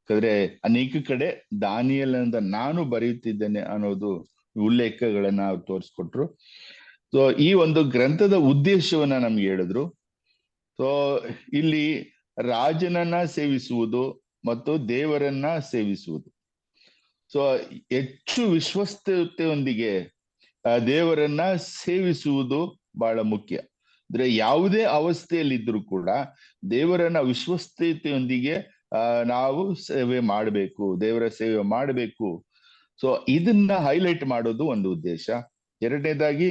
ಯಾಕಂದ್ರೆ ಅನೇಕ ಕಡೆ ದಾನಿಯಲ್ ಅಂತ ನಾನು ಬರೆಯುತ್ತಿದ್ದೇನೆ ಅನ್ನೋದು ಉಲ್ಲೇಖಗಳನ್ನ ತೋರಿಸ್ಕೊಟ್ರು. ಸೊ ಈ ಒಂದು ಗ್ರಂಥದ ಉದ್ದೇಶವನ್ನ ನಮ್ಗೆ ಹೇಳಿದ್ರು. ಸೊ ಇಲ್ಲಿ ರಾಜನನ್ನ ಸೇವಿಸುವುದು ಮತ್ತು ದೇವರನ್ನ ಸೇವಿಸುವುದು. ಸೊ ಹೆಚ್ಚು ವಿಶ್ವಸ್ತತೆಯೊಂದಿಗೆ ದೇವರನ್ನ ಸೇವಿಸುವುದು ಬಹಳ ಮುಖ್ಯ. ಅಂದ್ರೆ ಯಾವುದೇ ಅವಸ್ಥೆಯಲ್ಲಿದ್ರೂ ಕೂಡ ದೇವರನ್ನ ವಿಶ್ವಸ್ತತೆಯೊಂದಿಗೆ ನಾವು ಸೇವೆ ಮಾಡಬೇಕು, ದೇವರ ಸೇವೆ ಮಾಡಬೇಕು. ಸೊ ಇದನ್ನ ಹೈಲೈಟ್ ಮಾಡೋದು ಒಂದು ಉದ್ದೇಶ. ಎರಡನೇದಾಗಿ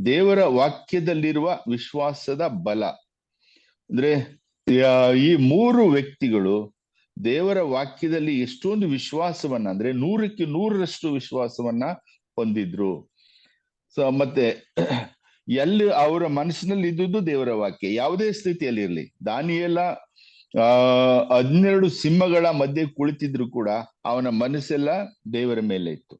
ದೇವರ ವಾಕ್ಯದಲ್ಲಿರುವ ವಿಶ್ವಾಸದ ಬಲ. ಅಂದ್ರೆ ಈ ಮೂರು ವ್ಯಕ್ತಿಗಳು ದೇವರ ವಾಕ್ಯದಲ್ಲಿ ಎಷ್ಟೊಂದು ವಿಶ್ವಾಸವನ್ನ, ಅಂದ್ರೆ 100ಕ್ಕೆ 100ರಷ್ಟು ವಿಶ್ವಾಸವನ್ನ ಹೊಂದಿದ್ರು. ಸೊ ಮತ್ತೆ ಎಲ್ಲಿ ಅವರ ಮನಸ್ಸಿನಲ್ಲಿ ಇದ್ದುದು ದೇವರ ವಾಕ್ಯ, ಯಾವುದೇ ಸ್ಥಿತಿಯಲ್ಲಿ ಇರಲಿ. ದಾನಿಯೇಲ 12 ಸಿಂಹಗಳ ಮಧ್ಯೆ ಕುಳಿತಿದ್ರು ಕೂಡ ಅವನ ಮನಸ್ಸೆಲ್ಲ ದೇವರ ಮೇಲೆ ಇತ್ತು.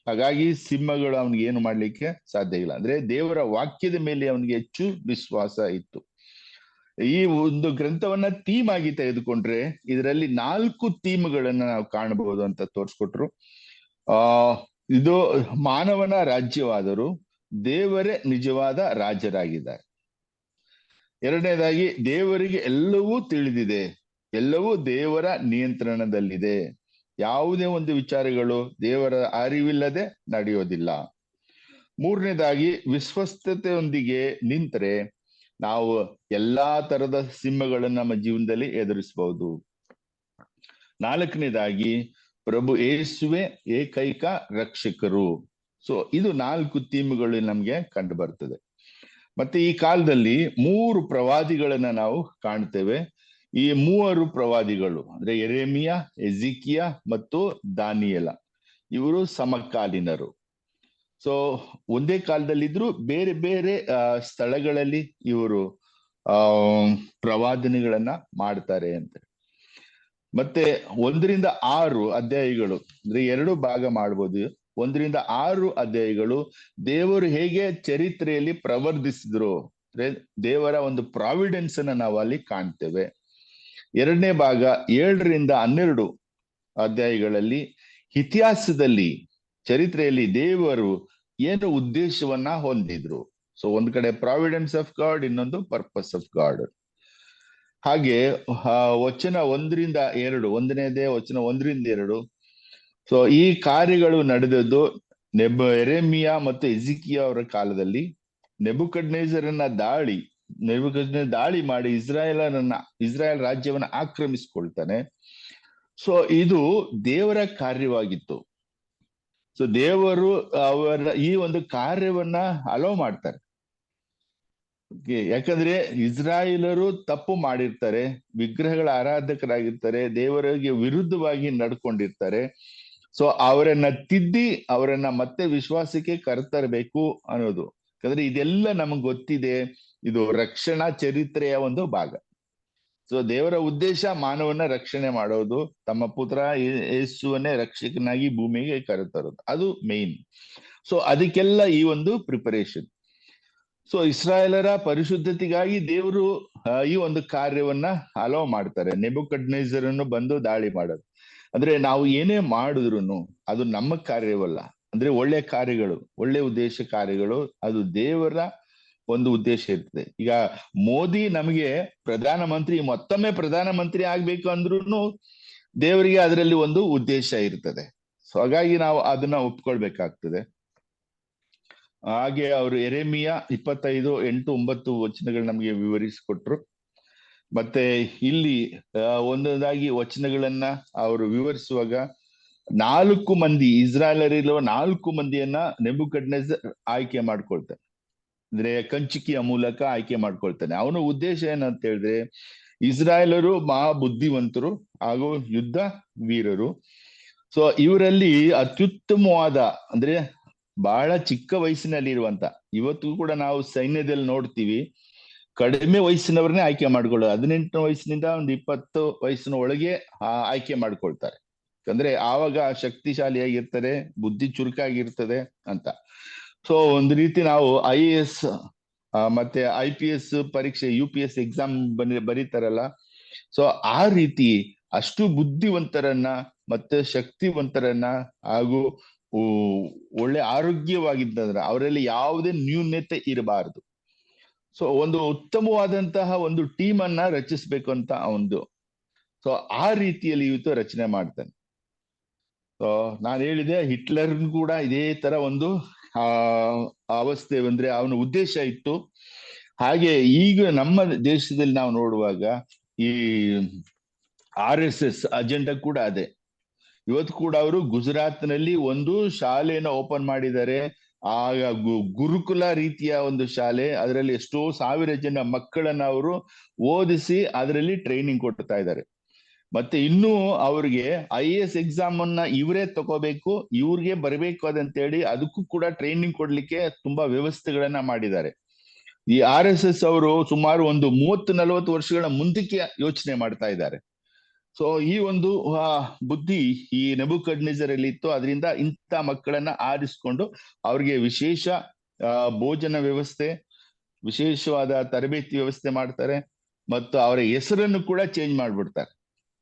ಹಾಗಾಗಿ ಸಿಂಹಗಳು ಅವನಿಗೆ ಏನು ಮಾಡ್ಲಿಕ್ಕೆ ಸಾಧ್ಯ ಇಲ್ಲ. ಅಂದ್ರೆ ದೇವರ ವಾಕ್ಯದ ಮೇಲೆ ಅವನಿಗೆ ಹೆಚ್ಚು ವಿಶ್ವಾಸ ಇತ್ತು. ಈ ಒಂದು ಗ್ರಂಥವನ್ನ ಥೀಮ್ ಆಗಿ ತೆಗೆದುಕೊಂಡ್ರೆ ಇದರಲ್ಲಿ 4 ಥೀಮ್ಗಳನ್ನ ನಾವು ಕಾಣಬಹುದು ಅಂತ ತೋರಿಸ್ಕೊಟ್ರು. ಇದು ಮಾನವನ ರಾಜ್ಯವಾದರೂ ದೇವರೇ ನಿಜವಾದ ರಾಜರಾಗಿದ್ದಾರೆ. ಎರಡನೇದಾಗಿ ದೇವರಿಗೆ ಎಲ್ಲವೂ ತಿಳಿದಿದೆ, ಎಲ್ಲವೂ ದೇವರ ನಿಯಂತ್ರಣದಲ್ಲಿದೆ. ಯಾವುದೇ ಒಂದು ವಿಚಾರಗಳು ದೇವರ ಅರಿವಿಲ್ಲದೆ ನಡೆಯೋದಿಲ್ಲ. ಮೂರನೇದಾಗಿ ವಿಶ್ವಸ್ತತೆಯೊಂದಿಗೆ ನಿಂತರೆ ನಾವು ಎಲ್ಲಾ ತರದ ಸಿಂಹಗಳನ್ನ ನಮ್ಮ ಜೀವನದಲ್ಲಿ ಎದುರಿಸಬಹುದು. ನಾಲ್ಕನೇದಾಗಿ ಪ್ರಭು ಯೇಸುವೆ ಏಕೈಕ ರಕ್ಷಕರು. ಸೊ ಇದು 4 ಥೀಮ್ಗಳು ನಮ್ಗೆ ಕಂಡು ಬರ್ತದೆ. ಮತ್ತೆ ಈ ಕಾಲದಲ್ಲಿ 3 ಪ್ರವಾದಿಗಳನ್ನ ನಾವು ಕಾಣ್ತೇವೆ. ಈ 3 ಪ್ರವಾದಿಗಳು ಅಂದ್ರೆ ಯೆರೆಮೀಯ, ಎಜಿಕಿಯ ಮತ್ತು ದಾನಿಯೇಲ, ಇವರು ಸಮಕಾಲೀನರು. ಸೊ ಒಂದೇ ಕಾಲದಲ್ಲಿದ್ರು ಬೇರೆ ಬೇರೆ ಸ್ಥಳಗಳಲ್ಲಿ ಇವರು ಪ್ರವಾದನೆಗಳನ್ನ ಮಾಡ್ತಾರೆ ಅಂತ. ಮತ್ತೆ 1ರಿಂದ 6 ಅಧ್ಯಾಯಗಳು, ಅಂದ್ರೆ 2 ಭಾಗ ಮಾಡ್ಬೋದು. 1ರಿಂದ 6 ಅಧ್ಯಾಯಗಳು ದೇವರು ಹೇಗೆ ಚರಿತ್ರೆಯಲ್ಲಿ ಪ್ರವರ್ಧಿಸಿದ್ರು, ಅಂದ್ರೆ ದೇವರ ಒಂದು ಪ್ರಾವಿಡೆನ್ಸ್ ಅನ್ನ ನಾವು ಅಲ್ಲಿ ಕಾಣ್ತೇವೆ. 2ನೇ ಭಾಗ 7ರಿಂದ 12 ಅಧ್ಯಾಯಗಳಲ್ಲಿ ಇತಿಹಾಸದಲ್ಲಿ, ಚರಿತ್ರೆಯಲ್ಲಿ ದೇವರು ಏನು ಉದ್ದೇಶವನ್ನ ಹೊಂದಿದ್ರು. ಸೊ ಒಂದ್ ಕಡೆ ಪ್ರಾವಿಡೆನ್ಸ್ ಆಫ್ ಗಾಡ್, ಇನ್ನೊಂದು ಪರ್ಪಸ್ ಆಫ್ ಗಾಡ್. ಹಾಗೆ ವಚನ 1ರಿಂದ 2, 1ನೇದೇ ವಚನ 1ರಿಂದ 2. ಸೊ ಈ ಕಾರ್ಯಗಳು ನಡೆದದ್ದು ಯೆರೆಮೀಯ ಮತ್ತು ಎಜಿಕಿಯ ಅವರ ಕಾಲದಲ್ಲಿ. ನೆಬೂಕದ್ನೆಚ್ಚರನ ದಾಳಿ ಮಾಡಿ ಇಸ್ರಾಯೇಲ್ ರಾಜ್ಯವನ್ನ ಆಕ್ರಮಿಸಿಕೊಳ್ತಾನೆ. ಸೊ ಇದು ದೇವರ ಕಾರ್ಯವಾಗಿತ್ತು. ಸೊ ದೇವರು ಅವರ ಈ ಒಂದು ಕಾರ್ಯವನ್ನ ಅಲೋ ಮಾಡ್ತಾರೆ. ಯಾಕಂದ್ರೆ ಇಸ್ರಾಯೇಲರು ತಪ್ಪು ಮಾಡಿರ್ತಾರೆ, ವಿಗ್ರಹಗಳ ಆರಾಧಕರಾಗಿರ್ತಾರೆ, ದೇವರಿಗೆ ವಿರುದ್ಧವಾಗಿ ನಡ್ಕೊಂಡಿರ್ತಾರೆ. ಸೊ ಅವರನ್ನ ತಿದ್ದಿ ಅವರನ್ನ ಮತ್ತೆ ವಿಶ್ವಾಸಕ್ಕೆ ಕರೆತರಬೇಕು ಅನ್ನೋದು. ಯಾಕಂದ್ರೆ ಇದೆಲ್ಲ ನಮಗ್ ಗೊತ್ತಿದೆ, ಇದು ರಕ್ಷಣಾ ಚರಿತ್ರೆಯ ಒಂದು ಭಾಗ. ಸೊ ದೇವರ ಉದ್ದೇಶ ಮಾನವನ ರಕ್ಷಣೆ ಮಾಡೋದು, ತಮ್ಮ ಪುತ್ರ ಯೇಸುವನ್ನೇ ರಕ್ಷಕನಾಗಿ ಭೂಮಿಗೆ ಕರೆತರೋದು, ಅದು ಮೇನ್. ಸೊ ಅದಕ್ಕೆಲ್ಲ ಈ ಒಂದು ಪ್ರಿಪರೇಷನ್. ಸೊ ಇಸ್ರಾಯೇಲರ ಪರಿಶುದ್ಧತೆಗಾಗಿ ದೇವರು ಈ ಒಂದು ಕಾರ್ಯವನ್ನ ಅಲೋ ಮಾಡ್ತಾರೆ. ನೆಬೂಕದ್ನೆಚ್ಚರನ್ನು ಬಂದು ದಾಳಿ ಮಾಡೋದು. ಅಂದ್ರೆ ನಾವು ಏನೇ ಮಾಡಿದ್ರು ಅದು ನಮ್ಮ ಕಾರ್ಯವಲ್ಲ. ಅಂದ್ರೆ ಒಳ್ಳೆ ಕಾರ್ಯಗಳು, ಒಳ್ಳೆ ಉದ್ದೇಶ ಕಾರ್ಯಗಳು, ಅದು ದೇವರ ಒಂದು ಉದ್ದೇಶ ಇರ್ತದೆ. ಈಗ ಮೋದಿ ನಮಗೆ ಮತ್ತೊಮ್ಮೆ ಪ್ರಧಾನಮಂತ್ರಿ ಆಗ್ಬೇಕು ಅಂದ್ರೂ ದೇವರಿಗೆ ಅದರಲ್ಲಿ ಒಂದು ಉದ್ದೇಶ ಇರ್ತದೆ. ಸೊ ಹಾಗಾಗಿ ನಾವು ಅದನ್ನ ಒಪ್ಕೊಳ್ಬೇಕಾಗ್ತದೆ. ಹಾಗೆ ಅವರು ಯೆರೆಮೀಯ 25:8-9 ವಚನಗಳು ನಮಗೆ ವಿವರಿಸಿಕೊಟ್ರು. ಮತ್ತೆ ಇಲ್ಲಿ ಒಂದೊಂದಾಗಿ ವಚನಗಳನ್ನ ಅವರು ವಿವರಿಸುವಾಗ 4 ಮಂದಿ ಇಸ್ರಾಯೇಲರಿರುವ 4 ಮಂದಿಯನ್ನ ನೆಬೂಕದ್ನೆಚ್ಚರ್ ಆಯ್ಕೆ ಮಾಡ್ಕೊಳ್ತಾನೆ. ಅಂದ್ರೆ ಕಂಚುಕಿಯ ಮೂಲಕ ಆಯ್ಕೆ ಮಾಡ್ಕೊಳ್ತಾನೆ. ಅವನ ಉದ್ದೇಶ ಏನಂತ ಹೇಳಿದ್ರೆ, ಇಸ್ರಾಯೇಲರು ಮಹಾ ಬುದ್ಧಿವಂತರು ಹಾಗೂ ಯುದ್ಧ ವೀರರು. ಸೊ ಇವರಲ್ಲಿ ಅತ್ಯುತ್ತಮವಾದ, ಅಂದ್ರೆ ಬಹಳ ಚಿಕ್ಕ ವಯಸ್ಸಿನಲ್ಲಿ ಇರುವಂತ, ಇವತ್ತು ಕೂಡ ನಾವು ಸೈನ್ಯದಲ್ಲಿ ನೋಡ್ತೀವಿ, ಕಡಿಮೆ ವಯಸ್ಸಿನವ್ರನ್ನೇ ಆಯ್ಕೆ ಮಾಡ್ಕೊಳ್ಳೋದು. 18 ವಯಸ್ಸಿನಿಂದ ಒಂದು 20 ವಯಸ್ಸಿನ ಒಳಗೆ ಆಯ್ಕೆ ಮಾಡ್ಕೊಳ್ತಾರೆ. ಅಂದ್ರೆ ಆವಾಗ ಶಕ್ತಿಶಾಲಿಯಾಗಿರ್ತದೆ, ಬುದ್ಧಿ ಚುರುಕಾಗಿರ್ತದೆ ಅಂತ. ಸೊ ಒಂದು ರೀತಿ ನಾವು IAS ಮತ್ತೆ IPS ಪರೀಕ್ಷೆ, UPS ಎಕ್ಸಾಮ್ ಬರೀತಾರಲ್ಲ, ಸೊ ಆ ರೀತಿ ಅಷ್ಟು ಬುದ್ಧಿವಂತರನ್ನ ಮತ್ತೆ ಶಕ್ತಿವಂತರನ್ನ ಹಾಗೂ ಒಳ್ಳೆ ಆರೋಗ್ಯವಾಗಿದ್ದಂದ್ರೆ ಅವರಲ್ಲಿ ಯಾವುದೇ ನ್ಯೂನ್ಯತೆ ಇರಬಾರದು. ಸೊ ಒಂದು ಉತ್ತಮವಾದಂತಹ ಒಂದು ಟೀಮ್ ಅನ್ನ ರಚಿಸ್ಬೇಕು ಅಂತ ಒಂದು, ಸೊ ಆ ರೀತಿಯಲ್ಲಿ ಇವತ್ತು ರಚನೆ ಮಾಡ್ತಾನೆ. ಸೊ ನಾನು ಹೇಳಿದೆ, ಹಿಟ್ಲರ್ ಕೂಡ ಇದೇ ತರ ಒಂದು ಅವಸ್ಥೆ, ಅಂದ್ರೆ ಅವನ ಉದ್ದೇಶ ಇತ್ತು. ಹಾಗೆ ಈಗ ನಮ್ಮ ದೇಶದಲ್ಲಿ ನಾವು ನೋಡುವಾಗ ಈ RSS ಅಜೆಂಡಾ ಕೂಡ ಅದೇ. ಇವತ್ತು ಕೂಡ ಅವರು ಗುಜರಾತ್ನಲ್ಲಿ ಒಂದು ಶಾಲೆಯನ್ನು ಓಪನ್ ಮಾಡಿದ್ದಾರೆ. ಆ ಗುರುಕುಲ ರೀತಿಯ ಒಂದು ಶಾಲೆ, ಅದರಲ್ಲಿ ಎಷ್ಟೋ ಸಾವಿರ ಜನ ಮಕ್ಕಳನ್ನ ಅವರು ಓದಿಸಿ ಅದರಲ್ಲಿ ಟ್ರೈನಿಂಗ್ ಕೊಡ್ತಾ ಇದ್ದಾರೆ. ಮತ್ತೆ ಇನ್ನೂ ಅವ್ರಿಗೆ IAS ಎಕ್ಸಾಮ್ ಅನ್ನ ಇವರೇ ತಗೋಬೇಕು, ಇವ್ರಿಗೆ ಬರಬೇಕು ಅದಂತೇಳಿ ಅದಕ್ಕೂ ಕೂಡ ಟ್ರೈನಿಂಗ್ ಕೊಡ್ಲಿಕ್ಕೆ ತುಂಬಾ ವ್ಯವಸ್ಥೆಗಳನ್ನ ಮಾಡಿದ್ದಾರೆ. ಈ RSS ಅವರು ಸುಮಾರು ಒಂದು 30-40 ವರ್ಷಗಳ ಮುಂದಕ್ಕೆ ಯೋಚನೆ ಮಾಡ್ತಾ ಇದ್ದಾರೆ. ಸೊ ಈ ಒಂದು ಬುದ್ಧಿ ಈ ನೆಬೂಕದ್ನೆಚ್ಚರ್ ಅಲ್ಲಿ ಇತ್ತು. ಅದರಿಂದ ಇಂಥ ಮಕ್ಕಳನ್ನ ಆರಿಸ್ಕೊಂಡು ಅವ್ರಿಗೆ ವಿಶೇಷ ಭೋಜನ ವ್ಯವಸ್ಥೆ, ವಿಶೇಷವಾದ ತರಬೇತಿ ವ್ಯವಸ್ಥೆ ಮಾಡ್ತಾರೆ. ಮತ್ತು ಅವರ ಹೆಸರನ್ನು ಕೂಡ ಚೇಂಜ್ ಮಾಡ್ಬಿಡ್ತಾರೆ.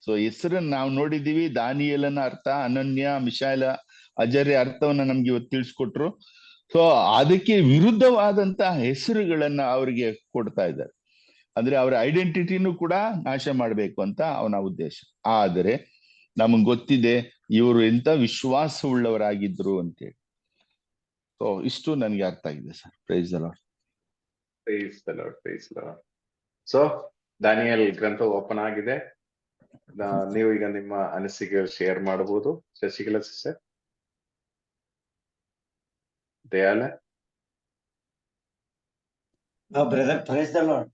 ಸೊ ಹೆಸರನ್ನು ನಾವು ನೋಡಿದೀವಿ, ದಾನಿಯೇಲನ ಅರ್ಥ ಅನನ್ಯ, ಮಿಶಾಯಲ, ಅಜರ್ಯ ಅರ್ಥವನ್ನ ನಮ್ಗೆ ಇವತ್ತು ತಿಳಿಸ್ಕೊಟ್ರು. ಸೊ ಅದಕ್ಕೆ ವಿರುದ್ಧವಾದಂತಹ ಹೆಸರುಗಳನ್ನ ಅವರಿಗೆ ಕೊಡ್ತಾ ಇದ್ದಾರೆ. ಅಂದ್ರೆ ಅವರ ಐಡೆಂಟಿಟಿನೂ ಕೂಡ ನಾಶ ಮಾಡ್ಬೇಕು ಅಂತ ಅವನ ಉದ್ದೇಶ. ಆದರೆ ನಮಗ್ ಗೊತ್ತಿದೆ ಇವರು ಎಂತ ವಿಶ್ವಾಸವುಳ್ಳವರಾಗಿದ್ರು ಅಂತೇಳಿ. ಸೊ ಇಷ್ಟು ನನ್ಗೆ ಅರ್ಥ ಆಗಿದೆ sir. Praise the Lord. Praise the Lord, praise the Lord. So Daniel ಗ್ರಂಥ ಓಪನ್ ಆಗಿದೆ. ನೀವು ಈಗ ನಿಮ್ಮ ಅನಿಸಿಕೆ ಶೇರ್ ಮಾಡಬಹುದು. Shashikala sister, Dayala. Brother, praise the Lord.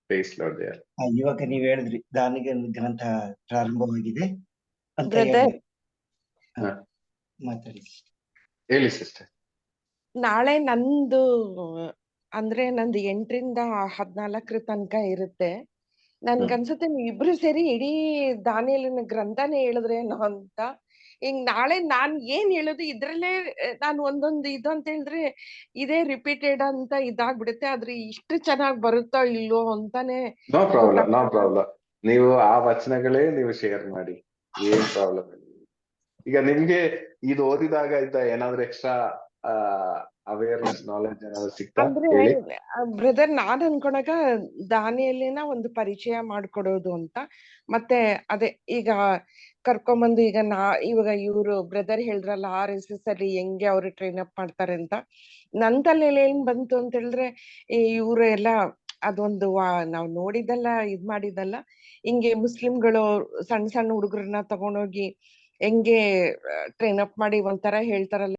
Praise Lord Dayala. ಇವಾಗ ನೀವ್ ಹೇಳಿದ್ರಿ ದಾನಿಯೇಲ್ ಗ್ರಂಥ ಪ್ರಾರಂಭವಾಗಿದೆ ಅಂತ ಬ್ರದರ್, ಮಾತಾಡಿ. ಹೇಳಿ ಸಿಸ್ಟರ್. ನಾಳೆ ನಂದು ಅಂದ್ರೆ ನಂದು 8ರಿಂದ 14 ತನಕ ಇರುತ್ತೆ. ನನ್ಗನ್ಸುತ್ತೆ ನೀವಿಬ್ರು ಸೇರಿ ಇಡೀ ದಾನಿಯೇಲನ ಗ್ರಂಥನೇ ಹೇಳಿದ್ರೇನೋ ಅಂತ. ಈಗ ನಾಳೆ ನಾನ್ ಏನ್ ಹೇಳೋದು ಇದ್ರಲ್ಲೇ ನಾನು ಒಂದೊಂದು ಇದು ಅಂತ ಹೇಳಿದ್ರೆ ಇದೇ ರಿಪೀಟೆಡ್ ಅಂತ ಇದಾಗ್ಬಿಡುತ್ತೆ. ಆದ್ರೆ ಇಷ್ಟು ಚೆನ್ನಾಗ್ ಬರುತ್ತೋ ಇಲ್ವೋ ಅಂತಾನೆ. No problem, no problem. ನೀವು ಆ ವಚನಗಳೇ ನೀವು ಶೇರ್ ಮಾಡಿ, ಏನ್ ಪ್ರಾಬ್ಲಮ್ ಇಲ್ಲ. ಈಗ ನಿಮ್ಗೆ ಇದು ಓದಿದಾಗ ಇದ್ದ ಏನಾದ್ರು ಎಕ್ಸ್ಟ್ರಾ ಅವೇರ್ನೆಸ್, ನಾಲೆಜ್ ಏನಾದ್ರು ಸಿಗ್ತಾ? ಅಂದ್ರೆ ಬ್ರದರ್, ನಾನ್ ಅನ್ಕೊಳಾಗ ದಾನಿಯೇಲನ ಒಂದು ಪರಿಚಯ ಮಾಡ್ಕೊಡೋದು ಅಂತ. ಮತ್ತೆ ಅದೇ ಈಗ ಕರ್ಕೊಂಬಂದು ಈಗ ಇವಾಗ ಇವ್ರು ಬ್ರದರ್ ಹೇಳಿದ್ರಲ್ಲ RSS ಅಲ್ಲಿ ಹೆಂಗೆ ಅವ್ರು ಟ್ರೈನ್ ಅಪ್ ಮಾಡ್ತಾರೆ ಅಂತ. ನನ್ ತಲೆಯಲ್ಲಿ ಏನ್ ಬಂತು ಅಂತ ಹೇಳಿದ್ರೆ, ಇವ್ರು ಎಲ್ಲ ಅದೊಂದು ನಾವ್ ನೋಡಿದಲ್ಲ, ಇದ್ ಮಾಡಿದಲ್ಲ, ಹಿಂಗೆ ಮುಸ್ಲಿಂಗಳು ಸಣ್ಣ ಸಣ್ಣ ಹುಡುಗರನ್ನ ತಗೊಂಡೋಗಿ ಹೆಂಗೆ ಟ್ರೈನ್ ಅಪ್ ಮಾಡಿ ಒಂಥರ ಹೇಳ್ತಾರಲ್ಲ,